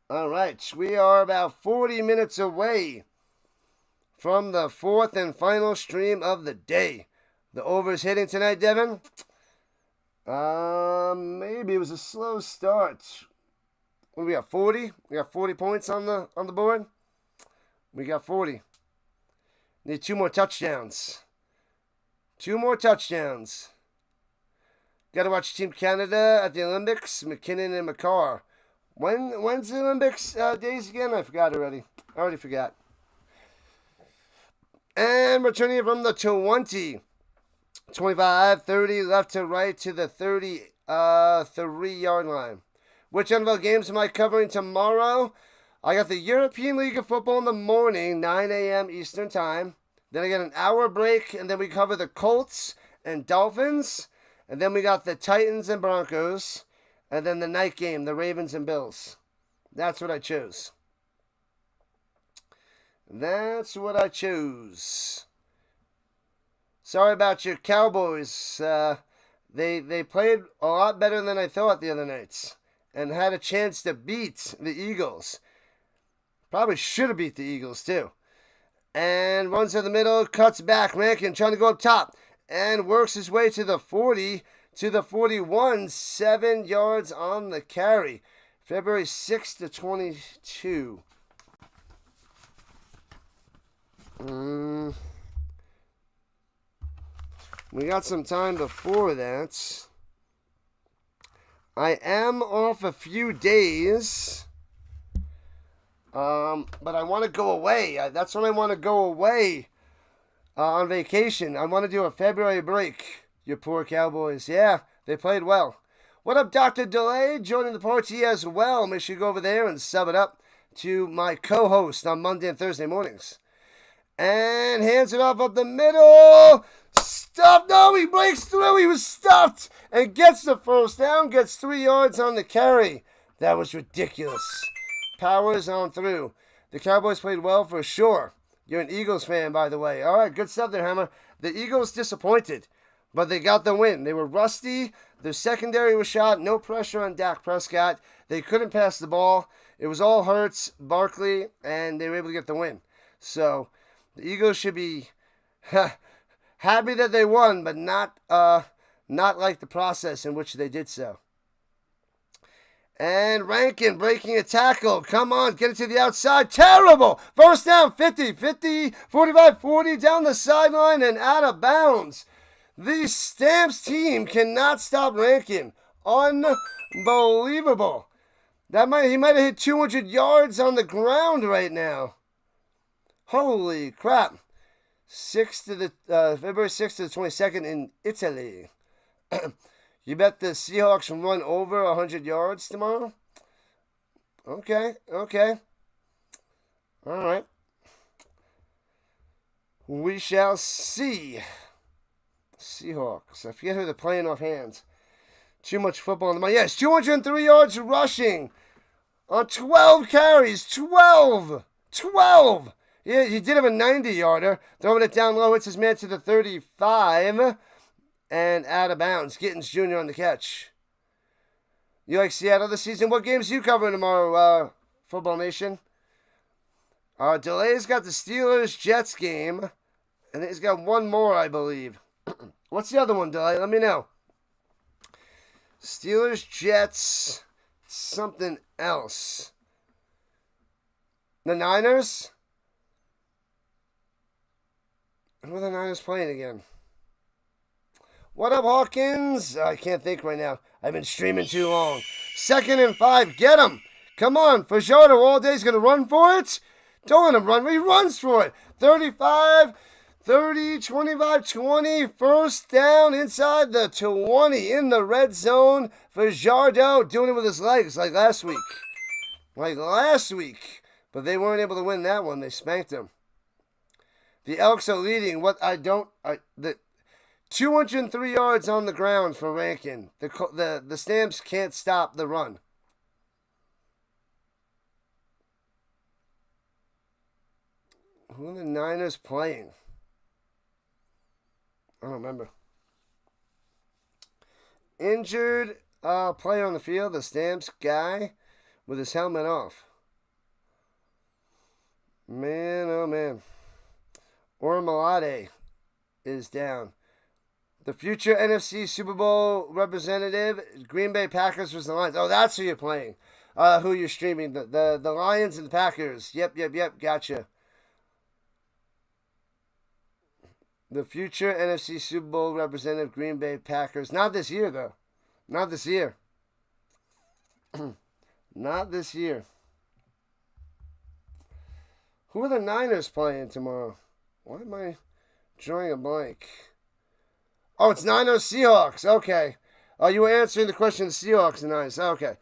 All right, we are about 40 minutes away from the fourth and final stream of the day. The over's hitting tonight, Devin? Maybe it was a slow start. What do we got, 40? We got 40 points on the board? We got 40. Need 2 more touchdowns. 2 more touchdowns. Got to watch Team Canada at the Olympics, McKinnon and McCarr. When's the Olympics days again? I forgot already. I already forgot. And returning from the 20. 25, 30, left to right to the 33-yard line. Which NFL games am I covering tomorrow? I got the European League of Football in the morning, 9 a.m. Eastern Time. Then I got an hour break, and then we cover the Colts and Dolphins. And then we got the Titans and Broncos. And then the night game, the Ravens and Bills. That's what I chose. That's what I chose. Sorry about your Cowboys. They played a lot better than I thought the other nights. And had a chance to beat the Eagles. Probably should have beat the Eagles too. And runs to the middle, cuts back. Rankin trying to go up top. And works his way to the 40, to the 41. 7 yards on the carry. February 6th to 22. We got some time before that. I am off a few days. But I want to go away. That's when I want to go away on vacation. I want to do a February break. You poor Cowboys. Yeah, they played well. What up, Dr. Delay? Joining the party as well. Make sure you go over there and sub it up to my co-host on Monday and Thursday mornings. And hands it off up the middle. Stuffed. No, he breaks through. He was stuffed. And gets the first down. Gets 3 yards on the carry. That was ridiculous. Powers on through. The Cowboys played well for sure. You're an Eagles fan, by the way. All right, good stuff there, Hammer. The Eagles disappointed, but they got the win. They were rusty. Their secondary was shot. No pressure on Dak Prescott. They couldn't pass the ball. It was all Hurts, Barkley, and they were able to get the win. So the Eagles should be happy that they won, but not like the process in which they did so. And Rankin breaking a tackle. Come on, get it to the outside. Terrible. First down, 50, 45, 40, down the sideline and out of bounds. The Stamps team cannot stop Rankin. Unbelievable. He might have hit 200 yards on the ground right now. Holy crap. February 6th to the 22nd in Italy. You bet the Seahawks run over 100 yards tomorrow? Okay. All right. We shall see. Seahawks. I forget who they're playing offhand. Too much football in the mind. Yes, 203 yards rushing on 12 carries. 12! Yeah, he did have a 90-yarder. Throwing it down low. Hits his man to the 35. And out of bounds. Gittins Jr. on the catch. You like Seattle this season? What games are you covering tomorrow, Football Nation? Delay's got the Steelers-Jets game. And he's got one more, I believe. What's the other one, Delay? Let me know. Steelers-Jets, something else. The Niners? Who are the Niners playing again? What up, Hawkins? I can't think right now. I've been streaming too long. 2nd and 5. Get him. Come on. Fajardo all day is going to run for it. Don't let him run. He runs for it. 35, 30, 25, 20. First down inside the 20 in the red zone. Fajardo doing it with his legs like last week. But they weren't able to win that one. They spanked him. The Elks are leading. The 203 yards on the ground for Rankin. The Stamps can't stop the run. Who are the Niners playing? I don't remember. Injured player on the field, the Stamps guy with his helmet off. Man, oh man. Ormalade is down. The future NFC Super Bowl representative, Green Bay Packers versus the Lions. Oh, that's who you're playing. Who you're streaming. The Lions and the Packers. Yep. Gotcha. The future NFC Super Bowl representative, Green Bay Packers. Not this year, though. Not this year. Not this year. Who are the Niners playing tomorrow? Why am I drawing a blank? Oh, it's Niners Seahawks. Okay. Oh, you were answering the question of the Seahawks and Niners. Okay.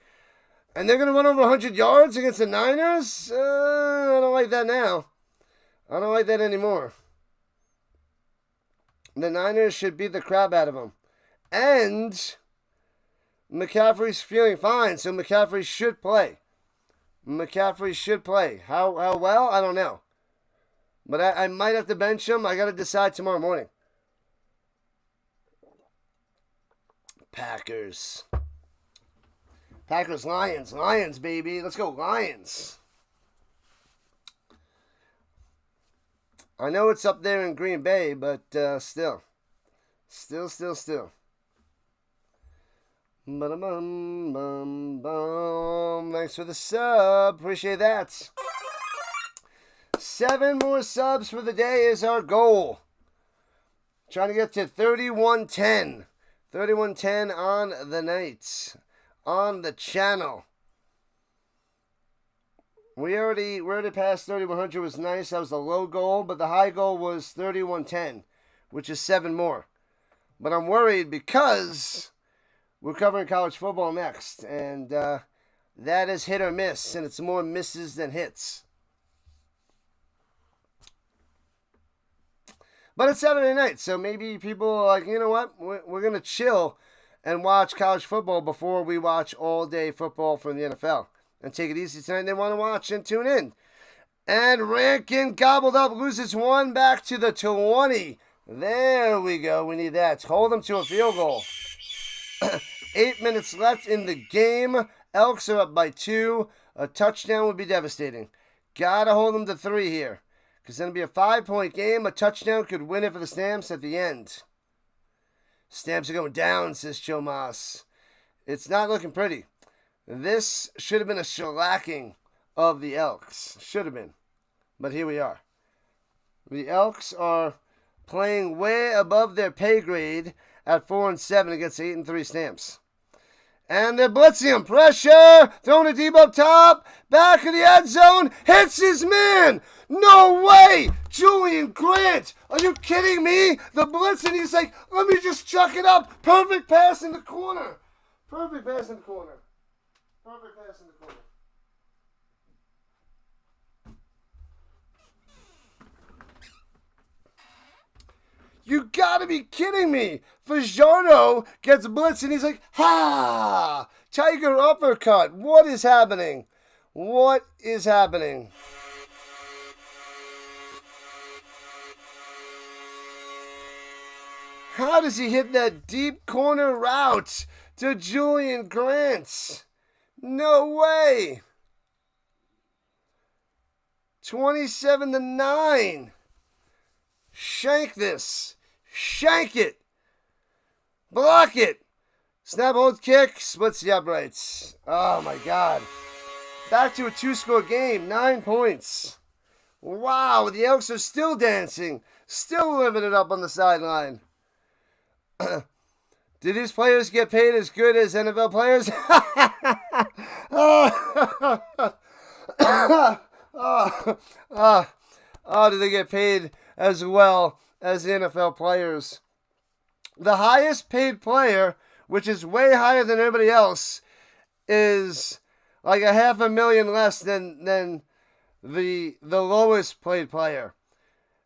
And they're going to run over 100 yards against the Niners? I don't like that now. I don't like that anymore. The Niners should beat the crap out of them. And McCaffrey's feeling fine, so McCaffrey should play. How well? I don't know. But I might have to bench him. I got to decide tomorrow morning. Packers, Lions, baby. Let's go, Lions. I know it's up there in Green Bay, but still. Ba-da-bum. Thanks for the sub. Appreciate that. 7 more subs for the day is our goal. Trying to get to 3110. 3110 on the night. On the channel. We're already past 3100. Was nice. That was the low goal, but the high goal was 3110, which is 7 more. But I'm worried because we're covering college football next, and that is hit or miss, and it's more misses than hits. But it's Saturday night, so maybe people are like, you know what? We're going to chill and watch college football before we watch all-day football from the NFL. And take it easy tonight. They want to watch and tune in. And Rankin gobbled up, loses 1 back to the 20. There we go. We need that. Hold them to a field goal. 8 minutes left in the game. Elks are up by 2. A touchdown would be devastating. Gotta hold them to 3 here. Because then it'll be a 5-point game. A touchdown could win it for the Stamps at the end. Stamps are going down, says Chomas. It's not looking pretty. This should have been a shellacking of the Elks. Should have been. But here we are. The Elks are playing way above their pay grade at 4-7 against 8-3 Stamps. And they're blitzing him. Pressure. Throwing a deep up top. Back of the end zone. Hits his man. No way. Julian Grant. Are you kidding me? The blitz, and he's like, let me just chuck it up. Perfect pass in the corner. You gotta be kidding me. Fajardo gets blitzed and he's like, ha! Tiger uppercut. What is happening? How does he hit that deep corner route to Julian Grant? No way. 27-9. Shank this. Shank it. Block it. Snap, hold, kick. Splits the uprights. Oh, my God. Back to a 2-score game. 9 points. Wow, the Elks are still dancing. Still living it up on the sideline. Do these players get paid as good as NFL players? Do they get paid as well as the NFL players? The highest paid player, which is way higher than everybody else, is like $500,000 less than the lowest paid player.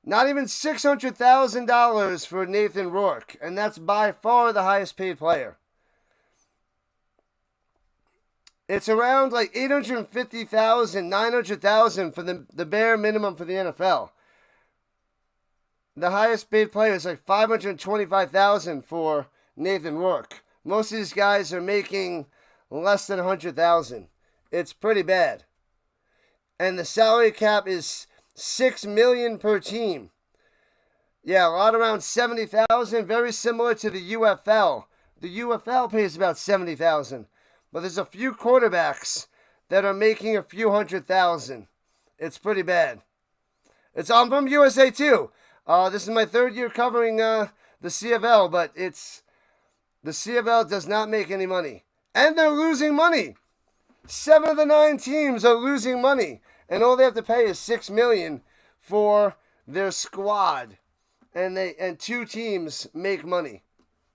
Not even $600,000 for Nathan Rourke, and that's by far the highest paid player. It's around like $850,000, $900,000 for the bare minimum for the NFL. The highest paid player is like $525,000 for Nathan Rourke. Most of these guys are making less than $100,000. It's pretty bad. And the salary cap is $6 million per team. Yeah, a lot around $70,000, very similar to the UFL. The UFL pays about $70,000, but there's a few quarterbacks that are making a few $100,000. It's pretty bad. I'm from USA too. This is my third year covering the CFL, but the CFL does not make any money, and they're losing money. 7 of the 9 teams are losing money, and all they have to pay is $6 million for their squad, and 2 teams make money.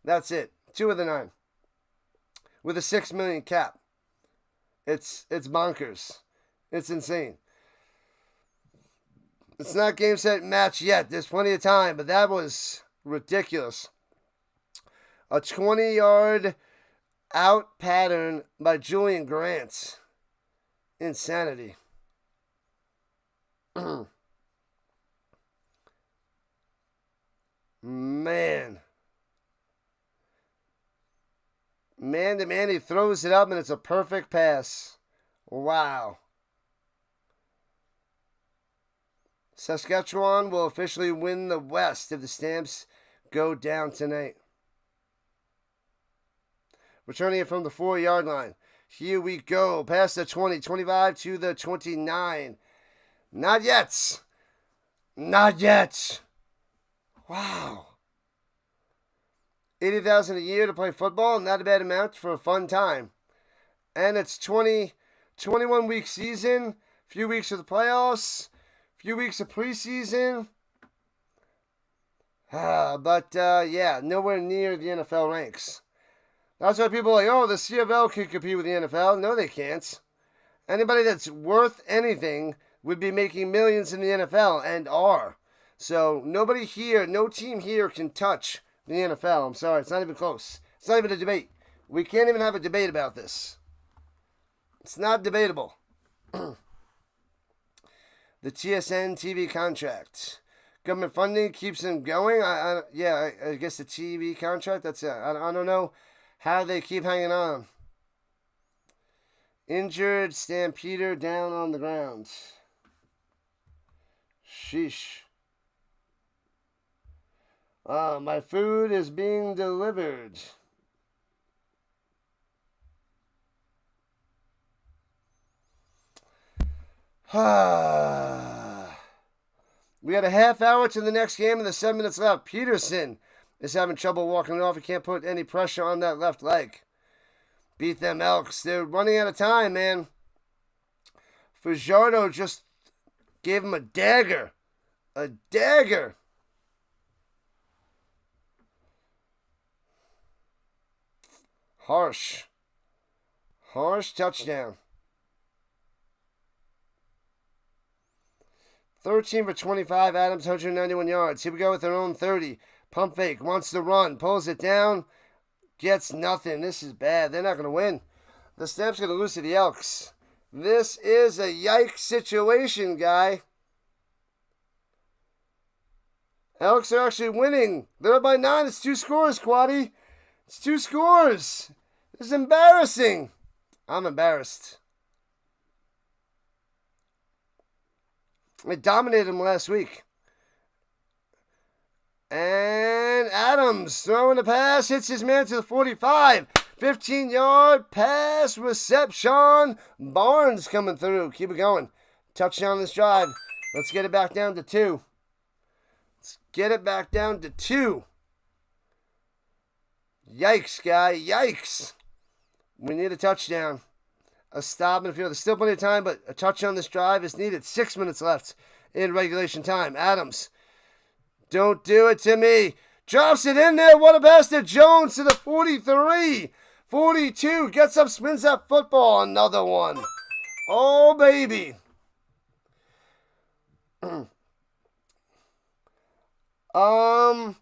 That's it. 2 of the 9 with a $6 million cap. It's bonkers. It's insane. It's not game, set, match yet. There's plenty of time, but that was ridiculous. A 20-yard out pattern by Julian Grant. Insanity. Man to man, he throws it up and it's a perfect pass. Wow. Saskatchewan will officially win the West if the Stamps go down tonight. Returning it from the 4-yard line. Here we go. Past the 20, 25 to the 29. Not yet. Not yet. Wow. $80,000 a year to play football. Not a bad amount for a fun time. And it's 21-week season. Few weeks of the playoffs. Few weeks of preseason. Yeah, nowhere near the NFL ranks. That's why people are like, oh, the CFL can compete with the NFL. No, they can't. Anybody that's worth anything would be making millions in the NFL and are. So nobody here, no team here can touch the NFL. I'm sorry, it's not even close. It's not even a debate. We can't even have a debate about this. It's not debatable. The TSN TV contract. Government funding keeps them going. I guess the TV contract, that's it. I don't know how they keep hanging on. Injured Stampeder down on the ground. Sheesh. My food is being delivered. We got a half hour to the next game and there's 7 minutes left. Peterson is having trouble walking it off. He can't put any pressure on that left leg. Beat them Elks. They're running out of time, man. Fajardo just gave him a dagger. A dagger. Harsh. Harsh touchdown. 13 for 25. Adams, 191 yards. Here we go with their own 30. Pump fake. Wants to run. Pulls it down. Gets nothing. This is bad. They're not going to win. The Stamps going to lose to the Elks. This is a yikes situation, guy. Elks are actually winning. They're up by 9. It's 2 scores, Quaddy. It's 2 scores. This is embarrassing. I'm embarrassed. I dominated them last week. And Adams throwing the pass. Hits his man to the 45. 15-yard pass reception. Barnes coming through. Keep it going. Touchdown this drive. Let's get it back down to 2. Let's get it back down to 2. Yikes, guy. Yikes. We need a touchdown. A stop in the field. There's still plenty of time, but a touch on this drive is needed. 6 minutes left in regulation time. Adams. Don't do it to me. Drops it in there. What a bastard. Jones to the 43. 42. Gets up, spins that football. Another one. Oh, baby. I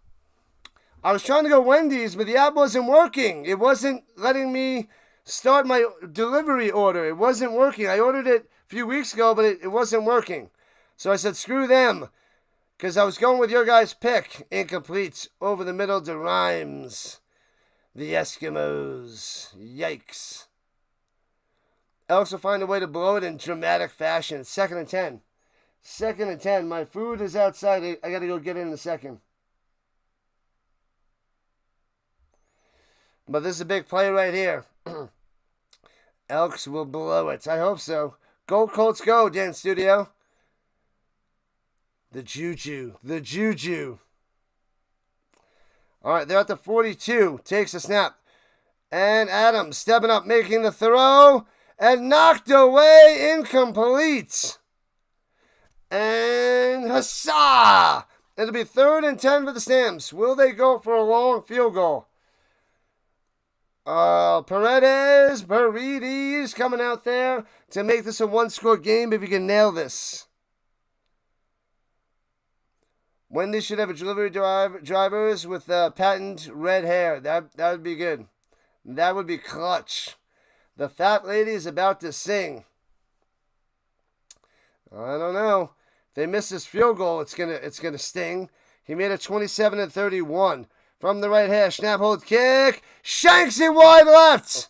was trying to go Wendy's, but the app wasn't working. It wasn't letting me start my delivery order. It wasn't working. I ordered it a few weeks ago, but it wasn't working. So I said, screw them, because I was going with your guys' pick. Incomplete over the middle to Rhymes. The Eskimos. Yikes. Elks will find a way to blow it in dramatic fashion. 2nd and 10. 2nd and 10. My food is outside. I got to go get it in a second. But this is a big play right here. Elks will blow it. I hope so. Go, Colts, go, Dan Studio. The Juju. The Juju. All right, they're at the 42. Takes a snap. And Adams stepping up, making the throw. And knocked away, incomplete. And huzzah! It'll be 3rd and 10 for the Stamps. Will they go for a long field goal? Paredes coming out there to make this a one-score game if you can nail this. Wendy should have a delivery drivers with patent red hair. That would be good. That would be clutch. The fat lady is about to sing. I don't know. If they miss this field goal, it's gonna sting. He made it 27 and 31. From the right hash, snap, hold, kick. Shanks it wide left.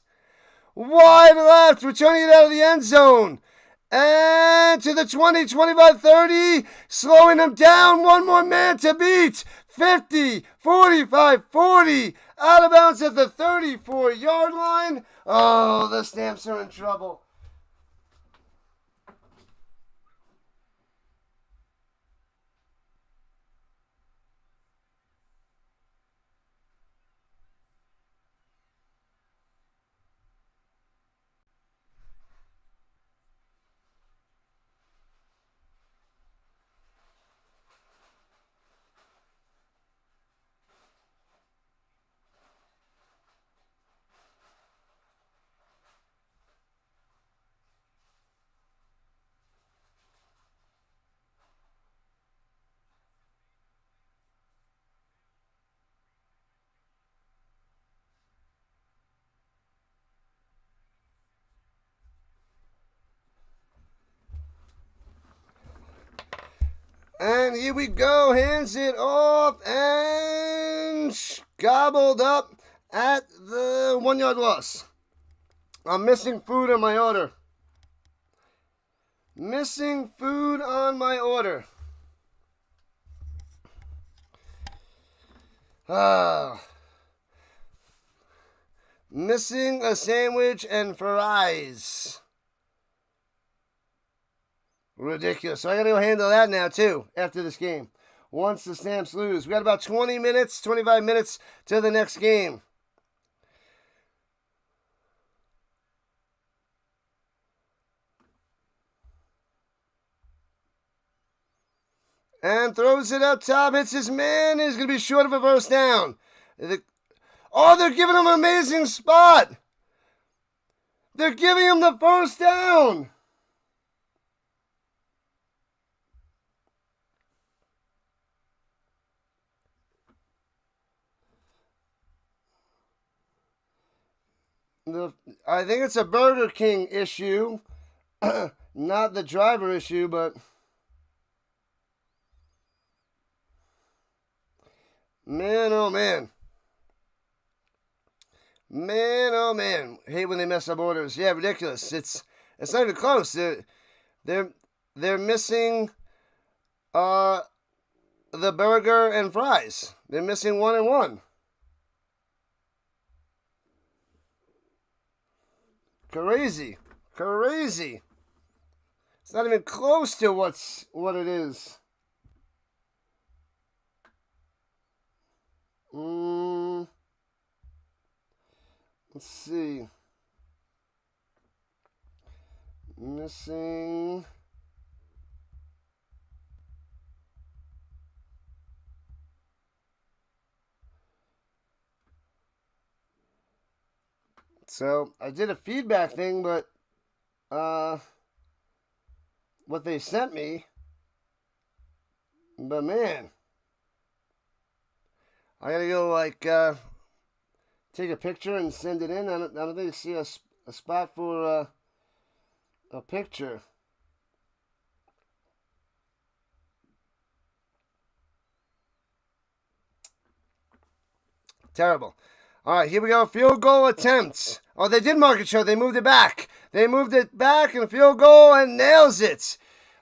Wide left, returning it out of the end zone. And to the 20, 25, 30. Slowing him down. One more man to beat. 50, 45, 40. Out of bounds at the 34-yard line. Oh, the Stamps are in trouble. And here we go. Hands it off and gobbled up at the 1-yard loss. I'm missing food on my order. Missing food on my order. Missing a sandwich and fries. Ridiculous. So I got to go handle that now, too, after this game. Once the Stamps lose. We got about 20 minutes, 25 minutes to the next game. And throws it up top, hits his man, is going to be short of a first down. Oh, they're giving him an amazing spot. They're giving him the first down. I think it's a Burger King issue, not the driver issue, but man, oh man. Man, oh man. Hate when they mess up orders. Yeah, ridiculous. It's not even close. They're missing the burger and fries. They're missing 1 and 1. Crazy. It's not even close to what it is. Let's see. Missing. So I did a feedback thing, but what they sent me, but man, I gotta go like take a picture and send it in. I don't think I see a spot for a picture. Terrible. All right, here we go. Field goal attempts. Oh, they did market show. They moved it back. They moved it back and field goal and nails it.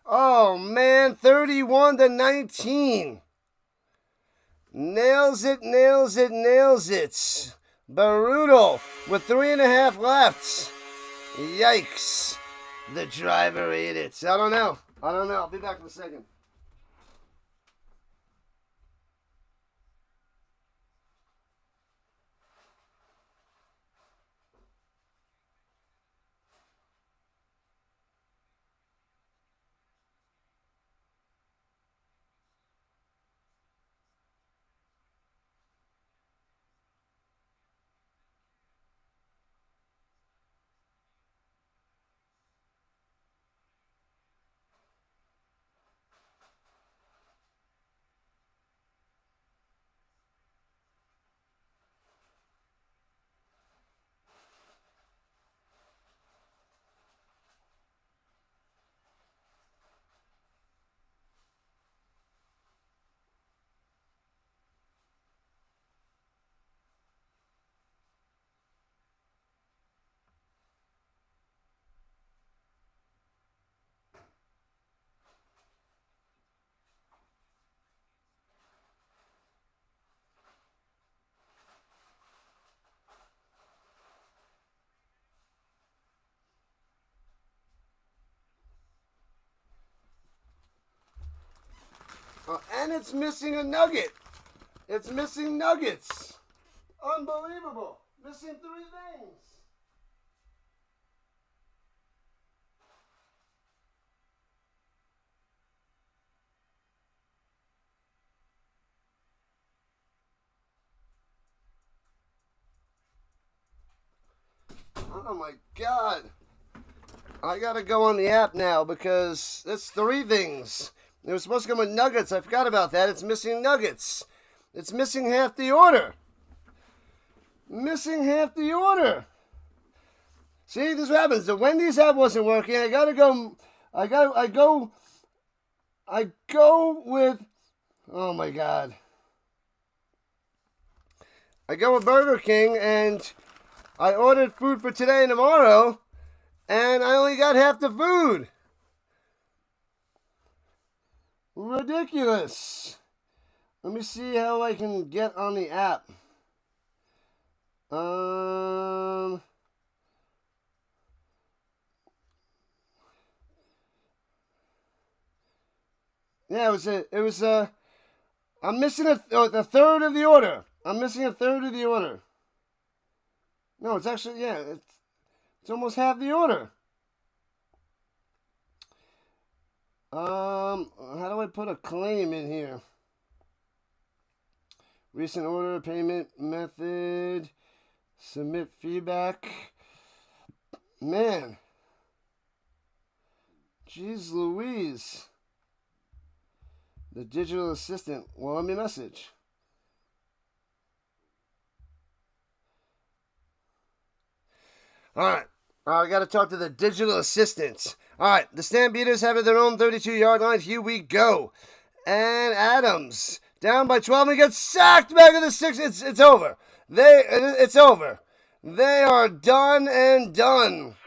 Oh man, 31-19. Nails it, nails it, nails it. Brutal with 3.5 left. Yikes. The driver ate it. I don't know. I'll be back in a second. And it's missing a nugget. It's missing nuggets. Unbelievable. Missing 3 things. Oh my God. I gotta go on the app now because it's 3 things. It was supposed to come with nuggets. I forgot about that. It's missing nuggets. It's missing half the order. Missing half the order. See, this is what happens. The Wendy's app wasn't working. I gotta go. I go with. Oh my God. I go with Burger King and I ordered food for today and tomorrow, and I only got half the food. Ridiculous. Let me see how I can get on the app. Yeah, I'm missing a third of the order. I'm missing a third of the order. No, it's actually, yeah, it's almost half the order. How do I put a claim in here? Recent order, payment method, submit feedback. Man. Jeez Louise. The digital assistant will let me message. All right. I got to talk to the digital assistants. All right. The Stampeders have their own 32-yard line. Here we go. And Adams down by 12. And he gets sacked back at the 6. It's over. It's over. They are done and done.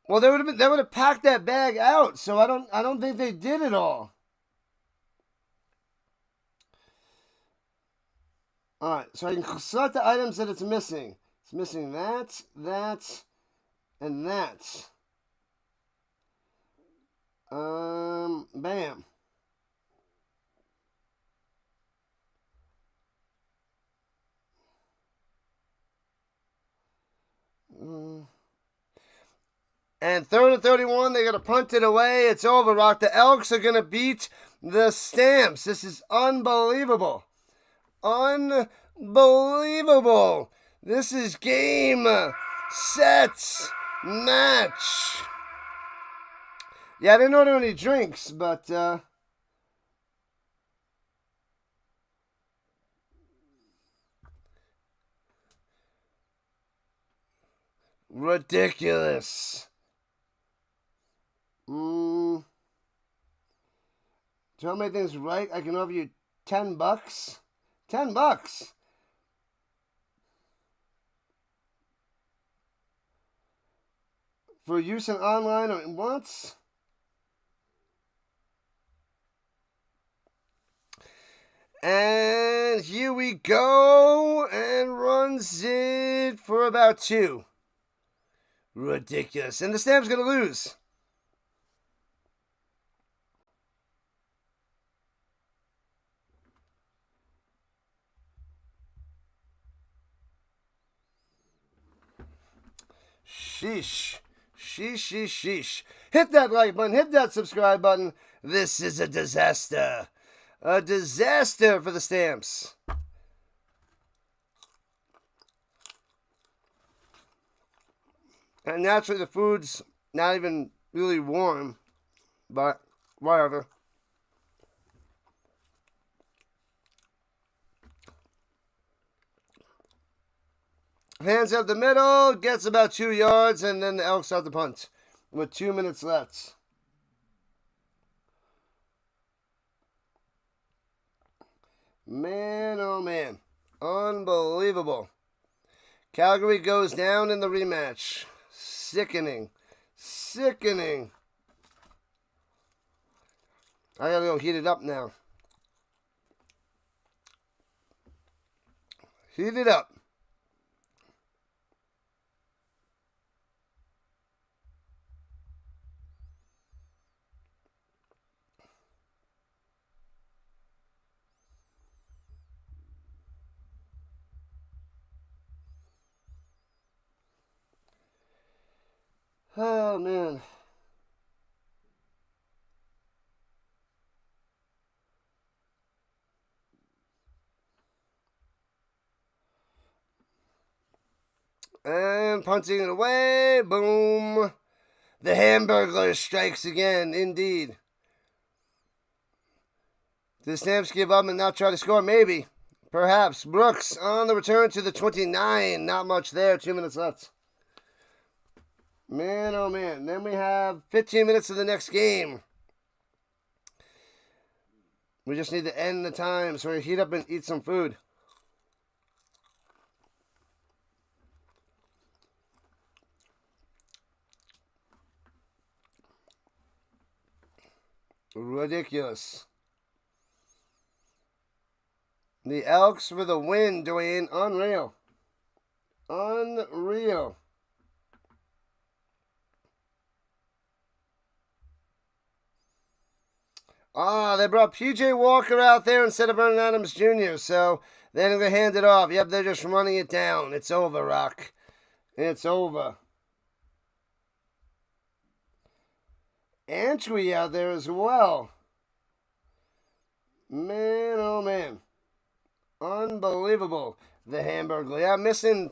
Well, they would have packed that bag out. So I don't think they did it all. All right, so I can select the items that it's missing. It's missing that, and that. Bam. And 3rd and 31, they're going to punt it away. It's over, Rock. The Elks are going to beat the Stamps. This is unbelievable. Unbelievable. This is game, set, match. Yeah, I didn't order any drinks, but ridiculous. To make things right, I can offer you $10. $10. For use in online or once. And here we go. And runs it for about 2. Ridiculous. And the Stamps going to lose. Sheesh. Sheesh. Hit that like button. Hit that subscribe button. This is a disaster. A disaster for the Stamps. And naturally the food's not even really warm. But whatever. Hands up the middle, gets about 2 yards, and then the Elks start the punt with 2 minutes left. Man, oh man. Unbelievable. Calgary goes down in the rematch. Sickening. I gotta go heat it up now. Heat it up. Oh, man. And punting it away. Boom. The Hamburglar strikes again, indeed. Do the Stamps give up and not try to score? Maybe. Perhaps. Brooks on the return to the 29. Not much there. 2 minutes left. Man, oh man. Then we have 15 minutes of the next game. We just need to end the time so we heat up and eat some food. Ridiculous. The Elks for the win, Dwayne. Unreal. Unreal. They brought P.J. Walker out there instead of Vernon Adams Jr., so they're going to hand it off. Yep, they're just running it down. It's over, Rock. It's over. Antwi out there as well. Man, oh man. Unbelievable. The Hamburglar. Yeah, I'm missing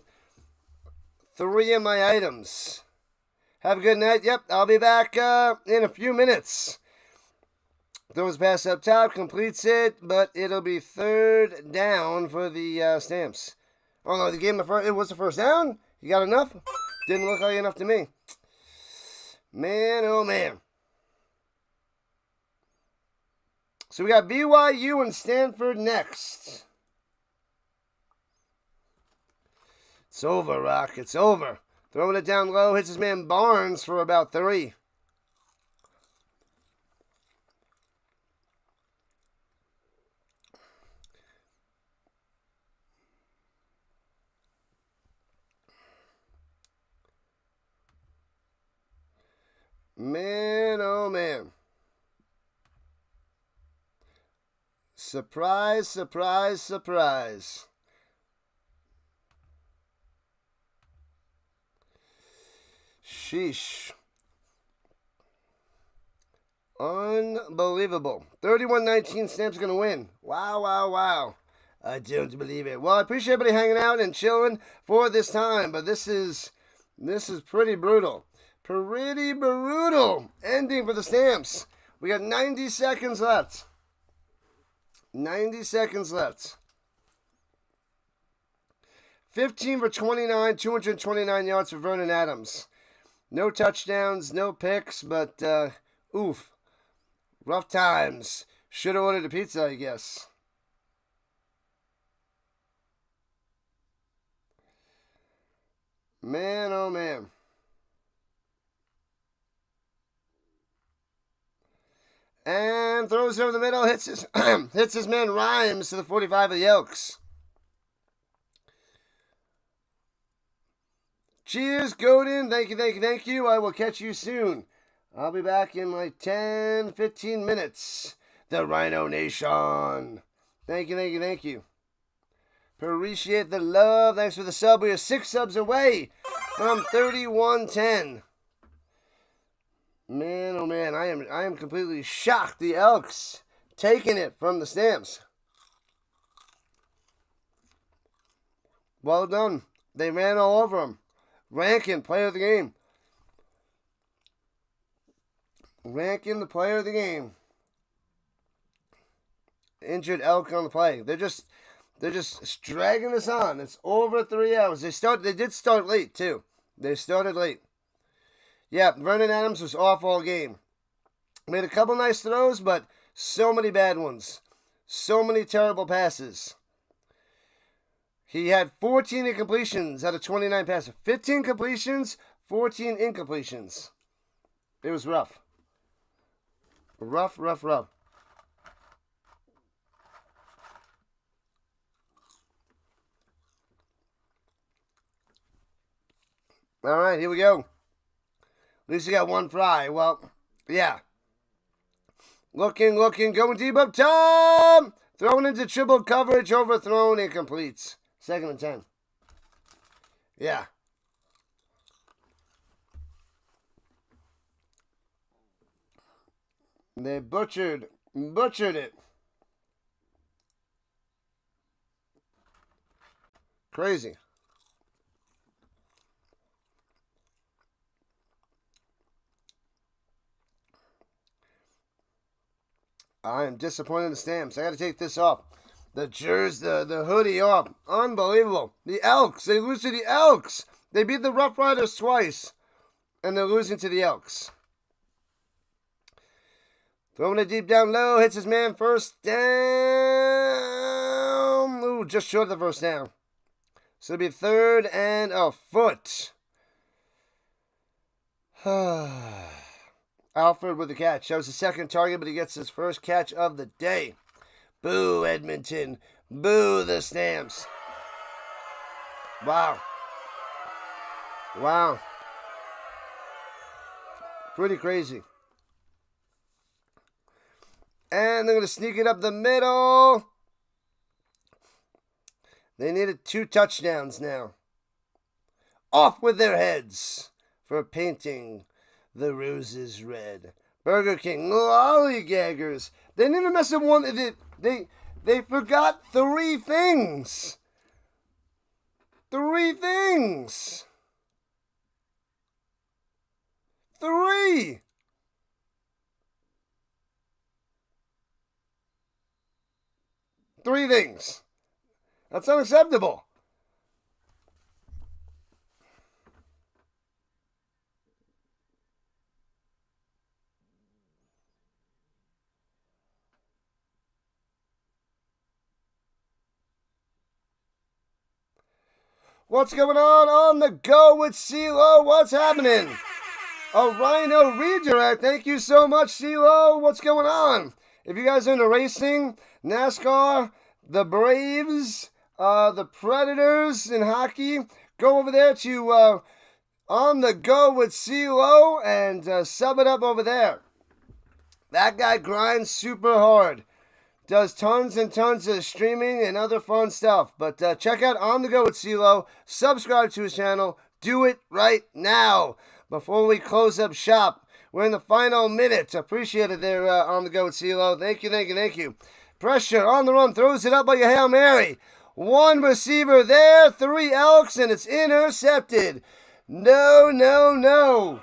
3 of my items. Have a good night. Yep, I'll be back in a few minutes. Throws pass up top, completes it, but it'll be 3rd down for the Stamps. Oh no, it was the first down? You got enough? Didn't look like enough to me. Man, oh man. So we got BYU and Stanford next. It's over, Rock. It's over. Throwing it down low, hits his man Barnes for about 3. Man, oh man. Surprise, surprise, surprise. Sheesh. Unbelievable. 31-19, Stamps going to win. Wow, wow, wow. I don't believe it. Well, I appreciate everybody hanging out and chilling for this time, but this is pretty brutal. Pretty brutal ending for the Stamps. We got 90 seconds left. 90 seconds left. 15 for 29, 229 yards for Vernon Adams. No touchdowns, no picks, but oof. Rough times. Should have ordered a pizza, I guess. Man, oh man. And throws over the middle, hits his hits his man Rhymes to the 45 of the Elks. Cheers, Godin. Thank you, thank you, thank you. I will catch you soon. I'll be back in like 10, 15 minutes. The RHINO Nation. Thank you, thank you, thank you. Appreciate the love. Thanks for the sub. We are 6 subs away from 31-10. Man, oh man, I am completely shocked. The Elks taking it from the Stamps. Well done. They ran all over them. Rankin, player of the game. Rankin, the player of the game. Injured Elk on the play. They're just dragging this on. It's over 3 hours. They did start late too. They started late. Yeah, Vernon Adams was off all game. Made a couple nice throws, but so many bad ones. So many terrible passes. He had 14 incompletions out of 29 passes. 15 completions, 14 incompletions. It was rough. Rough, rough, rough. All right, here we go. At least he got one fry. Well, yeah. Looking, going deep up top. Thrown into triple coverage, overthrown, incompletes. 2nd and 10. Yeah. They butchered it. Crazy. I am disappointed in the Stamps. I got to take this off. The jersey, the hoodie off. Unbelievable. The Elks. They lose to the Elks. They beat the Rough Riders twice. And they're losing to the Elks. Throwing it deep down low. Hits his man first down. Ooh, just short of the first down. So it'll be 3rd and a foot. Alfred with the catch. That was his 2nd target, but he gets his 1st catch of the day. Boo, Edmonton. Boo, the Stamps. Wow. Wow. Pretty crazy. And they're going to sneak it up the middle. They needed 2 touchdowns now. Off with their heads for painting the roses red. Burger King, lollygaggers. They didn't even mess up one. They forgot 3 things. 3 things. 3. Three things. That's unacceptable. What's going on the go with CeeLo? What's happening? A RHINO redirect. Thank you so much, CeeLo. What's going on? If you guys are into racing, NASCAR, the Braves, the Predators in hockey, go over there to On the Go with CeeLo and sub it up over there. That guy grinds super hard. Does tons and tons of streaming and other fun stuff. But check out On the Go with CeeLo. Subscribe to his channel. Do it right now. Before we close up shop We're in the final minute. Appreciate it there on the go with CeeLo. Thank you. Pressure on the run. Throws it up like a Hail Mary. One receiver there. 3 Elks, and it's intercepted. No.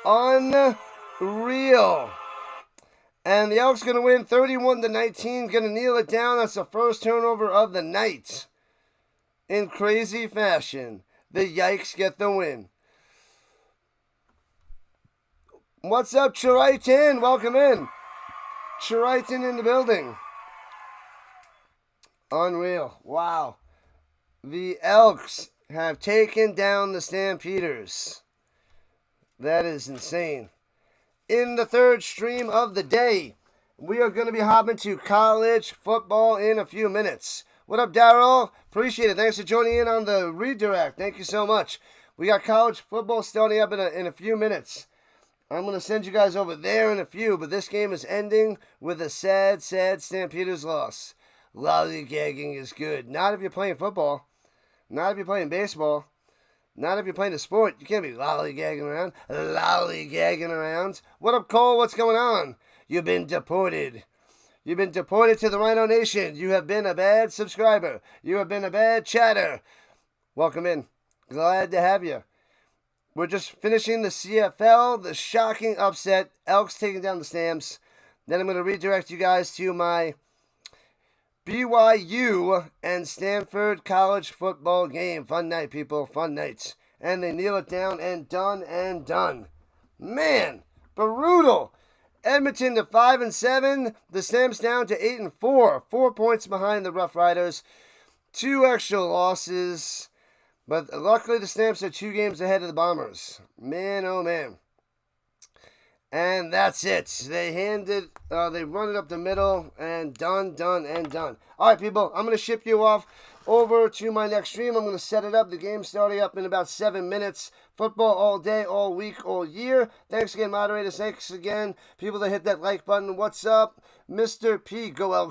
Unreal. And the Elks going to win 31-19. Going to kneel it down. That's the first turnover of the night. In crazy fashion, the Yikes get the win. What's up, Triton? Welcome in. Triton in the building. Unreal. Wow. The Elks have taken down the Stampeders. That is insane. In the third stream of the day, we are going to be hopping to college football in a few minutes. What up, Darryl? Appreciate it. Thanks for joining in on the redirect. Thank you so much. We got college football starting up in a few minutes. I'm going to send you guys over there in a few, but this game is ending with a sad Stampeders loss. Lollygagging is good. Not if you're playing football. Not if you're playing baseball. Not if you're playing a sport. You can't be lollygagging around. What up, Cole? What's going on? You've been deported. You've been deported to the RHINO Nation. You have been a bad subscriber. You have been a bad chatter. Welcome in. Glad to have you. We're just finishing the CFL, the shocking upset. Elks taking down the Stamps. Then I'm going to redirect you guys to my BYU and Stanford college football game. Fun night, people. Fun nights. And they kneel it down and done. Man, brutal. Edmonton to 5-7. The Stamps down to 8-4. 4 points behind the Rough Riders. 2 extra losses. But luckily the Stamps are 2 games ahead of the Bombers. Man, oh man. And that's it. They run it up the middle, and done. All right, people, I'm going to ship you off over to my next stream. I'm going to set it up. The game's starting up in about 7 minutes. Football all day, all week, all year. Thanks again, moderators. Thanks again, people that hit that like button. What's up? Mr. P, go Elks.